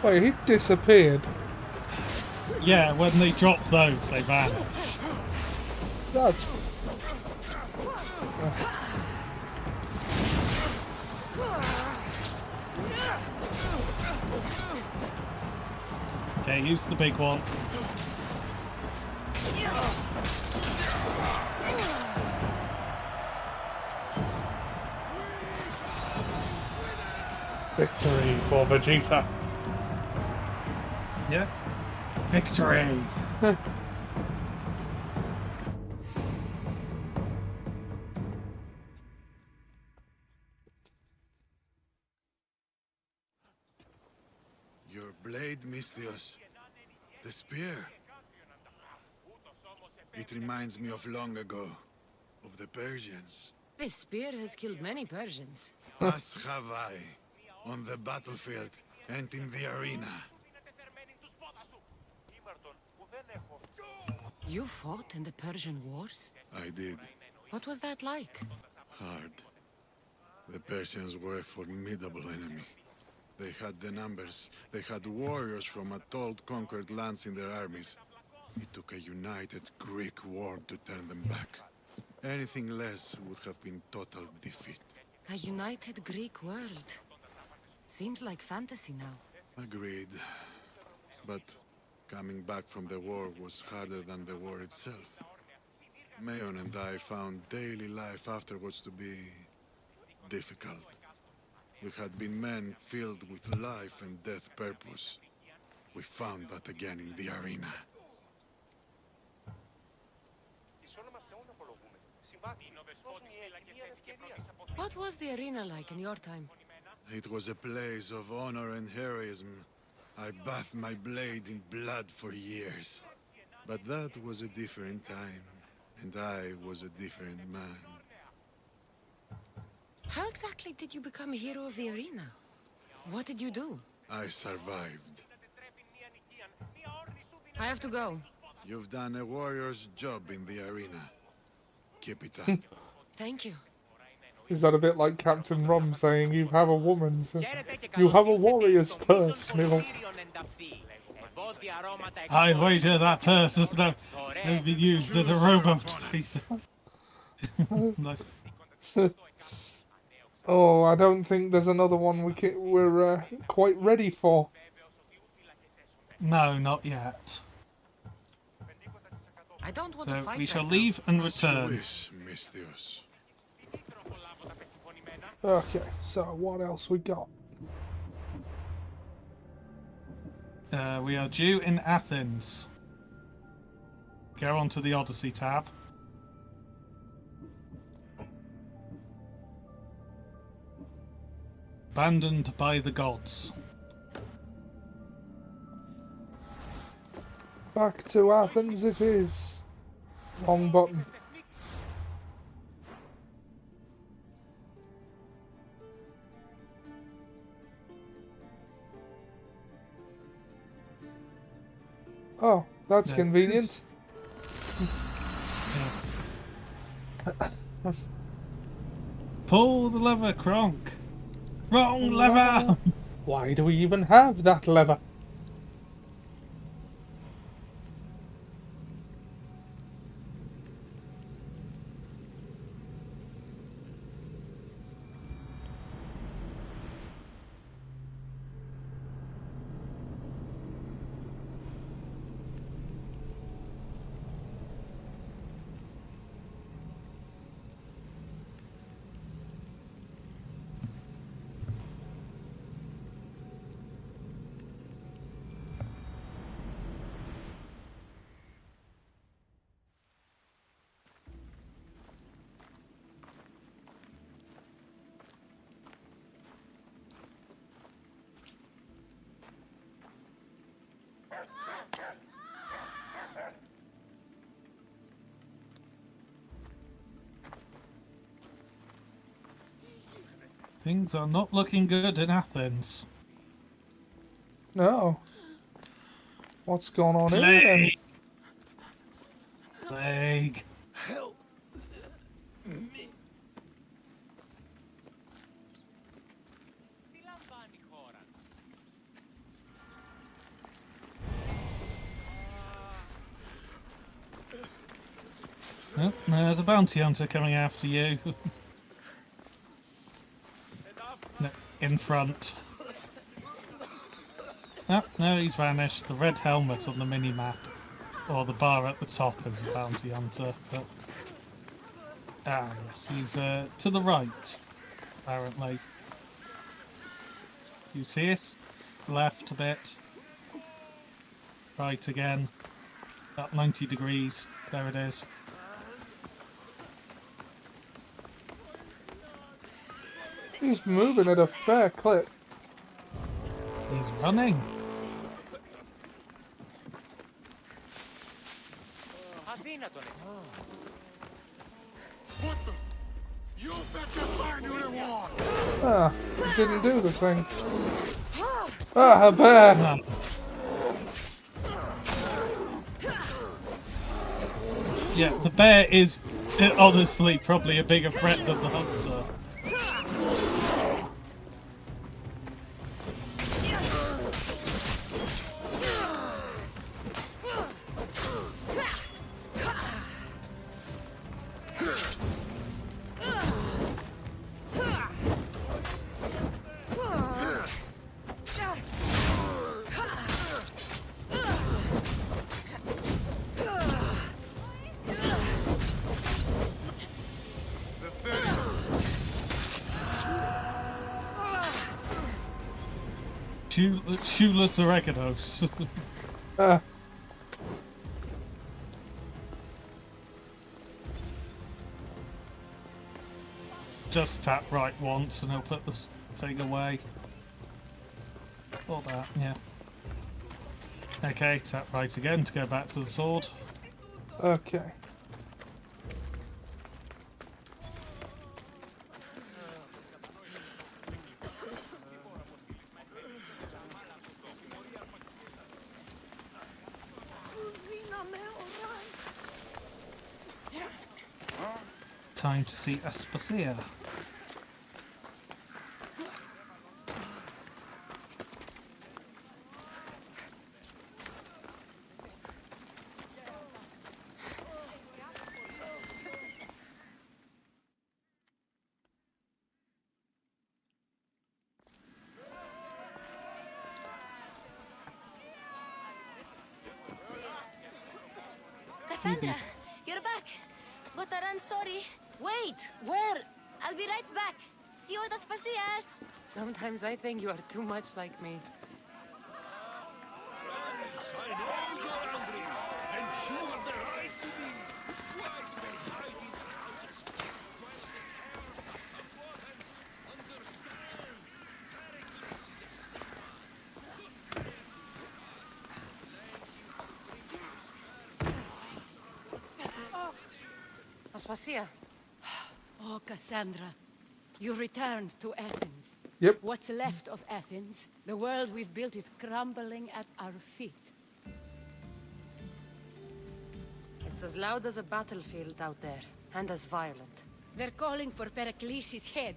Wait, he disappeared. Yeah, when they drop those, they vanish. That's... Okay, use the big one. Victory for Vegeta. Yeah. Victory! Your blade, Misthios. The spear. It reminds me of long ago. Of the Persians. This spear has killed many Persians. As have I. On the battlefield and in the arena. You fought in the Persian wars? I did. What was that like? Hard. The Persians were a formidable enemy. They had the numbers. They had warriors from atolled, conquered lands in their armies. It took a united Greek world to turn them back. Anything less would have been total defeat. A united Greek world. Seems like fantasy now. Agreed. But coming back from the war was harder than the war itself. Mayon and I found daily life afterwards to be difficult. We had been men filled with life and death purpose. We found that again in the arena. What was the arena like in your time? It was a place of honor and heroism. I bathed my blade in blood for years. But that was a different time, and I was a different man. How exactly did you become a hero of the arena? What did you do? I survived. I have to go. You've done a warrior's job in the arena. Keep it up. Thank you. Is that a bit like Captain Rom saying, you have a woman's... you have a warrior's purse, Mill? I wager that purse has never been used as a robot piece. Oh, I don't think there's another one we're quite ready for. No, not yet. I don't want So to fight we shall right leave now. and return. Wish, Misthios. Okay, so what else we got? We are due in Athens. Go on to the Odyssey tab. Abandoned by the gods. Back to Athens it is. Wrong button. Oh, that's Yeah. convenient. Pull the lever, Kronk. Wrong lever! Why do we even have that lever? Things are not looking good in Athens. No. What's going on here then? Plague. Help me. Oh, there's a bounty hunter coming after you. No, in front. Oh, no, he's vanished. The red helmet on the mini-map. Or the bar at the top is a bounty hunter. But... ah, yes, he's to the right, apparently. You see it? Left a bit. Right again. About 90 degrees. There it is. He's moving at a fair clip. He's running. What the? You bet your fine you didn't want. Ah, it didn't do the thing. Ah, a bear! No. Yeah, the bear is honestly probably a bigger threat than the hunter. Shoeless oreganoes. Just tap right once and he'll put the thing away. Or that, yeah. Okay, tap right again to go back to the sword. Okay. Time to see Aspasia. Cassandra, you're back. Gotta run, sorry. Wait, where? I'll be right back. See you at Aspasias. Sometimes I think you are too much like me. I know you're angry, and you have the right to be. Why do they hide these houses? Why do they understand? Aspasia. Oh, Cassandra. You returned to Athens. Yep. What's left of Athens, the world we've built is crumbling at our feet. It's as loud as a battlefield out there, and as violent. They're calling for Pericles' head,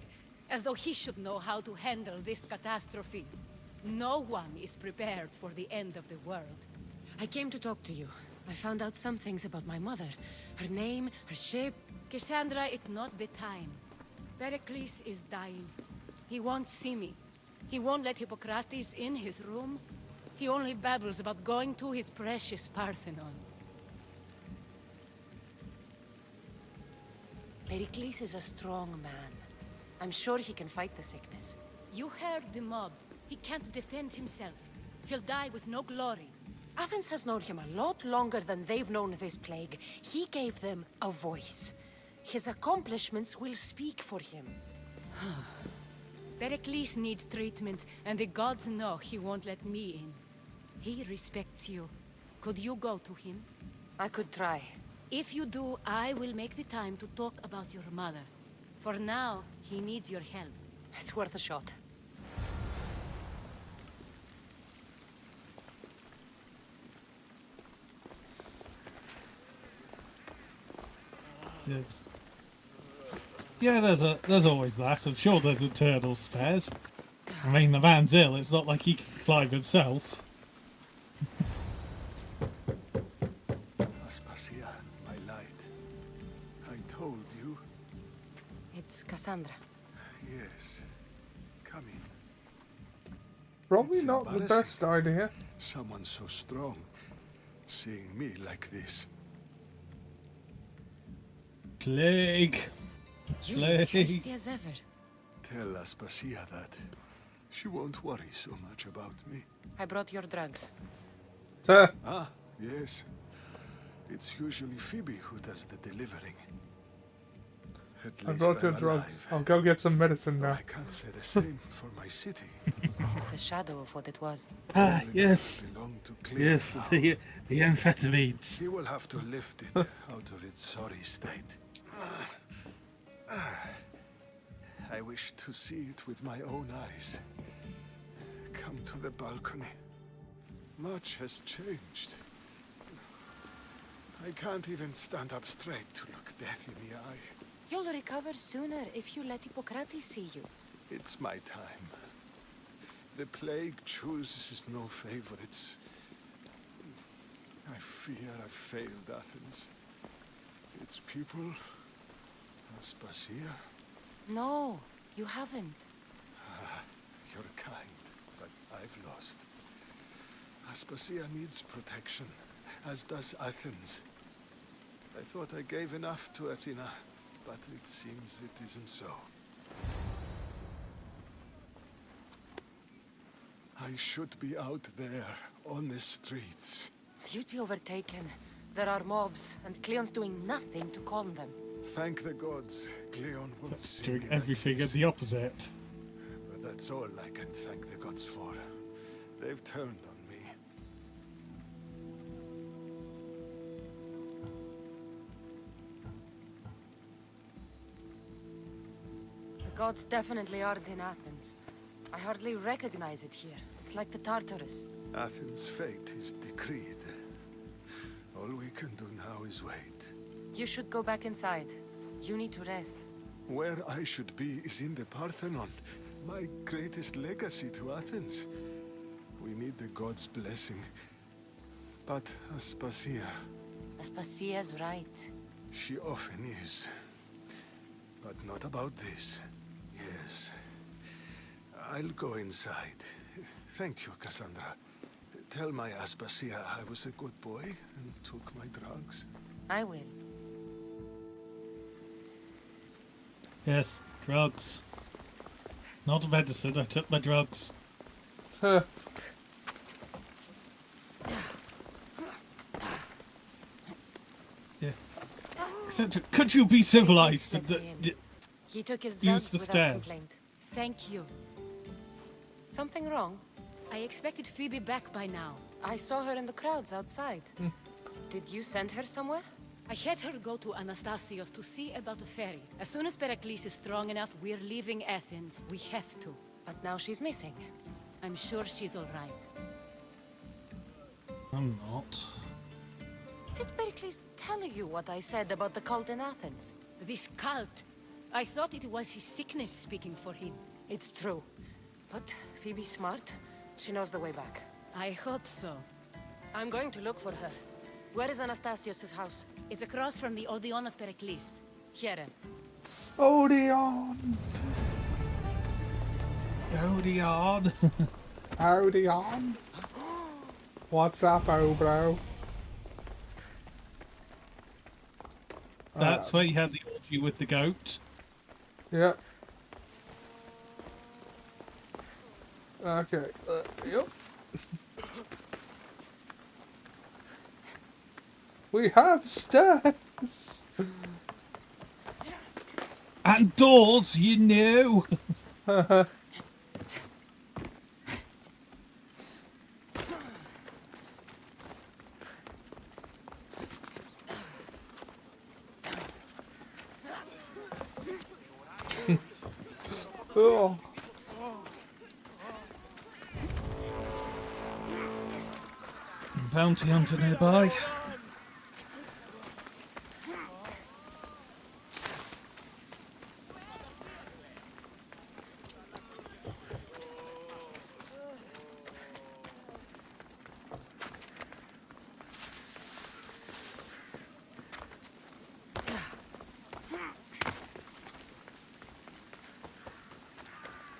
as though he should know how to handle this catastrophe. No one is prepared for the end of the world. I came to talk to you. I found out some things about my mother. Her name, her shape. Cassandra, it's not the time. Pericles is dying. He won't see me. He won't let Hippocrates in his room. He only babbles about going to his precious Parthenon. Pericles is a strong man. I'm sure he can fight the sickness. You heard the mob. He can't defend himself. He'll die with no glory. Athens has known him a lot longer than they've known this plague. He gave them a voice. His accomplishments will speak for him. Pericles needs treatment, and the gods know he won't let me in. He respects you. Could you go to him? I could try. If you do, I will make the time to talk about your mother. For now, he needs your help. It's worth a shot. Yes. Yeah, there's always that. I'm sure there's a turtle stairs. I mean, the man's ill. It's not like he can climb himself. Aspasia, my light. I told you. It's Cassandra. Yes. Come in. Probably It's not the embarrassing. best idea. Someone so strong, seeing me like this. Plague. You're Plague. healthy as ever. Tell Aspasia that. She won't worry so much about me. I brought your drugs. Ah, yes. It's usually Phoebe who does the delivering. At I least brought your I'm drugs. alive. I'll go get some medicine now. I can't say the same for my city. It's a shadow of what it was. Ah, yes. Belong to Cleo Yes, now. the amphetamines. He will have to lift it out of its sorry state. I wish to see it with my own eyes. Come to the balcony. Much has changed. I can't even stand up straight to look death in the eye. You'll recover sooner if you let Hippocrates see you. It's my time. The plague chooses no favorites. I fear I failed Athens. Its people, Aspasia. No, you haven't. You're kind, but I've lost. Aspasia needs protection, as does Athens. I thought I gave enough to Athena, but it seems it isn't so. I should be out there, on the streets. You'd be overtaken. There are mobs, and Cleon's doing nothing to calm them. Thank the gods, Cleon won't see Doing me everything like at the opposite. But that's all I can thank the gods for. They've turned on me. The gods definitely aren't in Athens. I hardly recognize it here. It's like the Tartarus. Athens' fate is decreed. All we can do now is wait. You should go back inside. You need to rest. Where I should be is in the Parthenon, my greatest legacy to Athens. We need the gods' blessing. But Aspasia, Aspasia's right. she often is. But not about this. Yes. I'll go inside. Thank you, Cassandra. Tell my Aspasia I was a good boy and took my drugs. I will. Yes, drugs. Not medicine, I took my drugs. Yeah. Could you be civilized? He took his Use drugs the without stairs. complaint. Thank you. Something wrong? I expected Phoebe back by now. I saw her in the crowds outside. Did you send her somewhere? I had her go to Anastasios to see about a ferry. As soon as Pericles is strong enough, we're leaving Athens. We have to. But now she's missing. I'm sure she's all right. I'm not. Did Pericles tell you what I said about the cult in Athens? This cult? I thought it was his sickness speaking for him. It's true. But Phoebe's smart. She knows the way back. I hope so. I'm going to look for her. Where is Anastasios' house? It's across from the Odeon of Pericles. Hear him. Odeon! Odeon! Odeon! What's up, old bro? That's where you had the orgy with the goat. Yep. Okay. Yep. We have stairs! And doors, you knew! Oh. Bounty hunter nearby.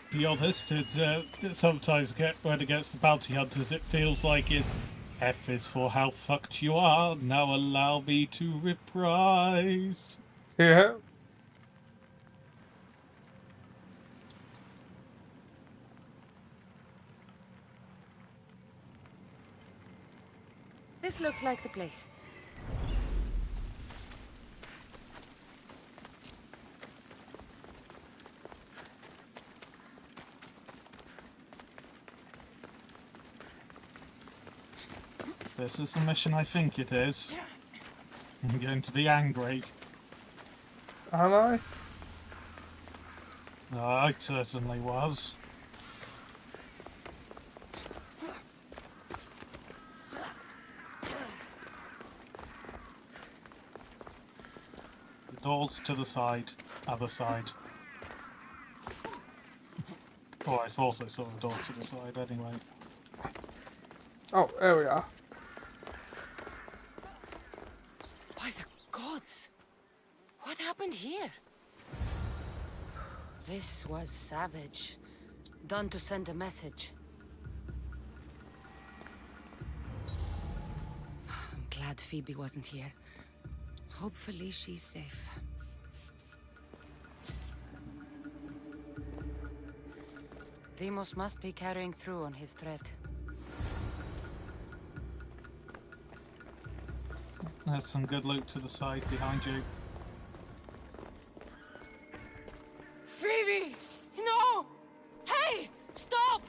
Be honest, it's sometimes when it gets the bounty hunters, it feels like it. F is for how fucked you are. Now allow me to reprise. Yeah. This looks like the place. This is the mission I think it is. I'm going to be angry. Am I? I certainly was. The doors to the side, other side. Oh, I thought I saw the door to the side anyway. Oh, there we are. By the gods! What happened here? This was savage. Done to send a message. I'm glad Phoebe wasn't here. Hopefully she's safe. Demos must be carrying through on his threat. There's some good loot to the side behind you. Phoebe! No! Hey! Stop!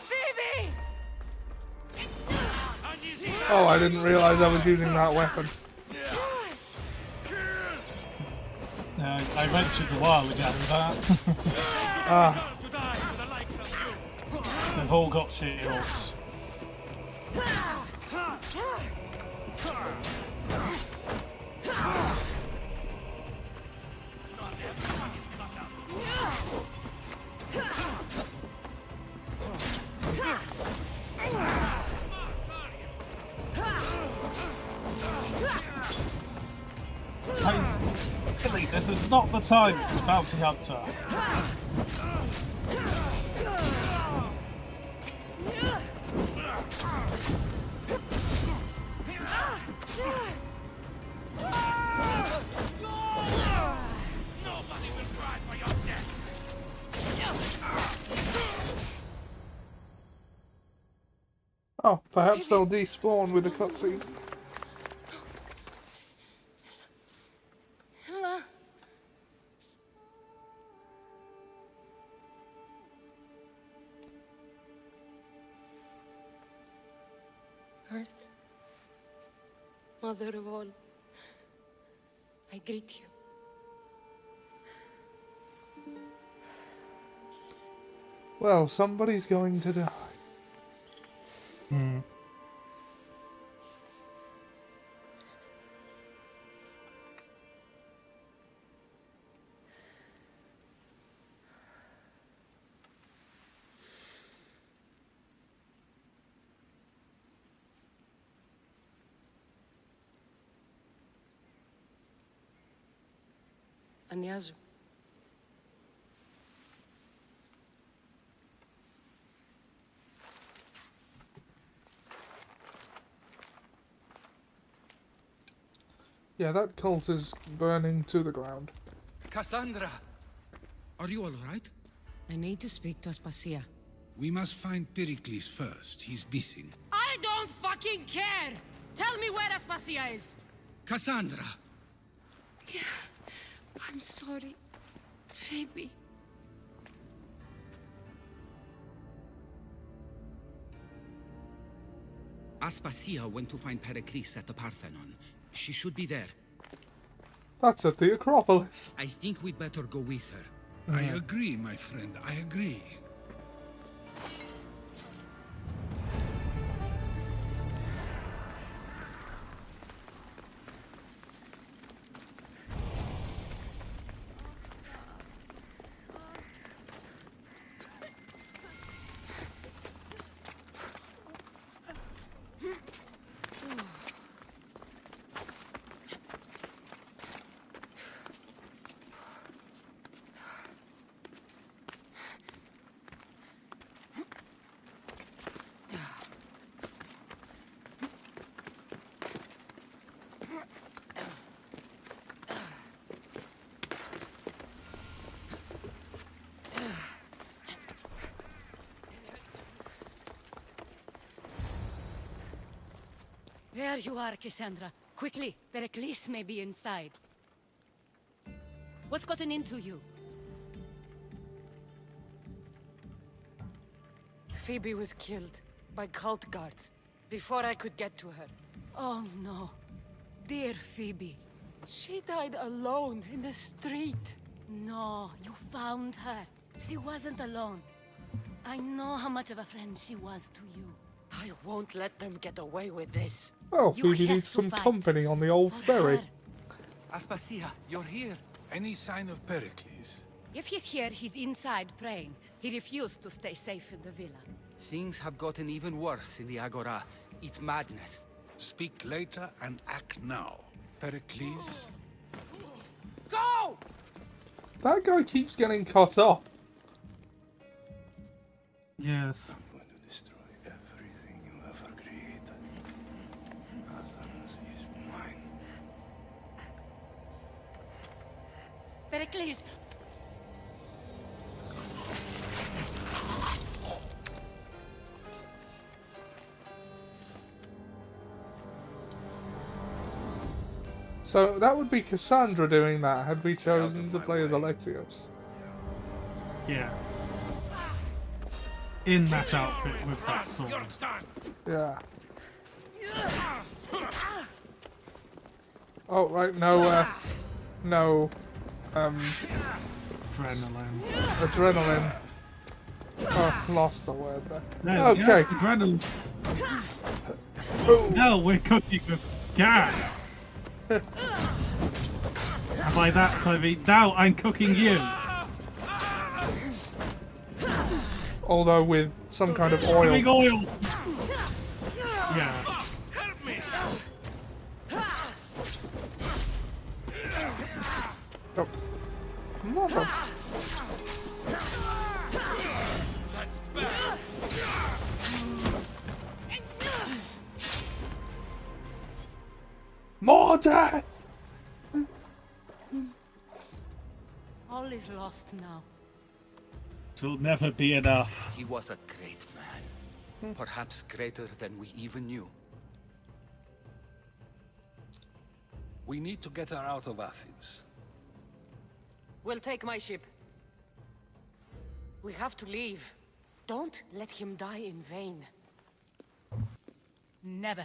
Phoebe! Oh, I didn't realize I was using that weapon. I mentioned a while ago that. Ah. They've all got shields. Billy, this is not the time for the bounty hunter. Oh, perhaps they'll despawn with a cutscene. Earth, Mother of all, I greet you. Well, somebody's going to die. Ανιάζω. Yeah, that cult is burning to the ground. Cassandra! Are you all right? I need to speak to Aspasia. We must find Pericles first. He's missing. I don't fucking care! Tell me where Aspasia is! Cassandra! I'm sorry, Phoebe. Aspasia went to find Pericles at the Parthenon. She should be there. That's at the Acropolis. I think we'd better go with her. I agree, my friend, I agree. There you are, Cassandra. Quickly, Pericles may be inside. What's gotten into you? Phoebe was killed by cult guards before I could get to her. Oh no. Dear Phoebe. She died alone in the street. No, you found her. She wasn't alone. I know how much of a friend she was to you. I won't let them get away with this. Oh, You Phoebe have needs to some fight company on the old ferry. Aspasia, you're here. Any sign of Pericles? If he's here, he's inside praying. He refused to stay safe in the villa. Things have gotten even worse in the Agora. It's madness. Speak later and act now. Pericles? Go! That guy keeps getting cut off. Yes. Pericles! So that would be Cassandra doing that had we chosen to play as Alexios. Yeah. In that outfit with that sword. Yeah. Oh, right, no, no, Adrenaline. Adrenaline. Oh, lost the word there. No, Okay. yeah, adrenaline. No, we're cooking with gas. And by that I mean, now I'm cooking you. Although with some kind of oil. Cooking oil. Yeah. Oh. Mother. That's bad. More death! All is lost now. It'll never be enough. He was a great man. Perhaps greater than we even knew. We need to get her out of Athens. We'll take my ship. We have to leave. Don't let him die in vain. Never.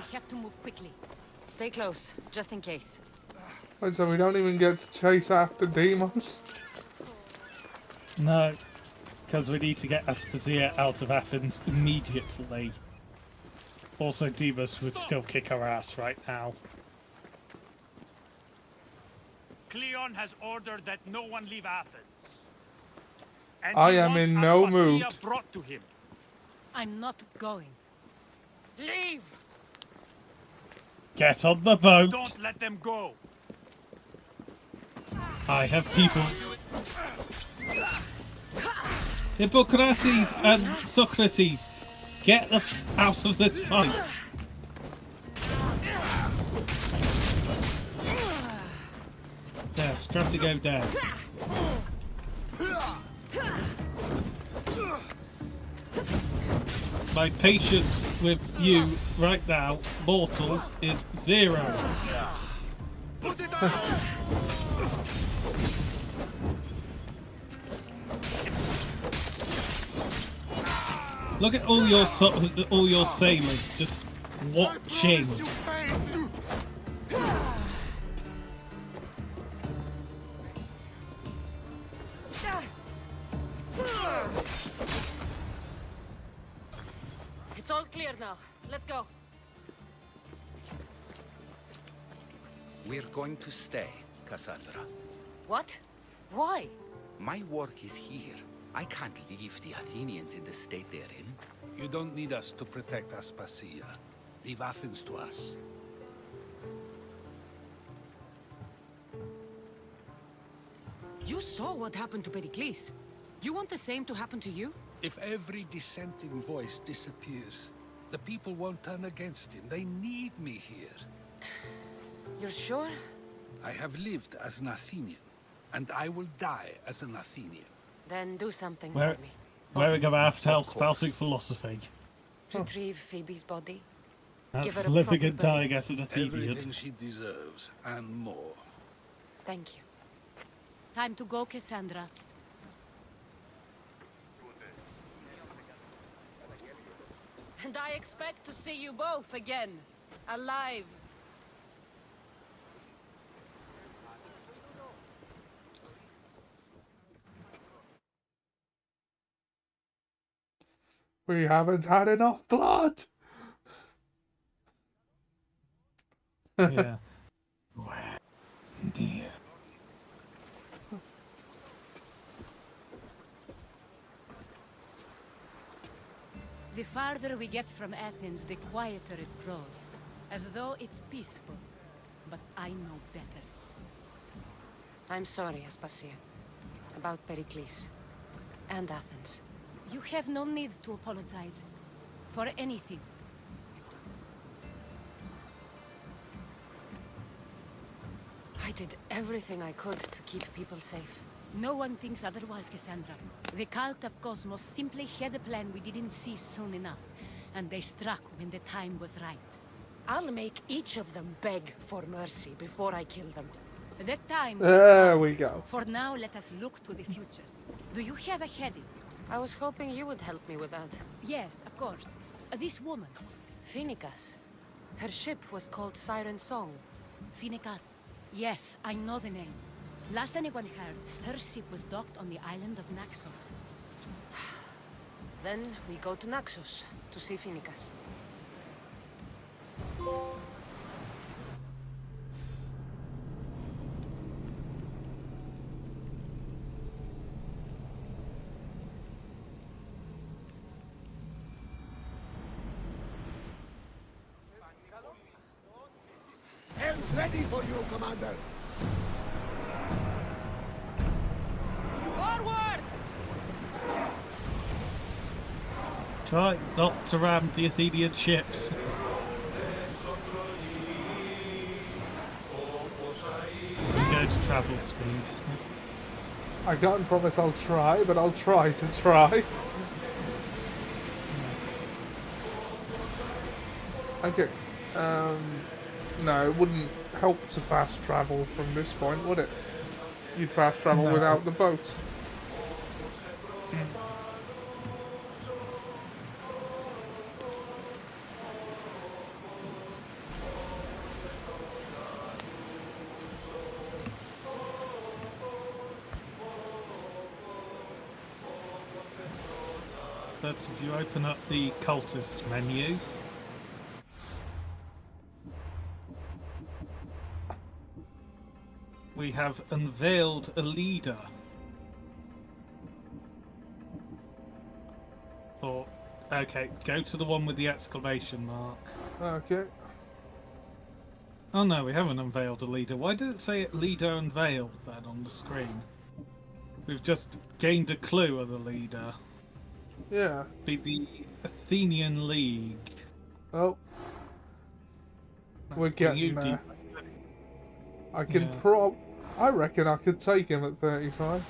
We have to move quickly. Stay close, just in case. And so we don't even get to chase after Demos. No, because we need to get Aspasia out of Athens immediately. Also, Demas would still kick our ass right now. Cleon has ordered that no one leave Athens. And I he am wants in no Aspasia mood. brought to him. I'm not going. Leave! Get on the boat. Don't let them go. I have people. Hippocrates and Socrates, get out of this fight. There, Stratego dead. My patience with you right now, mortals, is 0. Look at all your sailors just watching. It's all clear now. Let's go. We're going to stay, Cassandra. What? Why? My work is here. I can't leave the Athenians in the state they're in. You don't need us to protect Aspasia. Leave Athens to us. You saw what happened to Pericles. You want the same to happen to you? If every dissenting voice disappears, the people won't turn against him. They need me here. You're sure? I have lived as an Athenian, and I will die as an Athenian. Then do something Where, for me. wearing a bathtowel, spouting philosophy. Retrieve Phoebe's body. That's Give her a living proper and dying as an Athenian. Everything she deserves, and more. Thank you. Time to go, Cassandra. And I expect to see you both again. Alive. We haven't had enough blood. Yeah. Where? Dear. The farther we get from Athens, the quieter it grows. As though it's peaceful. But I know better. I'm sorry, Aspasia. About Pericles. And Athens. You have no need to apologize. For anything. I did everything I could to keep people safe. No one thinks otherwise, Cassandra. The cult of Cosmos simply had a plan we didn't see soon enough. And they struck when the time was right. I'll make each of them beg for mercy before I kill them. That time... There we go. For now, let us look to the future. Do you have a heading? I was hoping you would help me with that. Yes, of course. This woman. Phoenicas. Her ship was called Siren Song. Phoenicas. Yes, I know the name. Last anyone heard, her ship was docked on the island of Naxos. Then we go to Naxos to see Phoenicas. Helm's ready for you, Commander. Forward! Try not to ram the Athenian ships. Go to travel speed. I can't promise I'll try, but I'll try to try. Okay. No, it wouldn't help to fast travel from this point, would it? You'd fast travel No. without the boat. But if you open up the cultist menu, we have unveiled a leader. Or Okay, go to the one with the exclamation mark. Okay. Oh no, we haven't unveiled a leader. Why did it say leader unveiled then on the screen? We've just gained a clue of the leader. Yeah. Be the Athenian League. Oh. We're getting there. I can I reckon I could take him at 35.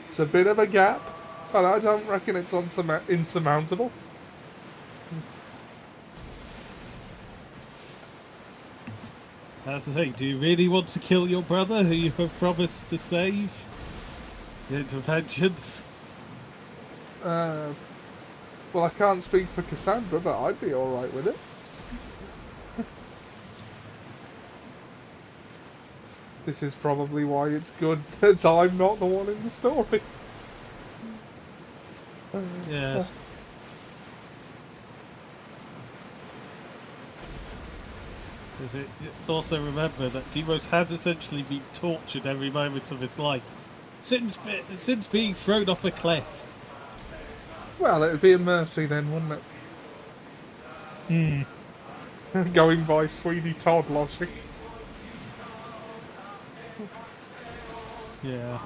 It's a bit of a gap, but I don't reckon it's insurmountable. That's the thing. Do you really want to kill your brother who you have promised to save? The interventions? Well, I can't speak for Cassandra, but I'd be alright with it. This is probably why it's good that I'm not the one in the story. Yes. Also remember that Demos has essentially been tortured every moment of his life since being thrown off a cliff. Well, it would be a mercy then, wouldn't it? Going by Sweeney Todd logic. Yeah.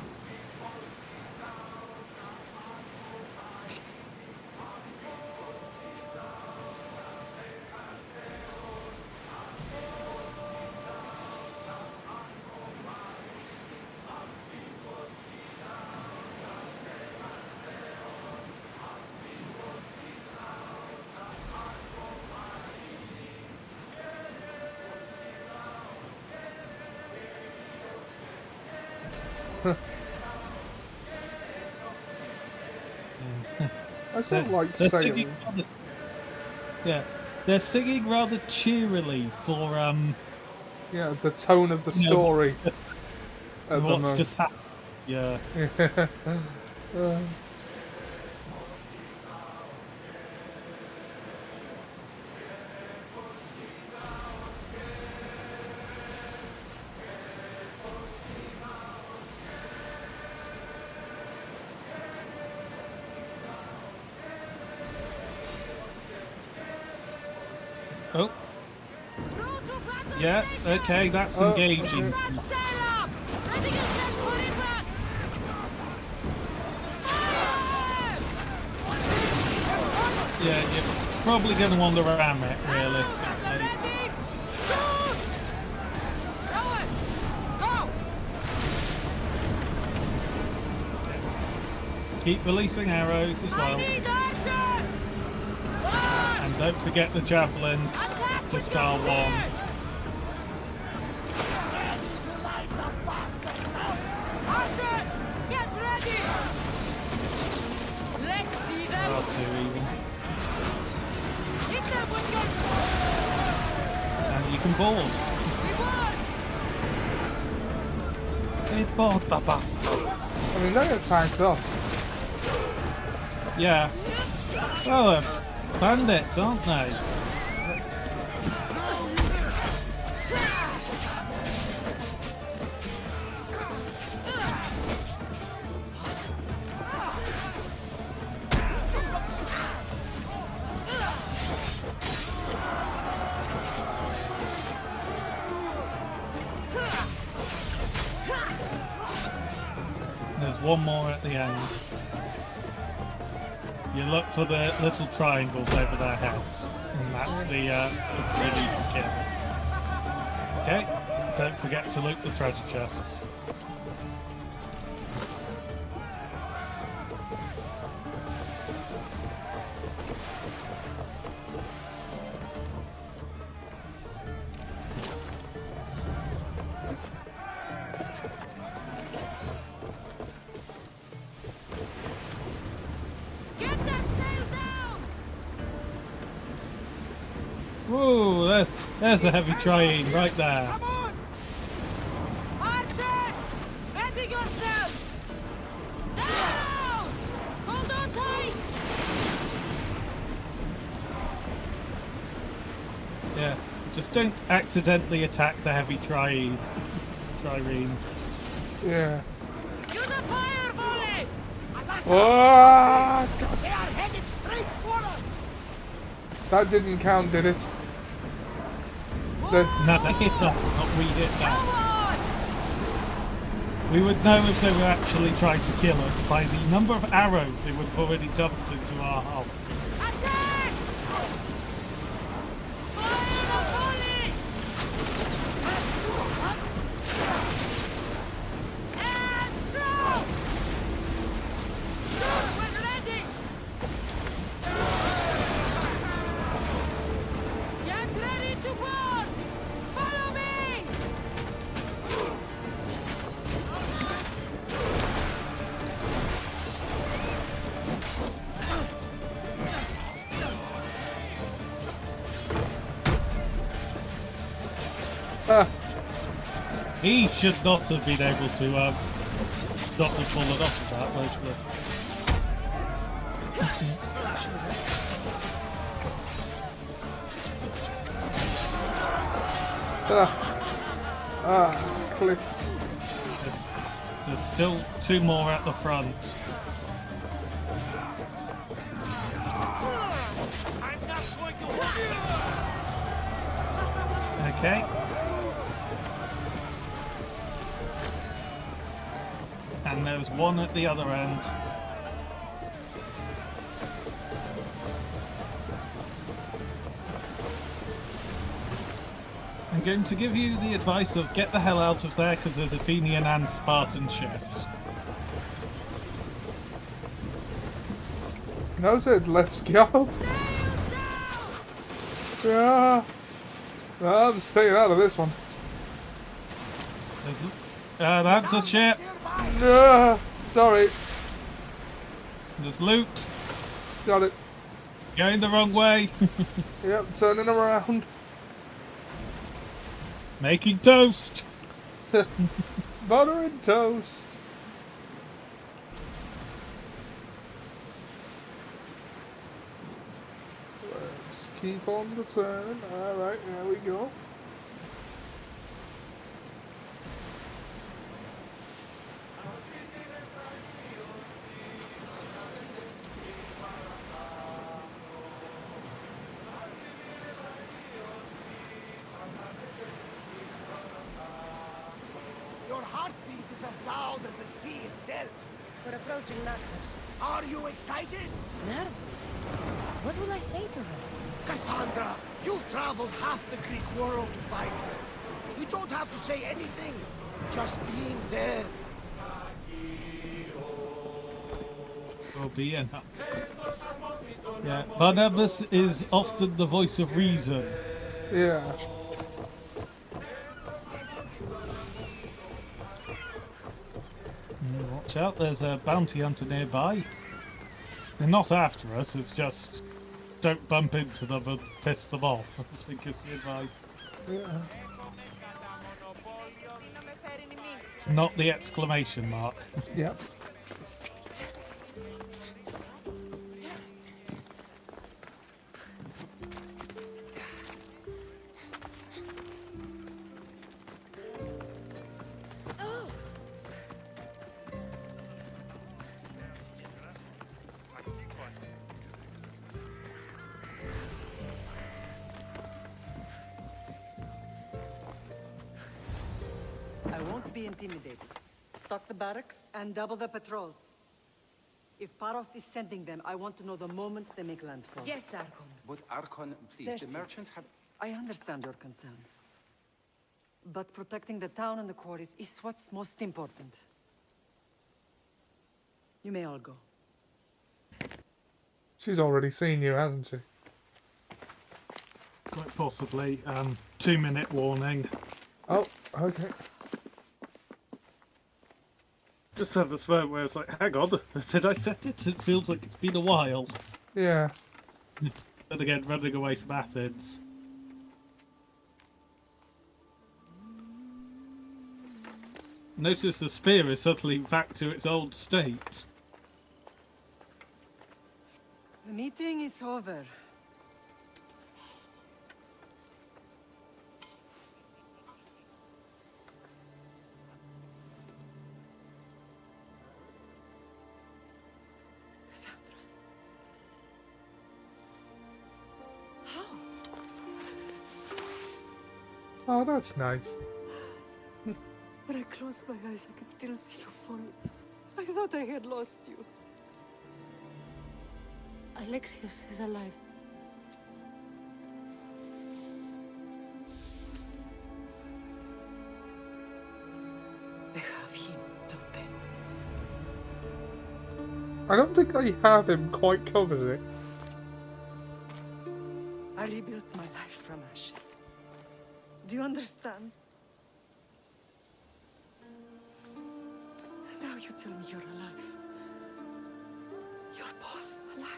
I still like sailing. They're singing rather cheerily for yeah, the tone of the story. What's just happened? Yeah. Oh. Yeah, okay, that's engaging. Yeah, you're probably going to want to ram it, realistically. Keep releasing arrows as well. And don't forget the javelin, just R1. R2 even. And you can board. They board the bastards. I mean, they attacked us. Yeah. Well, they're bandits, aren't they? There's one more at the end. You look for the little triangles over their heads, and that's the you need to kill. Okay, don't forget to loot the treasure chests. Whoa, there's a heavy triene right there. Archers! Ready yourselves! Down! Hold on tight! Yeah, just don't accidentally attack the heavy trireme. Yeah. Use a fire volley! Oh, They are headed straight for us! that didn't count, did it? No, they hit up, not we hit back. We would know if they were actually trying to kill us by the number of arrows they would have already dumped into our hull. He should not have been able to not have fallen off of that, mostly. Click. There's still two more at the front. Okay. And there's one at the other end. I'm going to give you the advice of get the hell out of there because there's Athenian and Spartan ships. No, said let's go. Yeah. I'm staying out of this one. That's a ship. No, sorry. There's loot. Got it. Going the wrong way. Yep, turning around. Making toast. Butter and toast. Let's keep on the turn. Alright, there we go. Your heartbeat is as loud as the sea itself. We're approaching Naxos. Are you excited? Nervous? What will I say to her? Cassandra, you've traveled half the Greek world to find her. You don't have to say anything. Just being there. Will be enough. Yeah, Barnabas is often the voice of reason. Yeah. Watch out, there's a bounty hunter nearby. They're not after us, it's just don't bump into them and piss them off. I think is the advice. Yeah. Not the exclamation mark. Yep. I won't be intimidated. Stock the barracks and double the patrols. If Paros is sending them, I want to know the moment they make landfall. Yes, Archon. But Archon, please, the Xerxes, merchants have... I understand your concerns. But protecting the town and the quarries is what's most important. You may all go. She's already seen you, hasn't she? Quite possibly. 2-minute warning. Oh, okay. Just have this moment where it's like, hang on, did I set it? It feels like it's been a while. Yeah. And again, running away from Athens. Notice the spear is suddenly back to its old state. The meeting is over. Oh, that's nice. When I closed my eyes, I could still see you falling. I thought I had lost you. Alexios is alive. They have him, don't they? I don't think they have him quite covers it. I rebuilt my life from ashes. Do you understand? Now you tell me you're alive. You're both alive.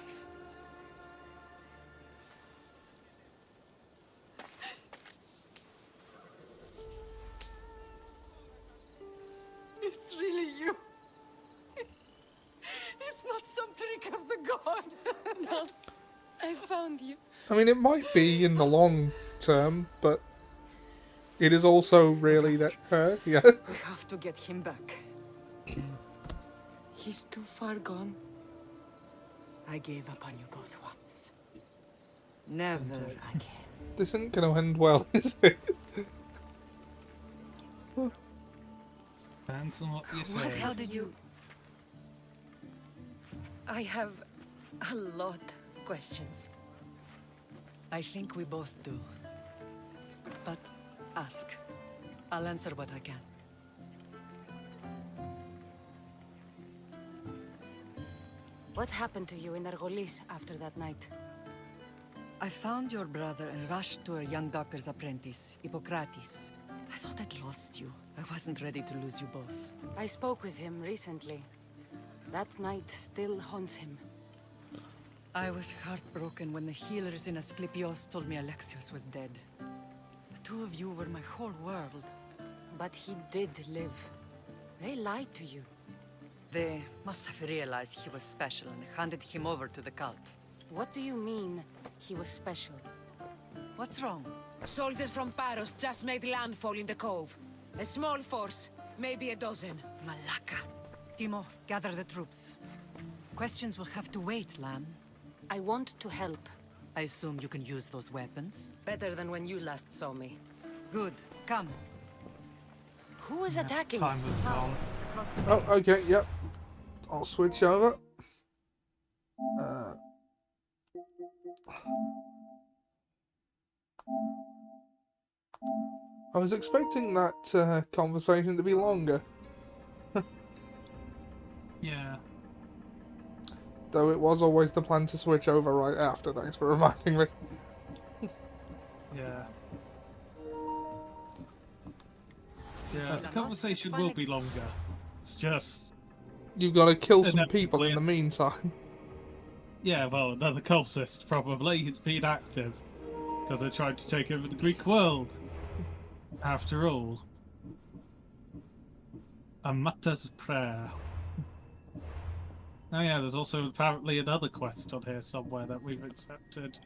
It's really you. It's not some trick of the gods. No, I found you. I mean, it might be in the long term, but it is also really that her, yeah. We have to get him back. He's too far gone. I gave up on you both once. Never again. This isn't going to end well, is it? Depends on what you say. What? How did you... I have a lot of questions. I think we both do. But ask. I'll answer what I can. What happened to you in Argolis after that night? I found your brother and rushed to a young doctor's apprentice, Hippocrates. I thought I'd lost you. I wasn't ready to lose you both. I spoke with him recently. That night still haunts him. I was heartbroken when the healers in Asclepios told me Alexios was dead. The two of you were my whole world. But he did live. They lied to you. They must have realized he was special and handed him over to the cult. What do you mean, he was special? What's wrong? Soldiers from Paros just made landfall in the cove. A small force, maybe a dozen. Malaka. Timo, gather the troops. Questions will have to wait, Lamb. I want to help. I assume you can use those weapons? Better than when you last saw me. Good. Come. Who is attacking? Time was gone. Oh, okay, yep. I'll switch over. I was expecting that conversation to be longer. Yeah. Though it was always the plan to switch over right after, thanks for reminding me. Yeah. Yeah, the conversation will be longer. It's just... You've got to kill some people in the meantime. Yeah, well, another cultist, probably. He's been active. Because they tried to take over the Greek world. After all. A mutter's prayer. Oh yeah, there's also apparently another quest on here somewhere that we've accepted.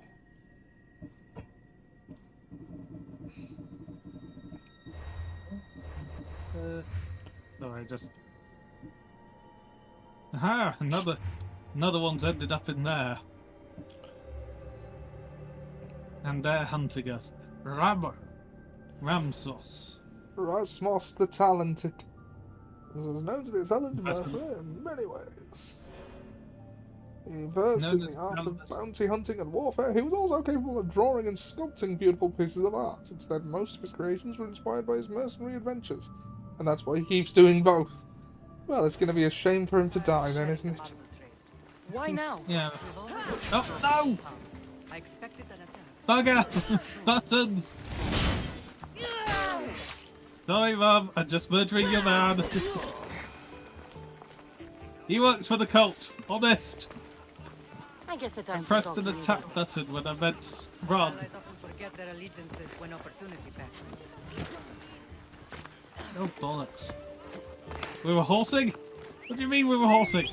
Sorry, just... Aha! Another one's ended up in there. And they're hunting us. Ramsos. Rasmos the Talented. This is known to be a talented mercenary in many ways. He versed in the art of bounty hunting and warfare. He was also capable of drawing and sculpting beautiful pieces of art. Instead, most of his creations were inspired by his mercenary adventures. And that's why he keeps doing both. Well, it's going to be a shame for him to die then, isn't it? Why now? Yeah. Oh, no! I expected an attack. Bugger! Buttons! Sorry, Mum. I'm just murdering your man. He works for the cult. Honest. I guess the time I pressed an attack button when I meant run. Allies often forget their allegiances when opportunity beckons. Oh, bollocks. We were horsing? What do you mean we were horsing?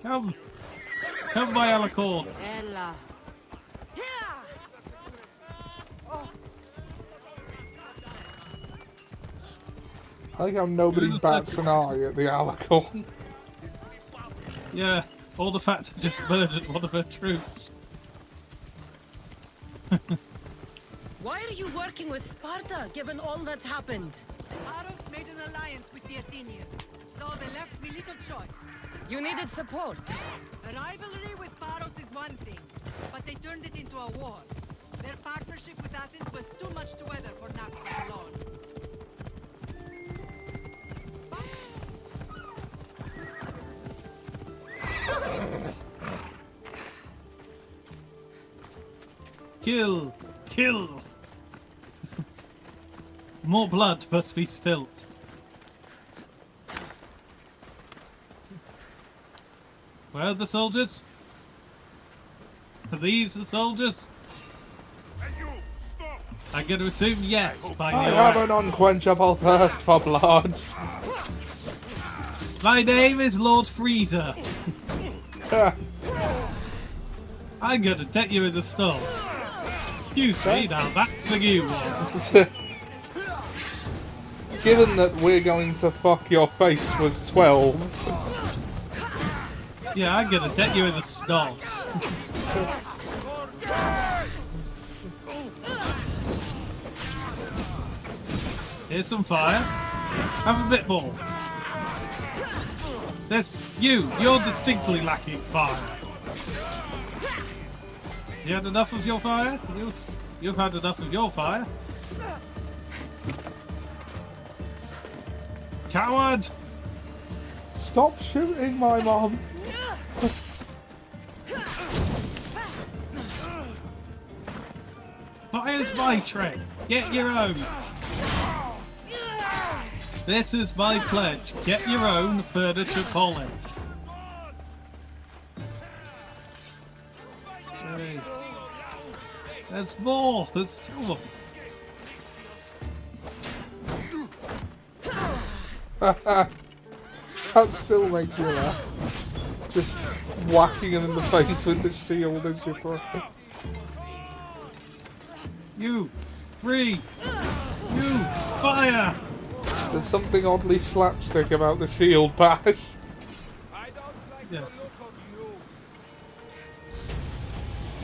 Come. Come by Alicorn. Ella. I like how nobody bats an eye at the Alicorn. Yeah, all the fact I just murdered one of her troops. Why are are you working with Sparta, given all that's happened? Paros made an alliance with the Athenians, so they left me little choice. You needed support. A rivalry with Paros is one thing, but they turned it into a war. Their partnership with Athens was too much to weather for Naxos alone. Kill! Kill! More blood must be spilt. Where are the soldiers? Are these the soldiers? I'm going to assume yes. By I your have an unquenchable thirst for blood. My name is Lord Freezer. I'm going to take you in the stalls. You see, now that's a new one. Given that we're going to fuck your face was 12. Yeah, I'm going to take you in the stalls. Here's some fire. Have a bit more. There's you're distinctly lacking fire. You had enough of your fire? You've had enough of your fire. Coward! Stop shooting my mom. Fire's my trick. Get your own. This is my pledge. Get your own furniture polish. Hey. There's more. There's still That still makes me laugh. Just whacking him in the face with the shield as you throw it. You! Free! You! Fire! There's something oddly slapstick about the shield bash. Yeah.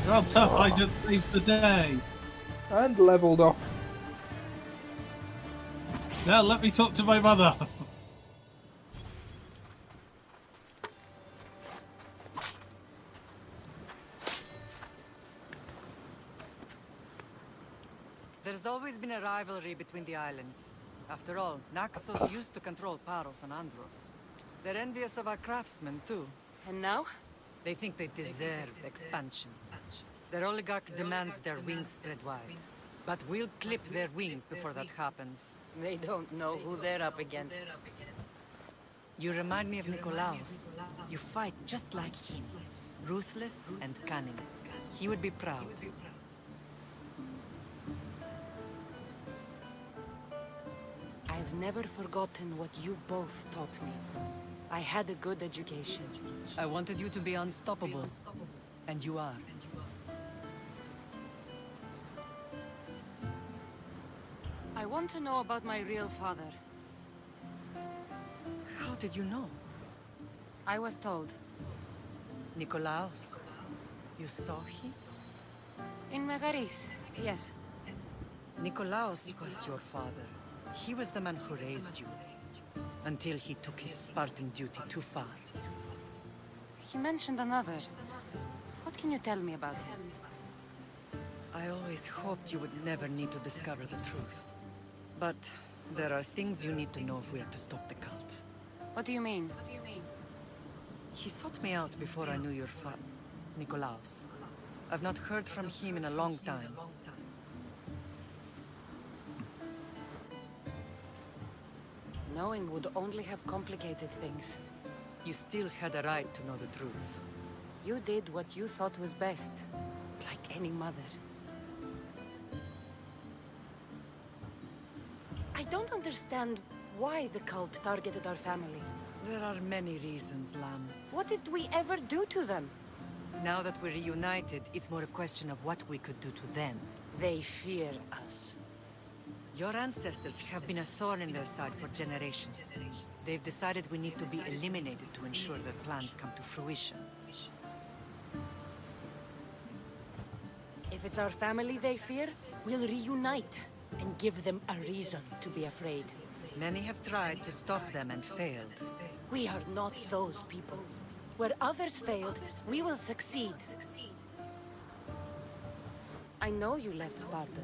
Well, tough, I just saved the day. And leveled up. Now let me talk to my mother. There's always been a rivalry between the islands. After all, Naxos used to control Paros and Andros. They're envious of our craftsmen, too. And now? They think they deserve expansion. Their oligarch demands their wings spread wide. But we'll clip their wings before that happens. They don't know who they're up against. You remind me of Nikolaos. You fight just like him. Ruthless and cunning. He would be proud. I've never forgotten what you both taught me. I had a good education. I wanted you to be unstoppable. And you are. I want to know about my real father. How did you know? I was told. Nikolaos. You saw him? In Megaris, yes. Nikolaos was your father. He was the man who raised you. Until he took his Spartan duty too far. He mentioned another. What can you tell me about him? I always hoped you would never need to discover the truth. But there are things you need to know if we are to stop the cult. What do you mean? He sought me out before I knew your father, Nikolaos. I've not heard from him in a long time. Knowing would only have complicated things. You still had a right to know the truth. You did what you thought was best, like any mother. I don't understand why the cult targeted our family. There are many reasons, Lam. What did we ever do to them? Now that we're reunited, it's more a question of what we could do to them. They fear us. Your ancestors have been a thorn in their side for generations. They've decided we need to be eliminated to ensure their plans come to fruition. If If it's our family they fear, we'll reunite and give them a reason to be afraid. Many have tried to stop them and failed. We are not those people. Where others failed, we will succeed. I know you left Sparta,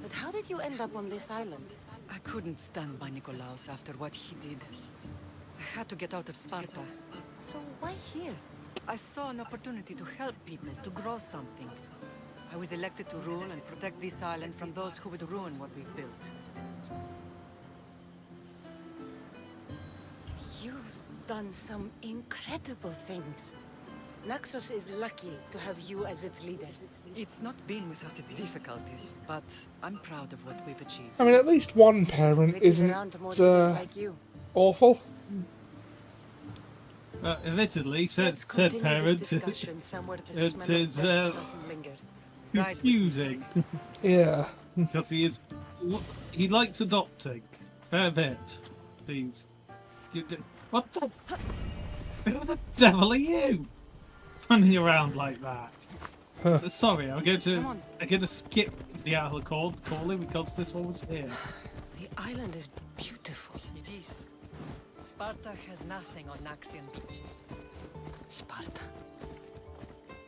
but how did you end up on this island? I couldn't stand by Nikolaos after what he did. I had to get out of Sparta. So why here? I saw an opportunity to help people, to grow something. I was elected to rule and protect this island from those who would ruin what we've built. You've done some incredible things. Naxos is lucky to have you as its leader. It's not been without its difficulties, but I'm proud of what we've achieved. I mean, at least one parent isn't awful. Admittedly, said parent, it is confusing. Yeah. Because he likes adopting. Fair bit. Please. What the? Who the devil are you? Running around like that. So, sorry, I'm going to skip the Atla calling because this one was here. The island is beautiful. It is. Sparta has nothing on Naxian beaches. Sparta.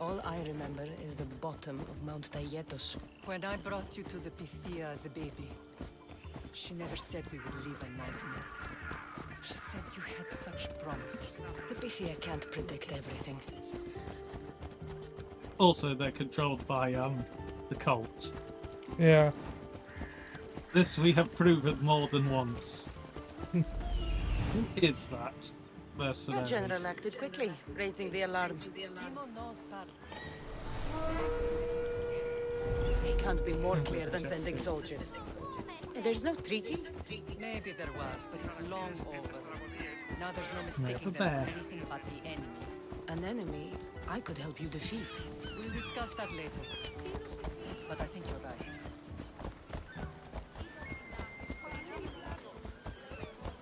All I remember is the bottom of Mount Taygetos. When I brought you to the Pythia as a baby, she never said we would live a nightmare. She said you had such promise. The Pythia can't predict everything. Also, they're controlled by the cult. Yeah. This we have proven more than once. Who is that mercenary? Your general acted quickly, raising the alarm. They can't be more clear than sending soldiers. There's no treaty? Maybe there was, but it's long over. Now there's no mistaking them as anything but the enemy. An enemy I could help you defeat. We'll discuss that later. But I think you're right.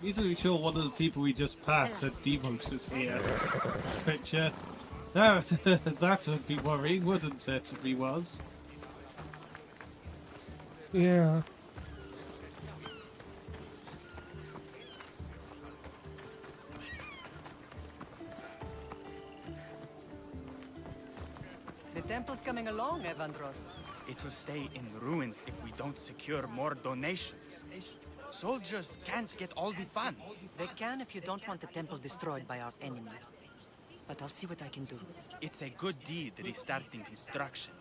Reasonably sure one of the people we just passed said Demos is here. Picture. That would be worrying, wouldn't it, if he was? Yeah. The temple's coming along, Evandros. It will stay in ruins if we don't secure more donations. Soldiers can't get all the funds. They can if you don't want the temple destroyed by our enemy. But I'll see what I can do. It's a good deed restarting construction.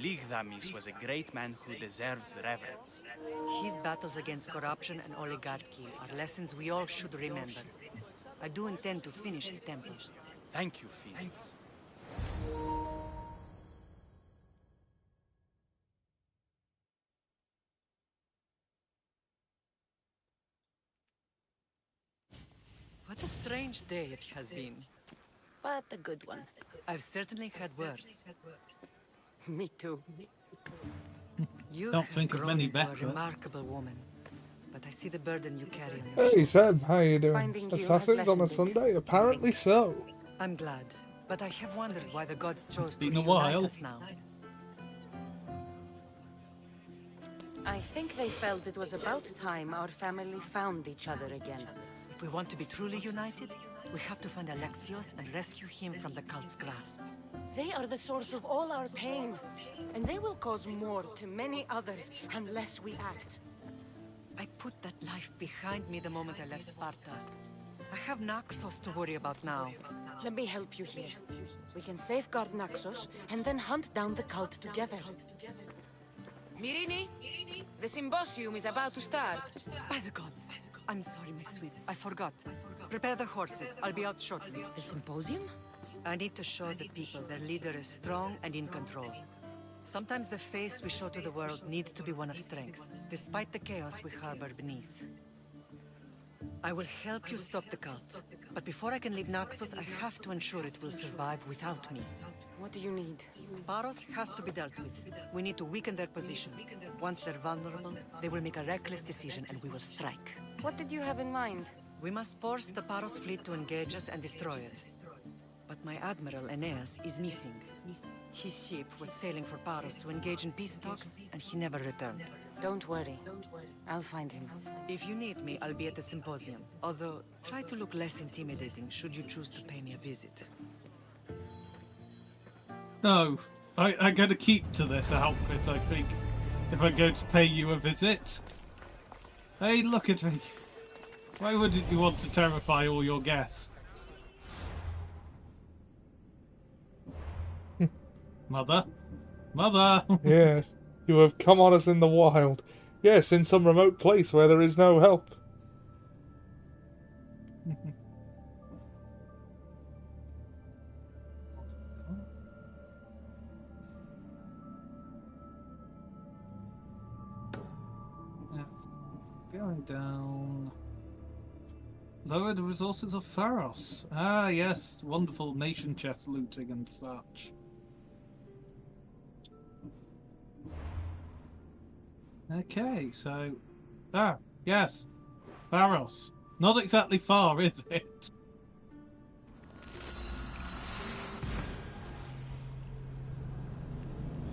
Ligdamis was a great man who deserves reverence. His battles against corruption and oligarchy are lessons we all should remember. I do intend to finish the temple. Thank you, Phoenix. What a strange day it has been. But a good one. I've certainly had worse. Me too. You Don't think of many grown into better. a remarkable woman, but I see the burden you carry on your Hey, shoulders. Seb, how you doing? Finding you has Assassins on a lessened it. Sunday? Apparently so. I'm glad, but I have wondered why the gods chose to Been a reunite while. us now. I think they felt it was about time our family found each other again. If we want to be truly united, we have to find Alexios and rescue him from the cult's grasp. They are the source of all our pain, and they will cause more to many others unless we act. I put that life behind me the moment I left Sparta. I have Naxos to worry about now. Let me help you here. We can safeguard Naxos and then hunt down the cult together. Mirini, the symposium is about to start. By the gods. I'm sorry, my sweet. I forgot. Prepare the horses. I'll be out shortly. The symposium? I need to show the people their leader is strong and in control. Sometimes the face we show to the world needs to be one of strength, despite the chaos we harbor beneath. I will help you stop the cult, but before I can leave Naxos, I have to ensure it will survive without me. What do you need? Paros has to be dealt with. We need to weaken their position. Once they're vulnerable, they will make a reckless decision and we will strike. What did you have in mind? We must force the Paros fleet to engage us and destroy it. But my admiral, Aeneas, is missing. His ship was sailing for Paros to engage in peace talks, and he never returned. Don't worry. I'll find him. If you need me, I'll be at the symposium. Although, try to look less intimidating should you choose to pay me a visit. No, I gotta keep to this outfit, I think, if I'm going to pay you a visit. Hey, look at me. Why wouldn't you want to terrify all your guests? Mother? Mother! Yes, you have come on us in the wild. Yes, in some remote place where there is no help. Going down. Lower the resources of Pharos. Ah, yes, wonderful nation chest looting and such. Okay, so... Ah, yes. Pharos. Not exactly far, is it?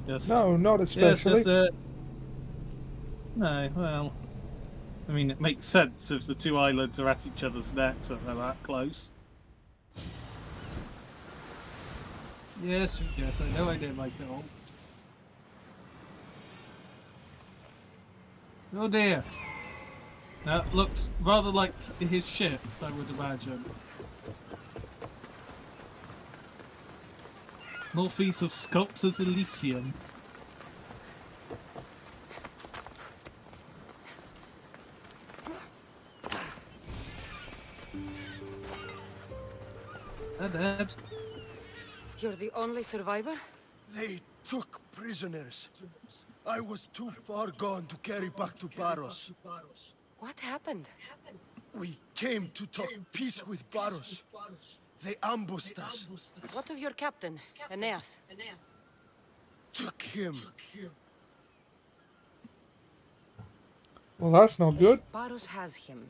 Just, No, not especially. Yes, no, well... I mean, it makes sense if the two islands are at each other's necks and they're that close. Yes, yes, I know I did my goal. Oh dear. That looks rather like his ship, I would imagine. Northeast of Sculptors Elysium. Dead. You're the only survivor? They took prisoners. I was too far gone to carry back to Paros. What happened? We came to talk peace with Paros. They ambushed us. What of your captain, Aeneas? Took him. Well, that's not good. If Paros has him,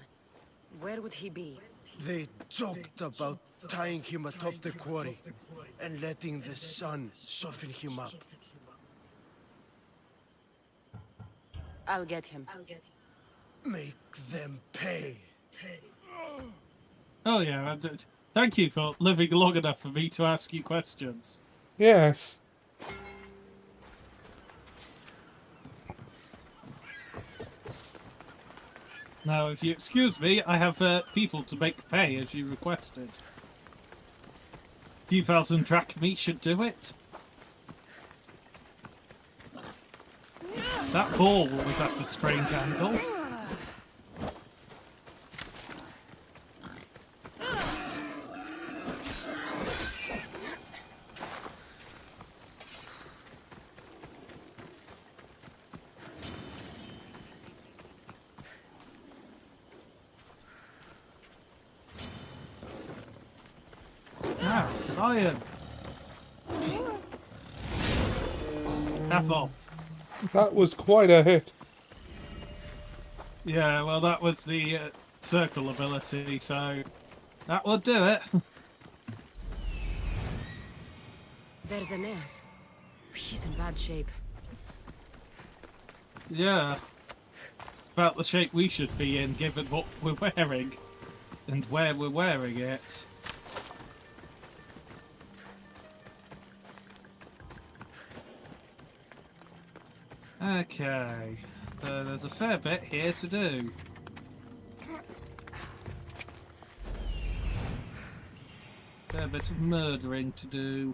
where would he be? They joked about tying him atop the quarry and letting the sun soften him up. I'll get him. Make them pay. Oh yeah, thank you for living long enough for me to ask you questions. Yes. Now, if you excuse me, I have people to make pay as you requested. A few thousand drachmi should do it. That ball was at a strange angle. Ah, lion. Half off. That was quite a hit. Yeah, well, that was the circle ability, so that will do it. There's Aeneas. He's in bad shape. Yeah. About the shape we should be in, given what we're wearing and where we're wearing it. Okay, so there's a fair bit here to do. Fair bit of murdering to do.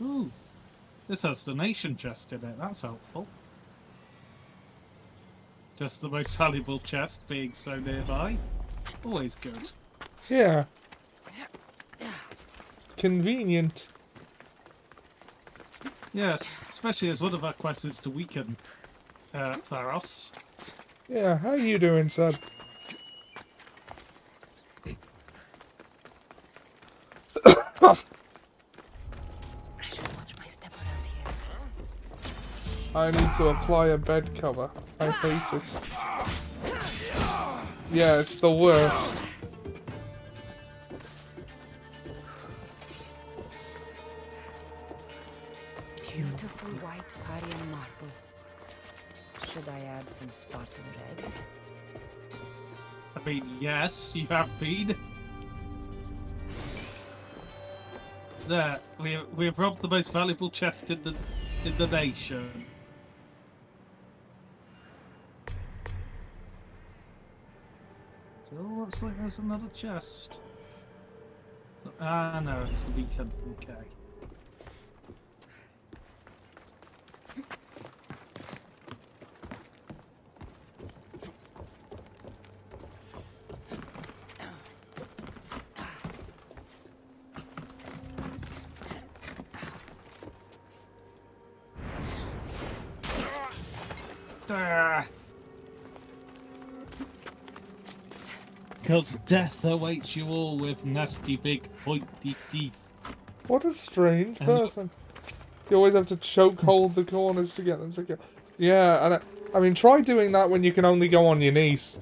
Ooh. This has donation chest in it, that's helpful. Just the most valuable chest being so nearby. Always good. Yeah. Convenient. Yes, especially as one of our quests is to weaken Pharos. Yeah, how you doing, Seb? Ah! I should watch my step around here. I need to apply a bed cover. I hate it. Yeah, it's the worst. Beautiful white Parian marble. Should I add some Spartan red? I mean, yes, you have been. There, we have robbed the most valuable chest in the nation. Still looks like there's another chest. Ah, no, it's the beacon. Okay. Because death awaits you all with nasty big pointy teeth. What a strange person. You always have to choke hold the corners to get them to go. Yeah, and I mean, try doing that when you can only go on your knees.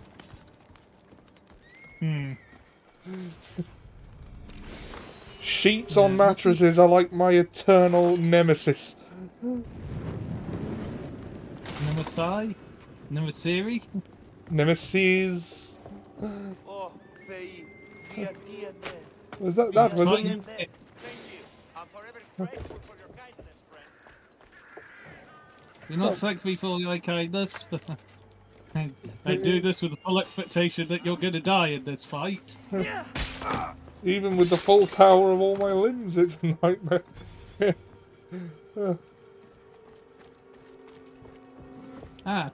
Sheets on mattresses are like my eternal nemesis. Nemesi? Nemesiri? Nemesis. Was that was it? You're not thank me for your kindness. I do this with the full expectation that you're going to die in this fight. Even with the full power of all my limbs, it's a nightmare.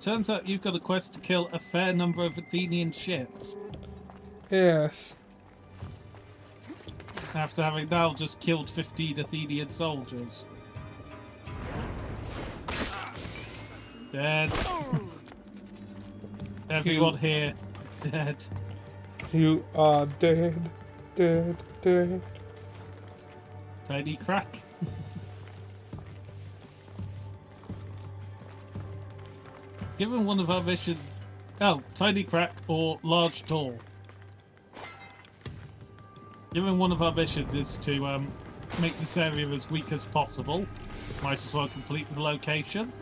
Turns out you've got a quest to kill a fair number of Athenian ships. Yes. After having now just killed 15 Athenian soldiers. Dead. Everyone here, dead. You are dead, dead, dead. Tiny crack. Given one of our missions... Oh, tiny crack or large door. Given one of our missions is to make this area as weak as possible, might as well complete the location.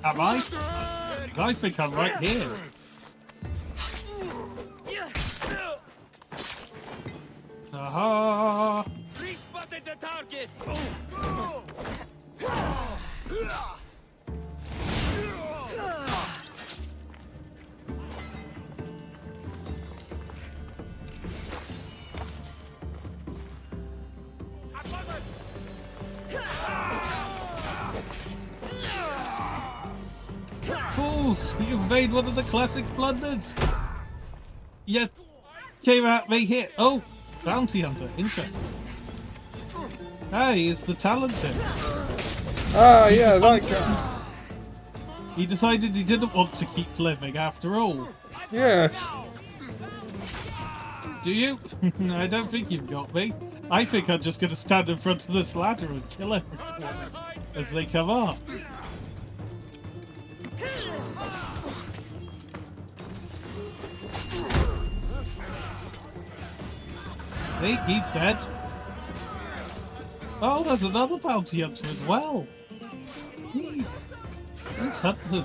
Am I? I think I'm right here. Aha! We spotted the target! Fools! You've made one of the classic blunders! You came at me here. Oh! Bounty hunter. Interesting. Hey, it's the talented. Ah, yeah, that guy. He decided he didn't want to keep living after all. Yes. Do you? I don't think you've got me. I think I'm just going to stand in front of this ladder and kill everyone as they come up. See, he's dead. Oh, there's another bounty hunter as well. These hunters.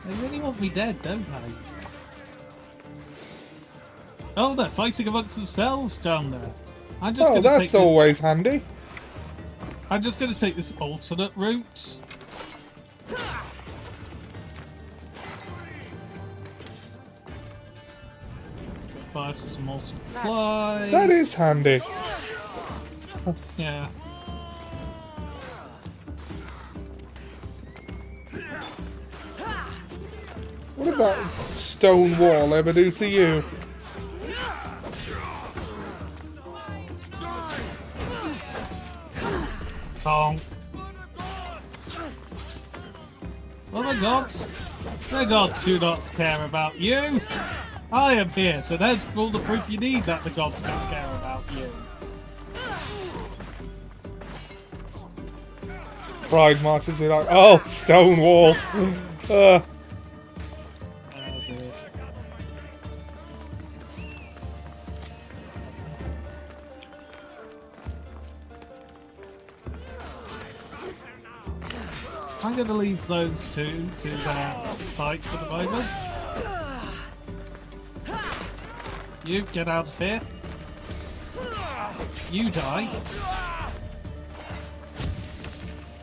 They really want me dead, don't they? Oh, they're fighting amongst themselves down there. I'm just Oh, that's always handy. I'm just going to take this alternate route. Buy some more supplies. That is handy. Yeah. What did that stone wall ever do to you? Honk. Well, the gods do not care about you. I am here, so there's all the proof you need that the gods don't care about you. Pride marches be like, oh, stone wall. Oh, dear. I'm going to leave those two to fight for the moment. You get out of here. You die.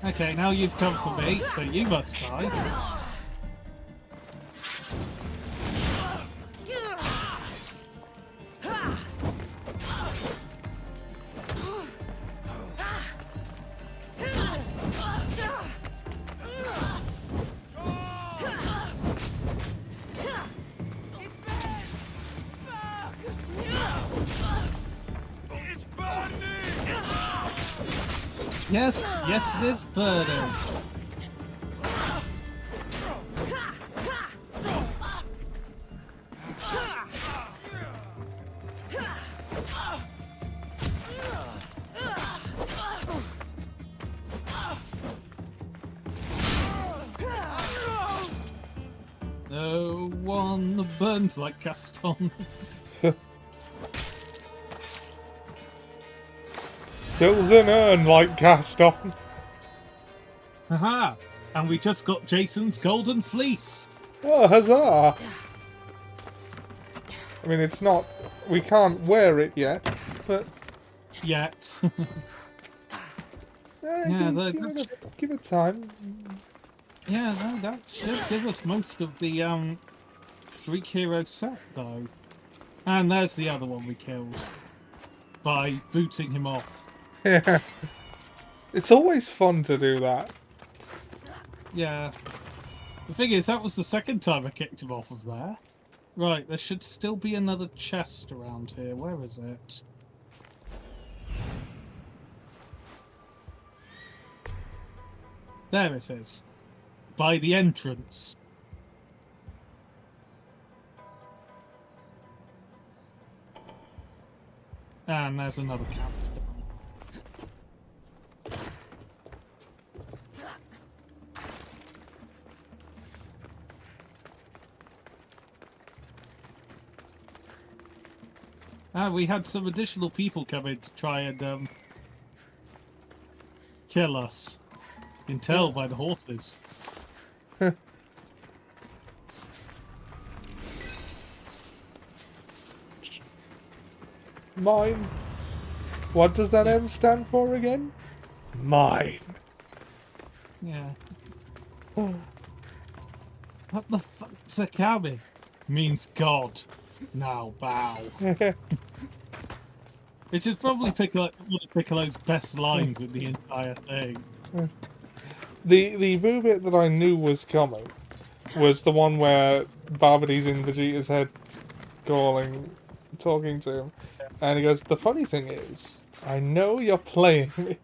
Okay, now you've come for me, so you must die. Yes, yes it is burning. No one burns like Gaston. Fills an urn like Gaston. Haha! And we just got Jason's golden fleece. Oh, huzzah! I mean, it's not... We can't wear it yet, but... Yet. Give it time. Yeah, no, that should give us most of the Greek hero set, though. And there's the other one we killed. By booting him off. Yeah. It's always fun to do that. Yeah. The thing is, that was the second time I kicked him off of there. Right, there should still be another chest around here. Where is it? There it is. By the entrance. And there's another camp. We had some additional people come in to try and kill us. You can tell by the horses. Mine. What does that M stand for again? Mine. Yeah. What the fuck's a kami? Means God. Now bow. It should probably pick like one of Piccolo's best lines in the entire thing. The boo bit that I knew was coming was the one where Barbady's in Vegeta's head talking to him. And he goes, the funny thing is, I know you're playing me.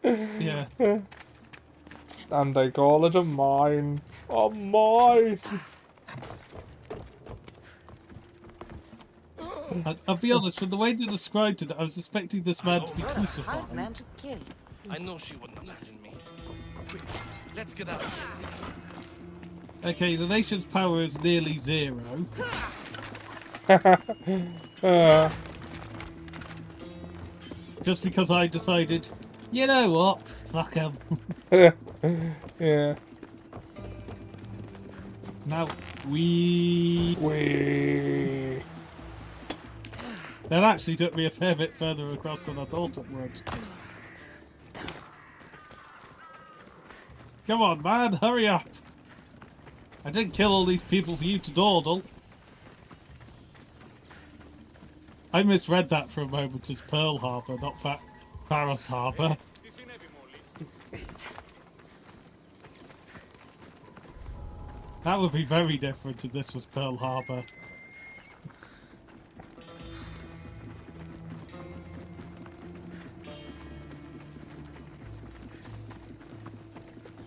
Yeah. And they call it a mine. A mine. I'll be honest, from the way they described it, I was expecting this man to be Hard crucified. man to kill. I know she wouldn't imagine me. Quick, let's get out. Okay, the nation's power is nearly 0. Just because I decided, you know what, fuck 'em. Yeah. Now, we. That actually took me a fair bit further across than I thought it would. Come on, man, hurry up! I didn't kill all these people for you to dawdle. I misread that for a moment as Pearl Harbor, not Paris Harbor. That would be very different if this was Pearl Harbor.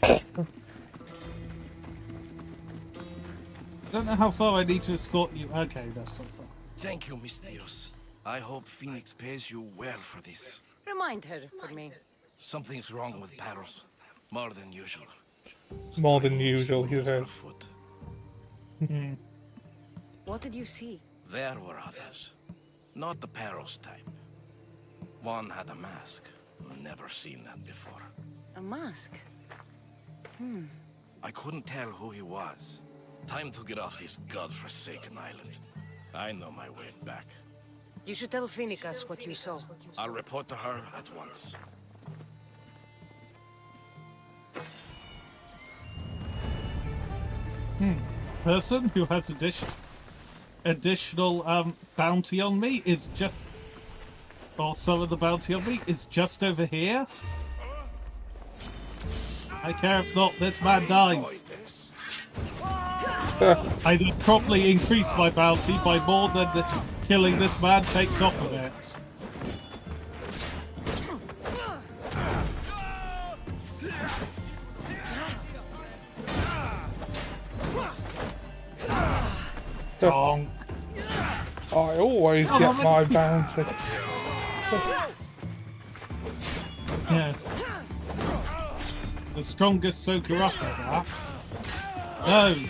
I don't know how far I need to escort you. Okay, that's so far. Thank you, Miss Dios. I hope Phoenix pays you well for this. Remind her for me. Something's wrong with Paros. More than usual. More than usual, he says. What did you see? There were others. Not the Paros type. One had a mask. Never seen that before. A mask? I couldn't tell who he was. Time to get off this godforsaken island. I know my way back. You should tell Phoenix what you saw. I'll report to her at once. Person who has additional bounty on me is just, or some of the bounty on me is just over here. I care if not, this man dies. I did properly increase my bounty by more than the killing this man takes off of it. Donk. I always get my bounty. Yes. The strongest soaker up at that.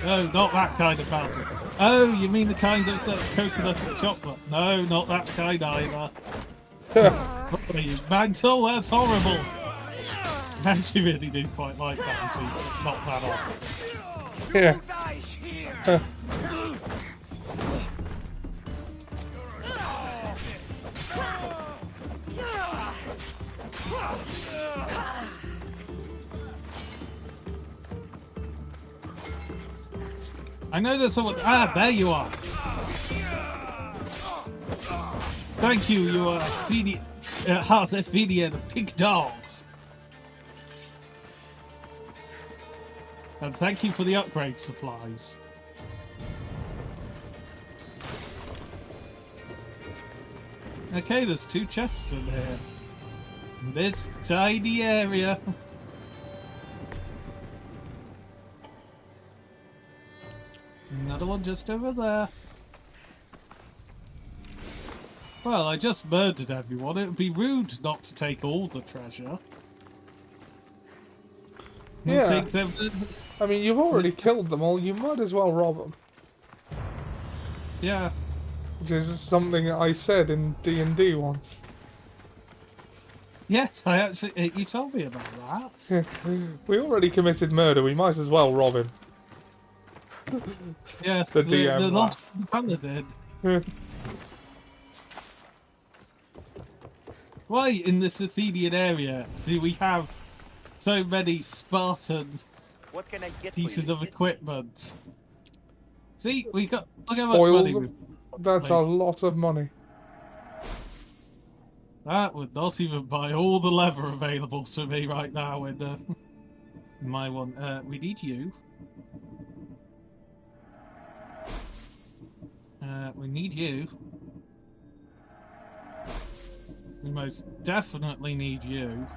No, not that kind of bounty. Oh, you mean the kind that's coconut and chocolate? No, not that kind either. What are you, Mantle? That's horrible. I actually really do quite like bounty, but not that off. Yeah. I know there's someone. Ah, there you are. Thank you. You are feeding, feeding pig dogs. And thank you for the upgrade supplies. Okay, there's 2 chests in here. In this tiny area. Another one just over there. Well, I just murdered everyone. It would be rude not to take all the treasure. Yeah. I mean, you've already killed them all. You might as well rob them. Yeah. Which is something I said in D&D once. Yes, I actually. You told me about that. We already committed murder. We might as well rob him. Yes, the DM. The last fella did. Why, in this Athenian area, do we have so many Spartan pieces of equipment? See, we got. Look how much money we've. That's a lot of money. That would not even buy all the leather available to me right now in my one. We need you. We need you. We most definitely need you.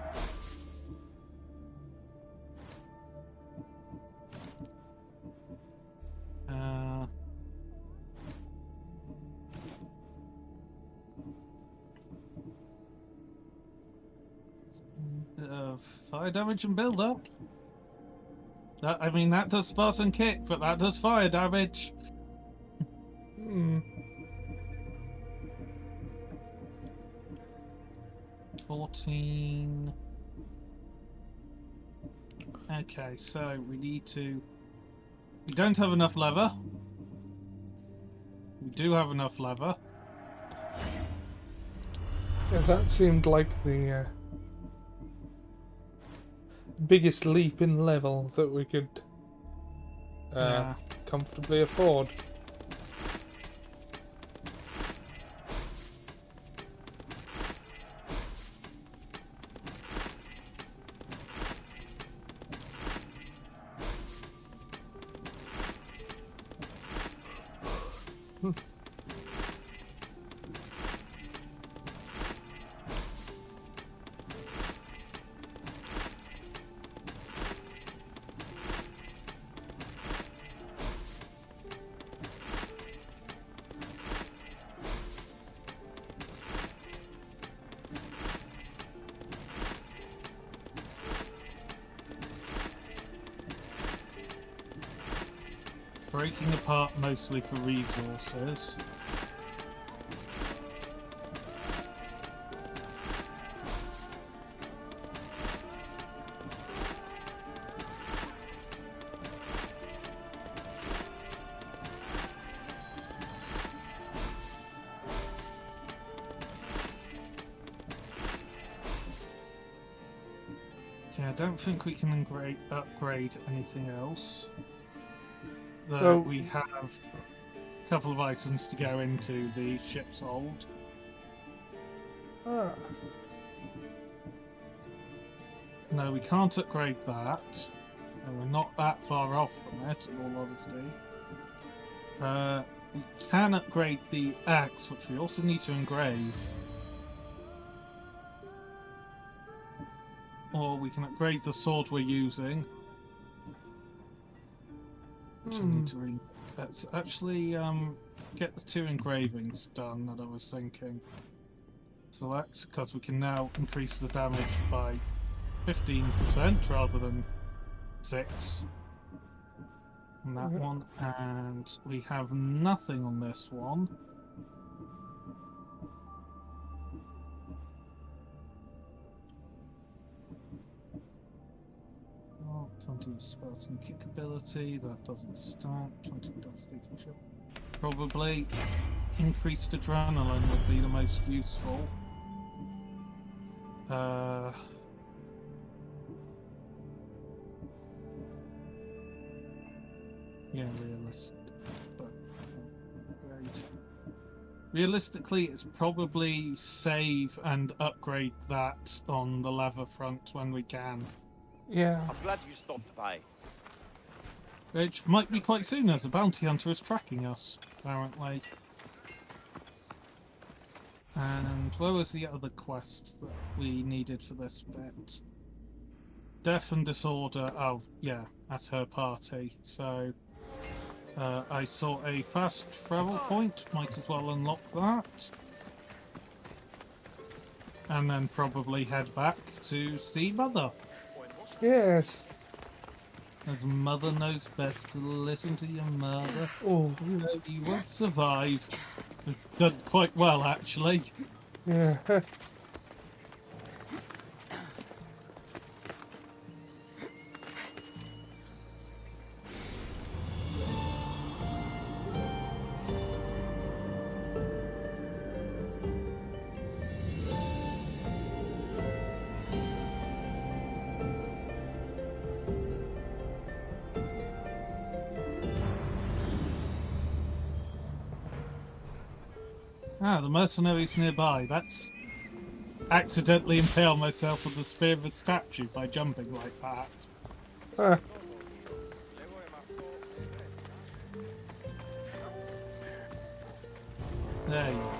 Fire damage and build up. That, I mean, that does Spartan kick, but that does fire damage. 14. Okay, so we need to. We don't have enough leather. We do have enough leather. Yeah, that seemed like the biggest leap in level that we could comfortably afford. breaking apart mostly for resources. Yeah, I don't think we can upgrade anything else. Though we have a couple of items to go into the ship's hold. Ah. No, we can't upgrade that. And we're not that far off from it, in all honesty. We can upgrade the axe, which we also need to engrave. Or we can upgrade the sword we're using. Which I need to let's actually get the 2 engravings done that I was thinking. Select, because we can now increase the damage by 15% rather than 6 on that one, and we have nothing on this one. Oh, 20 spells and kick ability, that doesn't start. 20 devastation. Probably increased adrenaline would be the most useful. Yeah, realistic. But, great. Realistically, it's probably save and upgrade that on the lever front when we can. Yeah. I'm glad you stopped by. Which might be quite soon, as a bounty hunter is tracking us, apparently. And where was the other quest that we needed for this bit? Death and Disorder, oh yeah, at her party. So I saw a fast travel point, might as well unlock that. And then probably head back to see Mother. Yes. As Mother knows best to listen to your mother. Oh. You won't survive. You've done quite well, actually. Yeah. Ah, the mercenaries nearby. That's accidentally impale myself with the spear of a statue by jumping like that. There you go.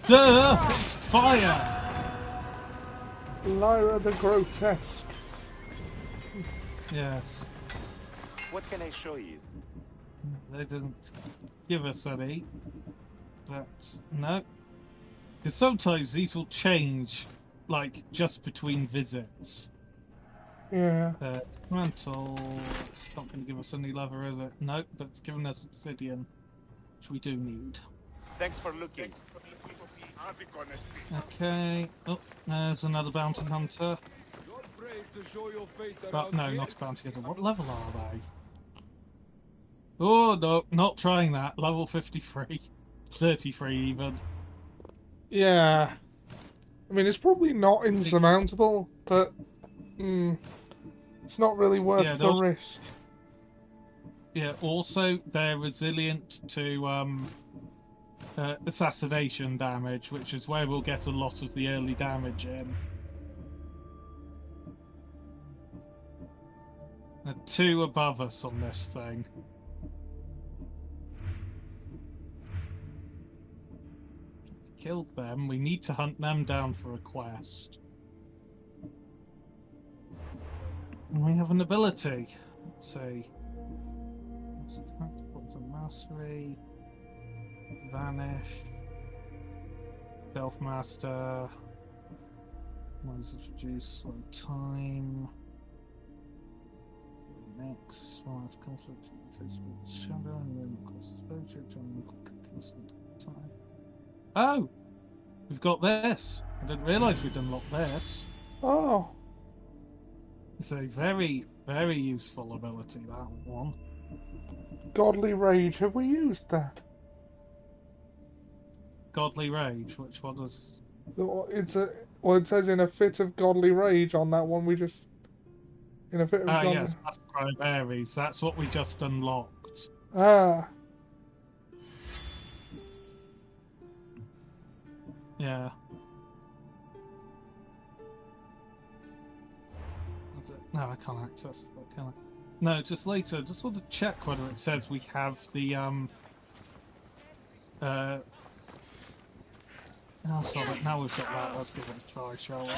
Duh! It's fire! Lyra the Grotesque. Yes. What can I show you? They didn't give us any. But, no. Because sometimes these will change, like, just between visits. Yeah. Mantle. It's not going to give us any leather, is it? Nope, but it's giving us obsidian, which we do need. Thanks for looking. Okay. Oh, there's another bounty hunter. But no, not a bounty hunter. What level are they? Oh, no, not trying that. Level 53. 33 even. Yeah. I mean, it's probably not insurmountable, but it's not really worth the risk. Yeah, also, they're resilient to assassination damage, which is where we'll get a lot of the early damage in. There are 2 above us on this thing. killed them. We need to hunt them down for a quest. And we have an ability. Let's see. What's a mastery? Vanish. Self-master. Ways to reduce slow time. Next, let's conflict with shadow and then cross exposure to time. Oh! We've got this! I didn't realise we'd unlocked this. Oh! It's a very, very useful ability, that one. Godly Rage, have we used that? Godly Rage, which one does... It's a... Well, it says in a fit of godly rage on that one, we just... In a fit of godly... yes, Masquerade Ares, that's what we just unlocked. Ah. Yeah. No, I can't access it, can I? No, just later. I just want to check whether it says we have the, Oh, sorry, now we've got that. Let's give it a try, shall we?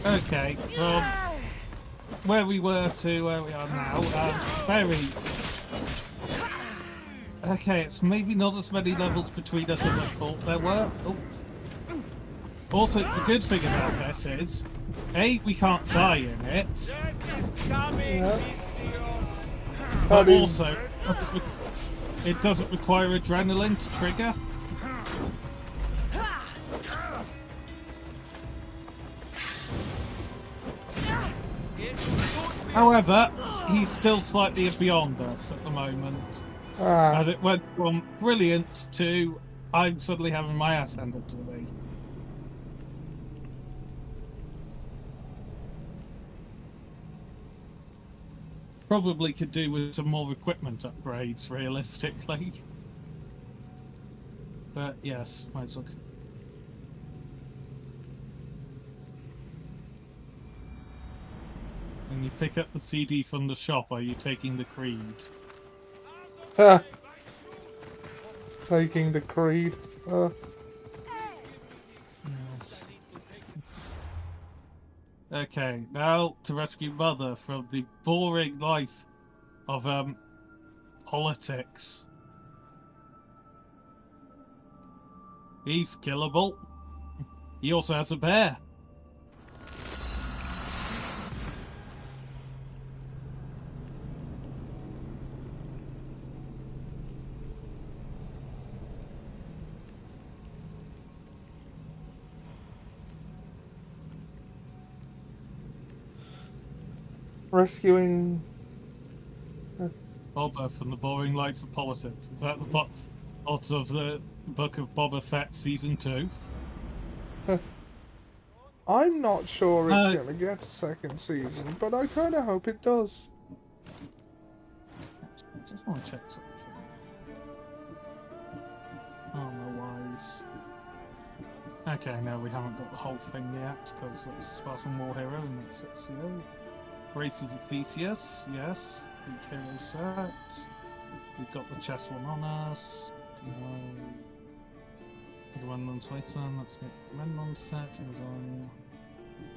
Okay, from where we were to where we are now, very... Okay, it's maybe not as many levels between us as I thought there were. Oh. Also, the good thing about this is, A, we can't die in it, but also, it doesn't require adrenaline to trigger. However, he's still slightly beyond us at the moment. And it went from brilliant to I'm suddenly having my ass handed to me. Probably could do with some more equipment upgrades, realistically. But yes, might as well. When you pick up the CD from the shop, are you taking the Creed? Ha! Taking the Creed. Yes. Okay, now to rescue Mother from the boring life of politics. He's killable. He also has a bear. Rescuing Boba from the boring lights of politics. Is that the plot of the Book of Boba Fett Season 2? I'm not sure it's going to get a second season, but I kind of hope it does. I just want to check something. Oh, no wise. Okay, no, we haven't got the whole thing yet, because it's Spartan War Hero and it's SCO. Braces of Theseus, yes. The hero set. We've got the chest one on us. The one on Twitter, let's get the Menmon set. It was on.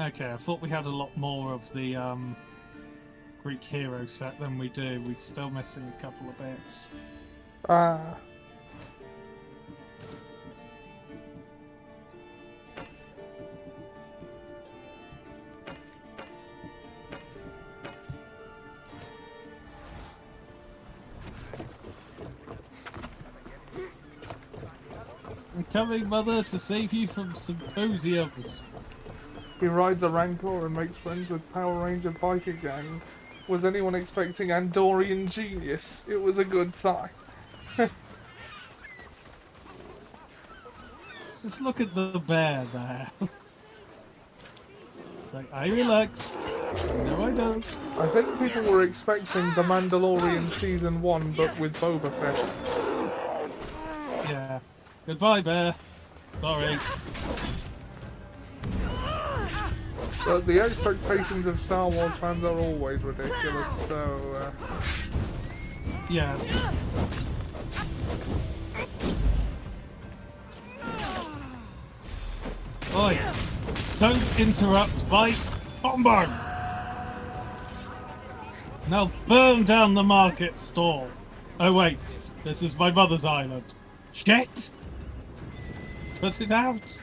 Okay, I thought we had a lot more of the Greek hero set than we do. We're still missing a couple of bits. Coming, Mother, to save you from symposiums. He rides a Rancor and makes friends with Power Ranger biker gang. Was anyone expecting Andorian genius? It was a good time. Just look at the bear there. Like, I relaxed. No, I don't. I think people were expecting The Mandalorian Season 1, but with Boba Fett. Yeah. Goodbye, Bear. Sorry. But the expectations of Star Wars fans are always ridiculous, so... Yes. Oi! Don't interrupt my combo! Now burn down the market stall! Oh wait, this is my mother's island. Shit! Put it out!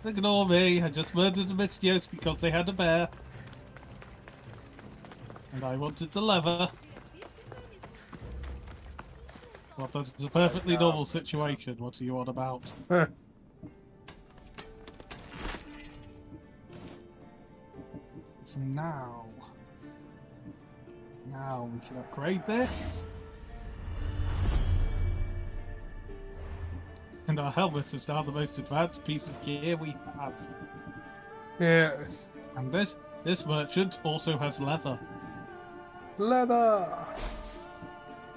Ignore me, I just murdered a misuse because they had a bear. And I wanted the leather. Well, that's a perfectly normal situation. What are you on about? So now we can upgrade this. And our helmet is now the most advanced piece of gear we have. Yes. And this merchant also has leather. Leather!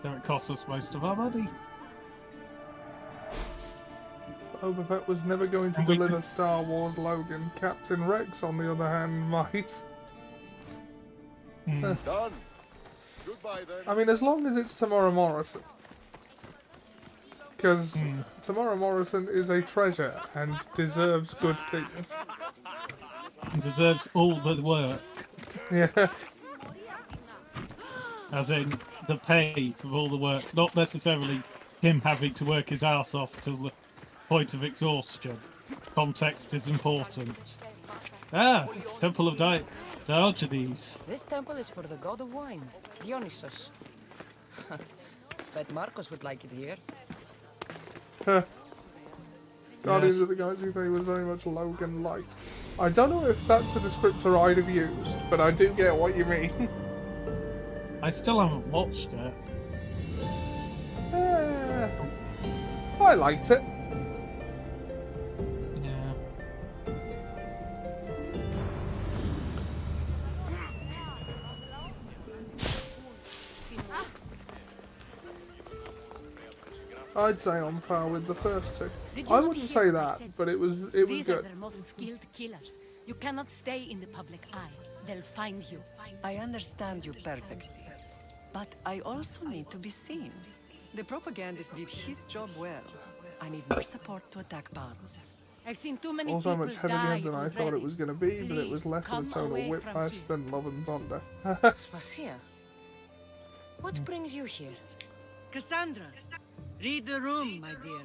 Though it costs us most of our money. Boba Fett was never going to deliver Star Wars Logan. Captain Rex, on the other hand, might. Done. Goodbye then. I mean, as long as it's Tamora Morrison. Because Tamora Morrison is a treasure and deserves good things. And deserves all the work. Yeah. As in, the pay for all the work. Not necessarily him having to work his ass off to the point of exhaustion. Context is important. Ah! Temple of Diogenes. This temple is for the god of wine, Dionysus. Bet Marcos would like it here. Guardians of the Galaxy 3 was very much Logan light. I don't know if that's a descriptor I'd have used, but I do get what you mean. I still haven't watched it. I liked it. Yeah. I'd say on par with the first two. Did you I not wouldn't hear say what I that, said? but it was These are good. their most skilled killers. You cannot stay in the public eye. They'll find you. I understand you perfectly. But I also need to be seen. The propagandist did his job well. I need more support to attack Barus. I've seen too many Also people much heavier die than I thought it was going to be, but it was Please, less of come a tonal away from whiplash here. than Love and Thunder. Spacia. What brings you here? Cassandra, read the room, my dear.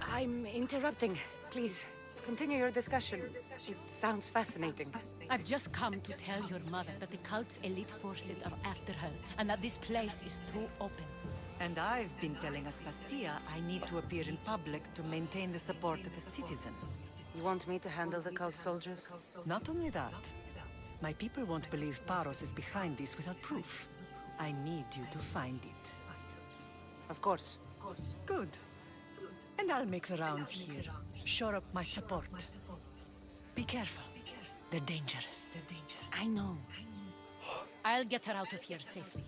I'm interrupting. Please, continue your discussion. It sounds fascinating. I've just come to tell your mother that the cult's elite forces are after her, and that this place is too open. And I've been telling Aspasia I need to appear in public to maintain the support of the citizens. You want me to handle the cult soldiers? Not only that, my people won't believe Paros is behind this without proof. I need you to find it. Of course. Good. And I'll make the rounds here. Shore up my support. Be careful. They're dangerous. I know. I'll get her out of here safely.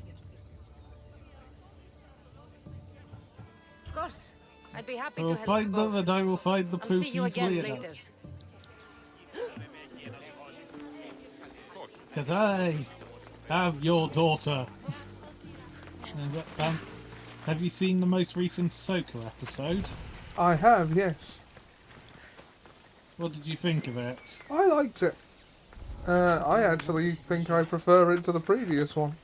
Of course. I'd be happy I will to help find you them both. and I will find the I'll proof see you easily again enough. later. Because I am your daughter. Have you seen the most recent Ahsoka episode? I have, yes. What did you think of it? I liked it. I actually think I prefer it to the previous one.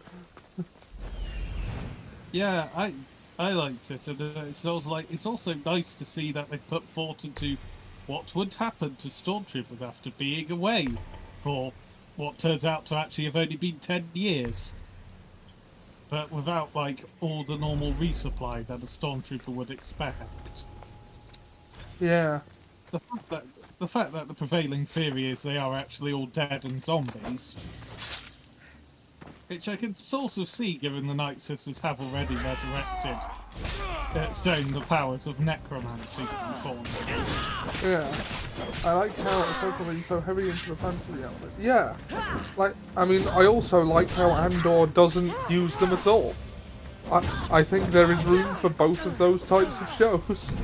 Yeah, I liked it, and it's also nice to see that they put thought into what would happen to stormtroopers after being away for what turns out to actually have only been 10 years. But without, like, all the normal resupply that a stormtrooper would expect. Yeah. The fact that the prevailing theory is they are actually all dead and zombies which I can sort of see given the Night Sisters have already resurrected, shown the powers of necromancy from Thrawn. Yeah. I like how Ahsoka being so heavy into the fantasy element. Yeah. Like, I mean, I also like how Andor doesn't use them at all. I think there is room for both of those types of shows.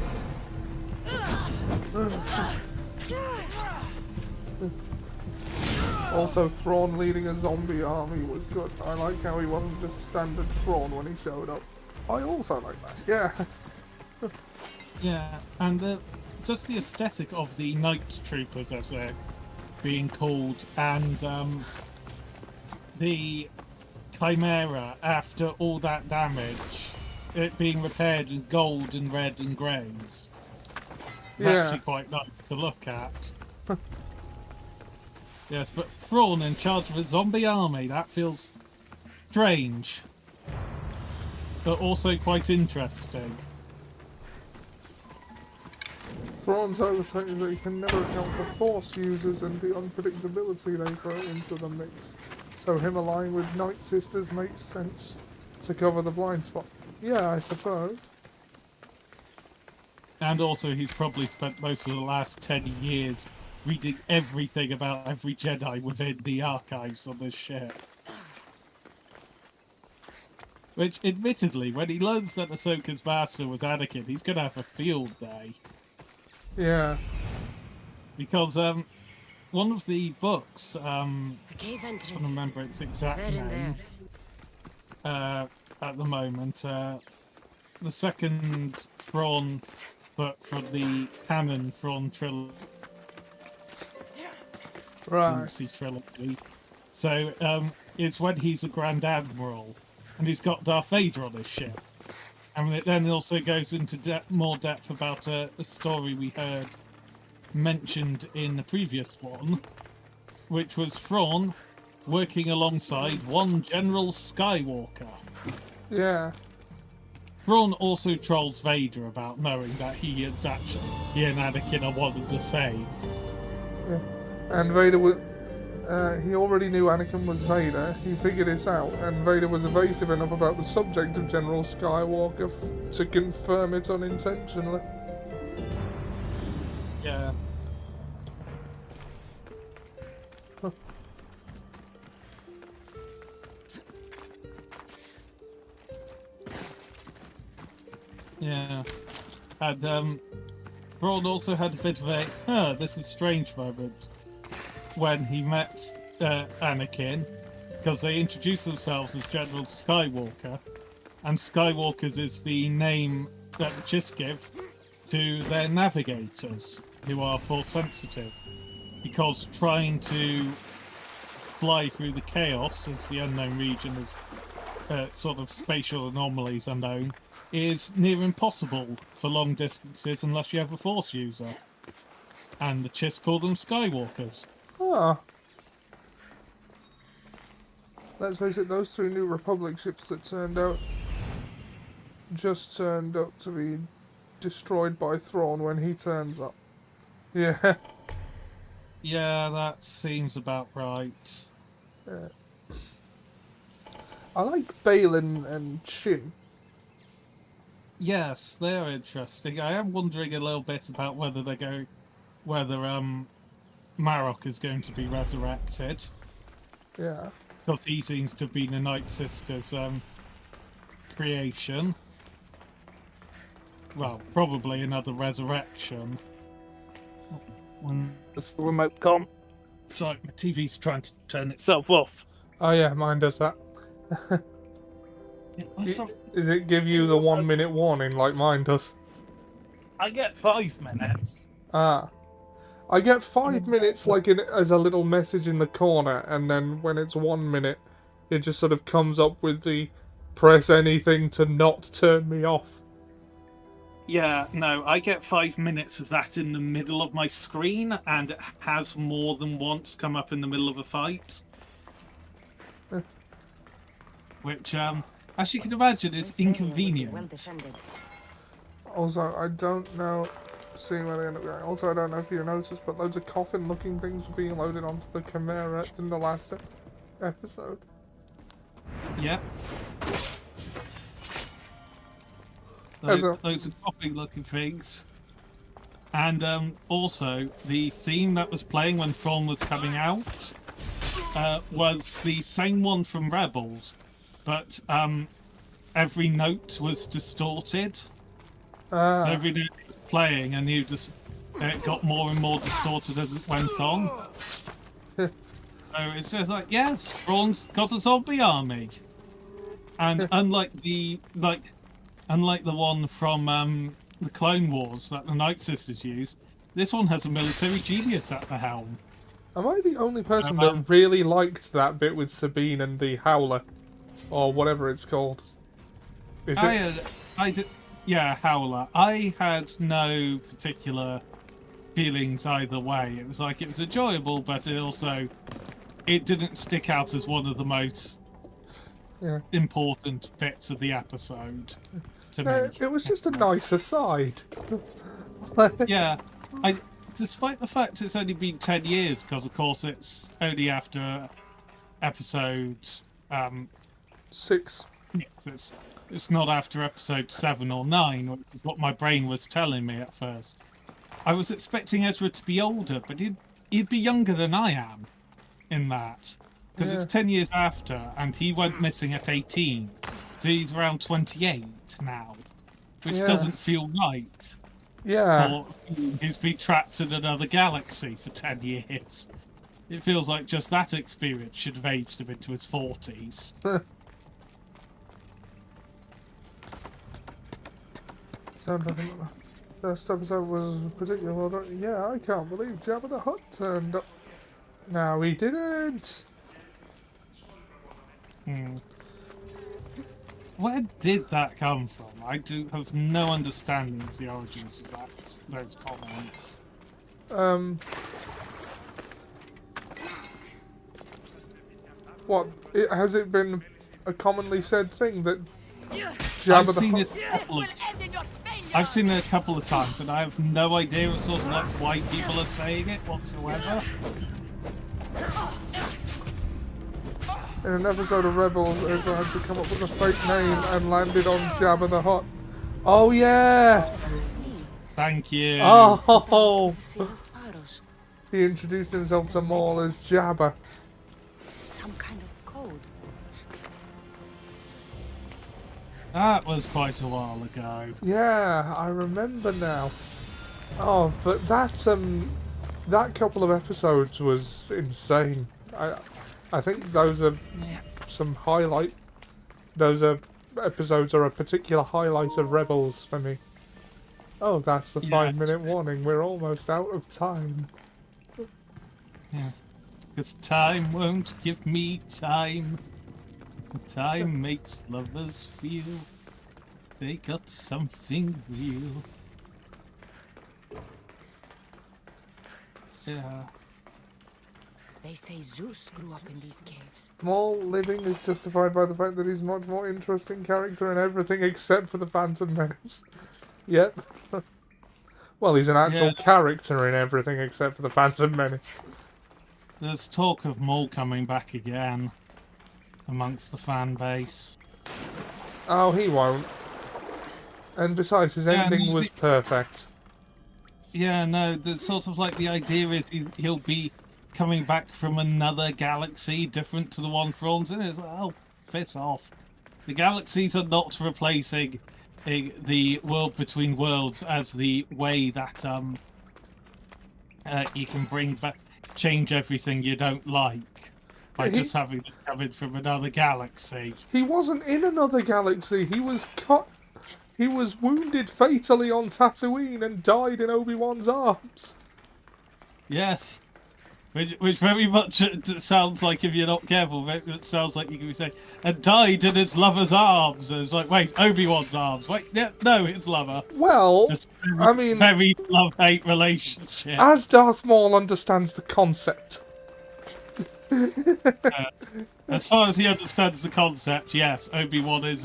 Also, Thrawn leading a zombie army was good. I like how he wasn't just standard Thrawn when he showed up. I also like that. Yeah. Yeah, and just the aesthetic of the Night Troopers, as they're being called, and the Chimera, after all that damage, it being repaired in gold and red and greys. Yeah. Actually quite nice to look at. Yes, but Thrawn in charge of a zombie army, that feels strange. But also quite interesting. Thrawn's oversight is that he can never account for Force users and the unpredictability they throw into the mix. So him aligning with Night Sisters makes sense to cover the blind spot. Yeah, I suppose. And also he's probably spent most of the last 10 years reading everything about every Jedi within the archives on this ship. Which, admittedly, when he learns that Ahsoka's master was Anakin, he's going to have a field day. Yeah. Because, one of the books, I cave can't entrance. remember its exact There and name, at the moment, the second Thrawn book for the canon Thrawn trilogy. Right. Trilogy. So, it's when he's a Grand Admiral, and he's got Darth Vader on his ship. And it then also goes into more depth about a story we heard mentioned in the previous one, which was Thrawn working alongside one General Skywalker. Yeah. Thrawn also trolls Vader about knowing that he and Anakin are one and the same. Yeah. And Vader was... he already knew Anakin was Vader. He figured this out, and Vader was evasive enough about the subject of General Skywalker to confirm it unintentionally. Yeah. Huh. Yeah. And, Thrawn also had a bit of a, this is strange moment when he met Anakin, because they introduced themselves as General Skywalker, and Skywalkers is the name that the Chiss give to their navigators, who are Force sensitive, because trying to fly through the chaos, as the unknown region is sort of spatial anomalies unknown, is near impossible for long distances unless you have a Force user. And the Chiss call them Skywalkers. Ah. Let's face it, those 3 New Republic ships that turned up to be destroyed by Thrawn when he turns up. Yeah. Yeah, that seems about right. Yeah. I like Balin and Shin. Yes, they're interesting. I am wondering a little bit about whether Marok is going to be resurrected. Yeah. Because he seems to have been a Night Sisters creation. Well, probably another resurrection. When the remote gone. Sorry, my TV's trying to turn itself off. Oh yeah, mine does that. Does it give you the 1 minute warning like mine does? I get 5 minutes. Ah. I get 5 minutes like as a little message in the corner, and then when it's 1 minute, it just sort of comes up with the press anything to not turn me off. Yeah, no, I get 5 minutes of that in the middle of my screen, and it has more than once come up in the middle of a fight. Which, as you can imagine, is inconvenient. Also, I don't know, seeing where they end up going. Also, I don't know if you noticed, but loads of coffin-looking things were being loaded onto the Chimera in the last episode. Yep. Those are copy-looking things. And also, the theme that was playing when Thrawn was coming out was the same one from Rebels, but every note was distorted. So every note was playing, and it got more and more distorted as it went on. So it's just like, yes, Thrawn's got a zombie army, and unlike the one from the Clone Wars that the Night Sisters use, this one has a military genius at the helm. Am I the only person that really liked that bit with Sabine and the Howler, or whatever it's called? Is it? Yeah, Howler. I had no particular feelings either way. It was like it was enjoyable, but it didn't stick out as one of the most important bits of the episode to me. It was just a nice aside. Yeah, despite the fact it's only been 10 years, because of course it's only after episode 6. It's not after episode 7 or 9, which is what my brain was telling me at first. I was expecting Ezra to be older, but he'd be younger than I am in that. Because it's 10 years after, and he went missing at 18. So he's around 28 now, which doesn't feel right. Yeah. Or he's been trapped in another galaxy for 10 years. It feels like just that experience should have aged him into his 40s. First episode was particularly well done. Yeah, I can't believe Jabba the Hutt turned up. No, he didn't. Where did that come from? I do have no understanding of the origins of those comments. What? Has it been a commonly said thing that Jabba the Hutt... I've seen it a couple of times, and I have no idea sort of like why people are saying it whatsoever. In an episode of Rebels, Ezra had to come up with a fake name and landed on Jabba the Hutt. Oh yeah! Thank you. Oh! He introduced himself to Maul as Jabba. Some kind of code. That was quite a while ago. Yeah, I remember now. Oh, but that couple of episodes was insane. I think those are some highlight. Those episodes are a particular highlight of Rebels for me. Oh, that's the 5-minute warning. We're almost out of time. Yeah, because time won't give me time. Time makes lovers feel they got something real. Yeah. They say Zeus grew up in these caves. Maul living is justified by the fact that he's much more interesting character in everything except for the Phantom Menace. Yep. Well, he's an actual character in everything except for the Phantom Menace. There's talk of Maul coming back again amongst the fan base. Oh, he won't. And besides, his ending was perfect. Yeah, no, the sort of like the idea is he'll be coming back from another galaxy different to the one Thrawn's in. It's like, oh, piss off. The galaxies are not replacing the world between worlds as the way that you can bring back, change everything you don't like by just having it coming from another galaxy. He wasn't in another galaxy. He was cut. He was wounded fatally on Tatooine and died in Obi-Wan's arms. Yes. Which very much sounds like, if you're not careful, it sounds like you can be saying, and died in his lover's arms. And it's like, wait, Obi-Wan's arms. Wait, yeah, no, it's lover. Well, I mean... Very love-hate relationship. As Darth Maul understands the concept. As far as he understands the concept, yes, Obi-Wan is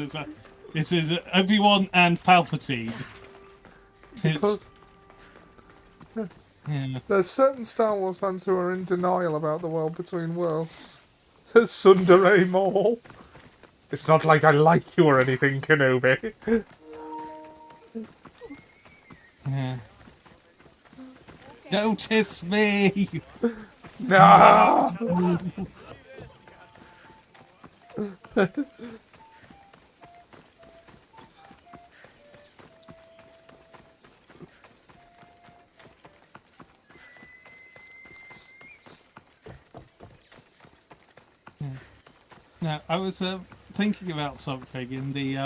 Obi-Wan and Palpatine. Because... Yeah. There's certain Star Wars fans who are in denial about the world between worlds. Sundere Maul. It's not like I like you or anything, Kenobi. Yeah. Notice me! No! Now, I was thinking about something in the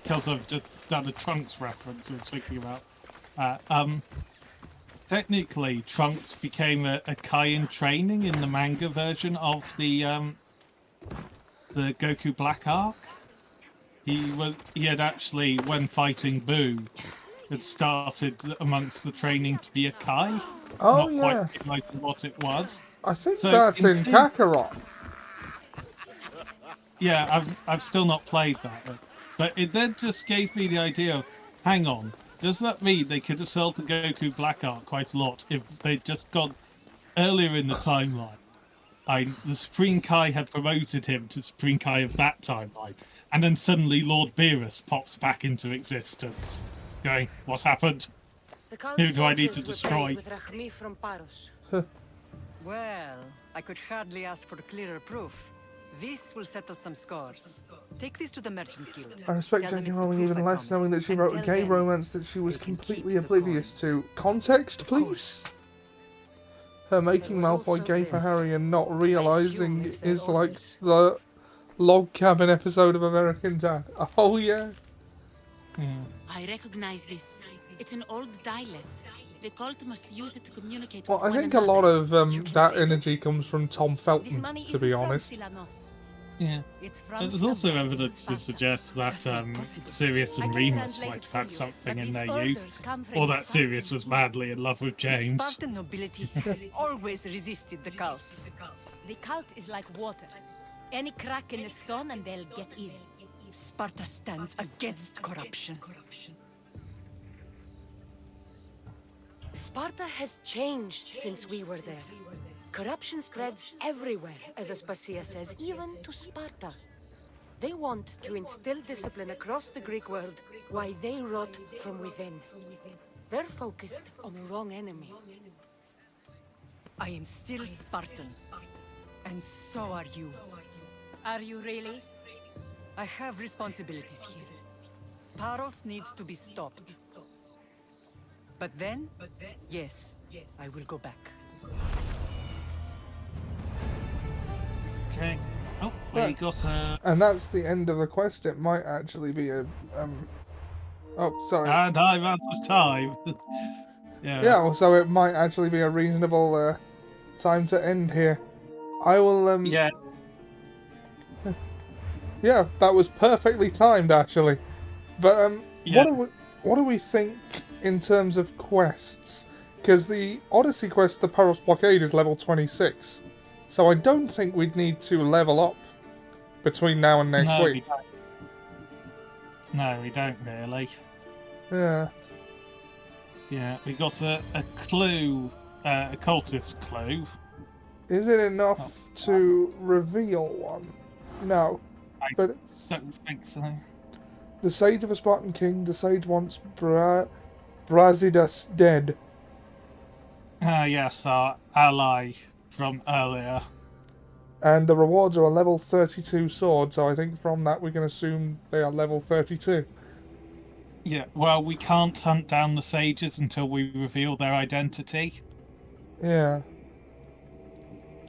because I've just done a Trunks reference. I was thinking about technically Trunks became a Kai in training in the manga version of the Goku Black arc. He had actually, when fighting Boo, had started amongst the training to be a Kai. Oh, not yeah. quite realizing what it was. I think So that's in Kakarot. Yeah, I've still not played that, but it then just gave me the idea of, hang on, does that mean they could have sold the Goku Black Arc quite a lot if they'd just gone earlier in the timeline? The Supreme Kai had promoted him to Supreme Kai of that timeline, and then suddenly Lord Beerus pops back into existence, going, what happened? Who do I need to destroy? With Rahmi from Paros. Well, I could hardly ask for clearer proof. This will settle some scores. Take this to the Merchants Guild. I respect Tell them J.K. it's the Rowling proof even I less, promised. knowing that she And wrote a tell gay them romance that she was they can completely keep the oblivious to. Context, please? Her making Malfoy gay for Harry and not realising is like the log cabin episode of American Dad. Oh, yeah. I recognize this. It's an old dialect. The cult must use it to communicate Well, with I one think a another. lot of that energy comes from Tom Felton, money to be isn't from honest. Silanos. Yeah. It's from There's also somewhere. evidence to suggest that Sirius and I can Remus translate might it have for had you, something but in these their orders youth, come from or the that Sirius was madly in love with James. Spartan nobility has always resisted the cult. The cult is like water. Any crack in the stone and they'll get in. Sparta stands against corruption. Sparta has changed since we were there. Corruption spreads everywhere, as Aspasia says, even to Sparta. They want to instill discipline across the Greek world, while they rot from within. They're focused on the wrong enemy. I am still Spartan. And so are you. Are you really? I have responsibilities here. Paros needs to be stopped. But then, yes, I will go back. Okay. Oh, we got a... And that's the end of the quest. It might actually be a... Oh, sorry. And I'm out of time. Yeah. Yeah, well, so it might actually be a reasonable time to end here. I will... Yeah. Yeah, that was perfectly timed, actually. But Yeah. what do we think in terms of quests? Because the Odyssey quest, the Paros Blockade, is level 26. So I don't think we'd need to level up between now and next No, week. No, we don't really. Yeah. Yeah, we got a clue, a cultist clue. Is it enough to reveal one? No. But it's... Don't think so. The Sage of a Spartan King, the Sage wants Brasidas dead. Yes, our ally from earlier. And the rewards are a level 32 sword, so I think from that we can assume they are level 32. Yeah, well, we can't hunt down the sages until we reveal their identity. Yeah.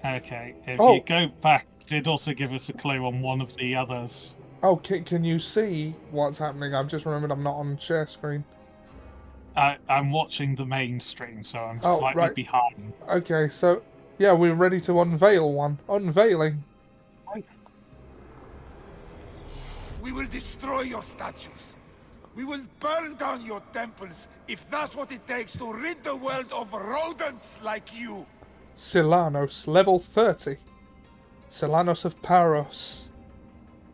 Okay, if you go back, it did also give us a clue on one of the others. Oh, can you see what's happening? I've just remembered I'm not on share screen. I'm watching the main stream, so I'm slightly right. behind. Okay, so, yeah, we're ready to unveil one. Unveiling. We will destroy your statues. We will burn down your temples if that's what it takes to rid the world of rodents like you. Silanos, level 30. Silanos of Paros.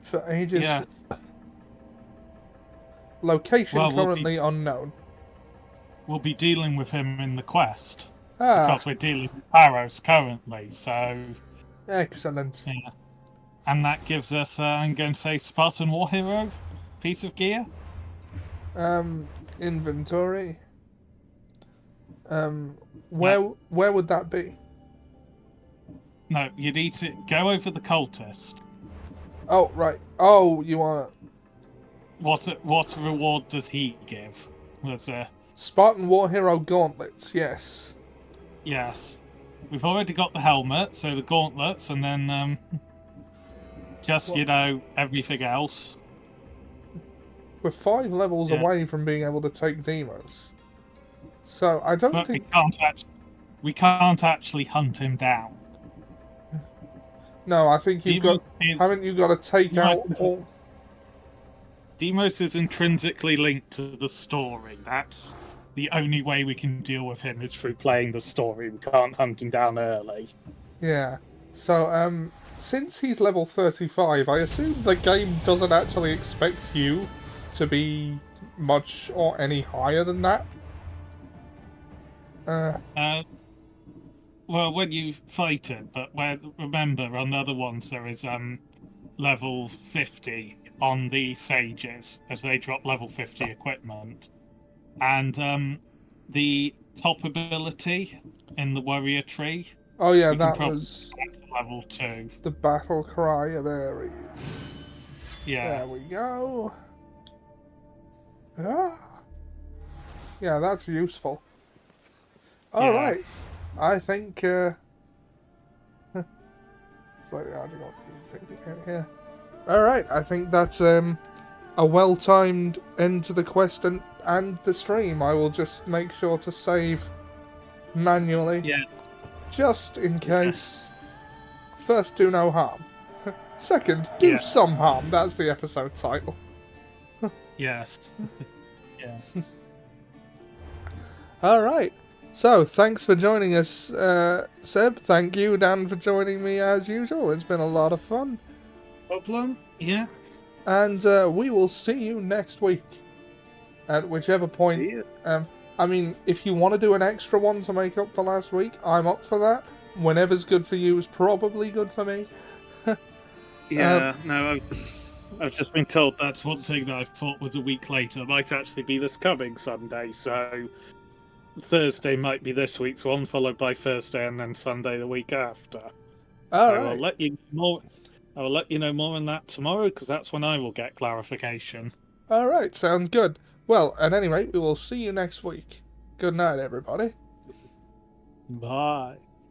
For ages. Yeah. Location Well, currently unknown. We'll be dealing with him in the quest. Ah. Because we're dealing with Paros currently, so... Excellent. Yeah. And that gives us, I'm going to say, Spartan War Hero piece of gear. Inventory. Where would that be? No, you need to go over the cultist. Oh, right. Oh, you want What reward does he give? Spartan War Hero gauntlets, yes. Yes. We've already got the helmet, so the gauntlets, and then everything else. We're 5 levels away from being able to take Demos. So I don't think we can't actually hunt him down. No, I think haven't you got to take out all... Demos is intrinsically linked to the story. That's the only way we can deal with him is through playing the story. We can't hunt him down early. Yeah. So, since he's level 35, I assume the game doesn't actually expect you to be much or any higher than that. Well, when you fight it, but remember, on the other ones there is level 50 on the sages, as they drop level 50 equipment. And the top ability in the warrior tree. Oh yeah, that was level 2. The battle cry of Ares. Yeah. There we go. Ah. Yeah, that's useful. All right. I think slightly hard to go here. All right, I think that's a well-timed end to the quest and the stream. I will just make sure to save manually. Yeah. Just in case. First, do no harm. Second, do some harm. That's the episode title. Yes. Yeah. All right. So, thanks for joining us, Seb. Thank you, Dan, for joining me as usual. It's been a lot of fun. Problem? Yeah. And we will see you next week. At whichever point. I mean, if you want to do an extra one to make up for last week, I'm up for that. Whenever's good for you is probably good for me. No, I've just been told that's one thing that I thought was a week later. Might actually be this coming Sunday, so Thursday might be this week's one, followed by Thursday and then Sunday the week after. All right. I will let you know more on that tomorrow, because that's when I will get clarification. All right, sounds good. Well, at any rate, we will see you next week. Good night, everybody. Bye.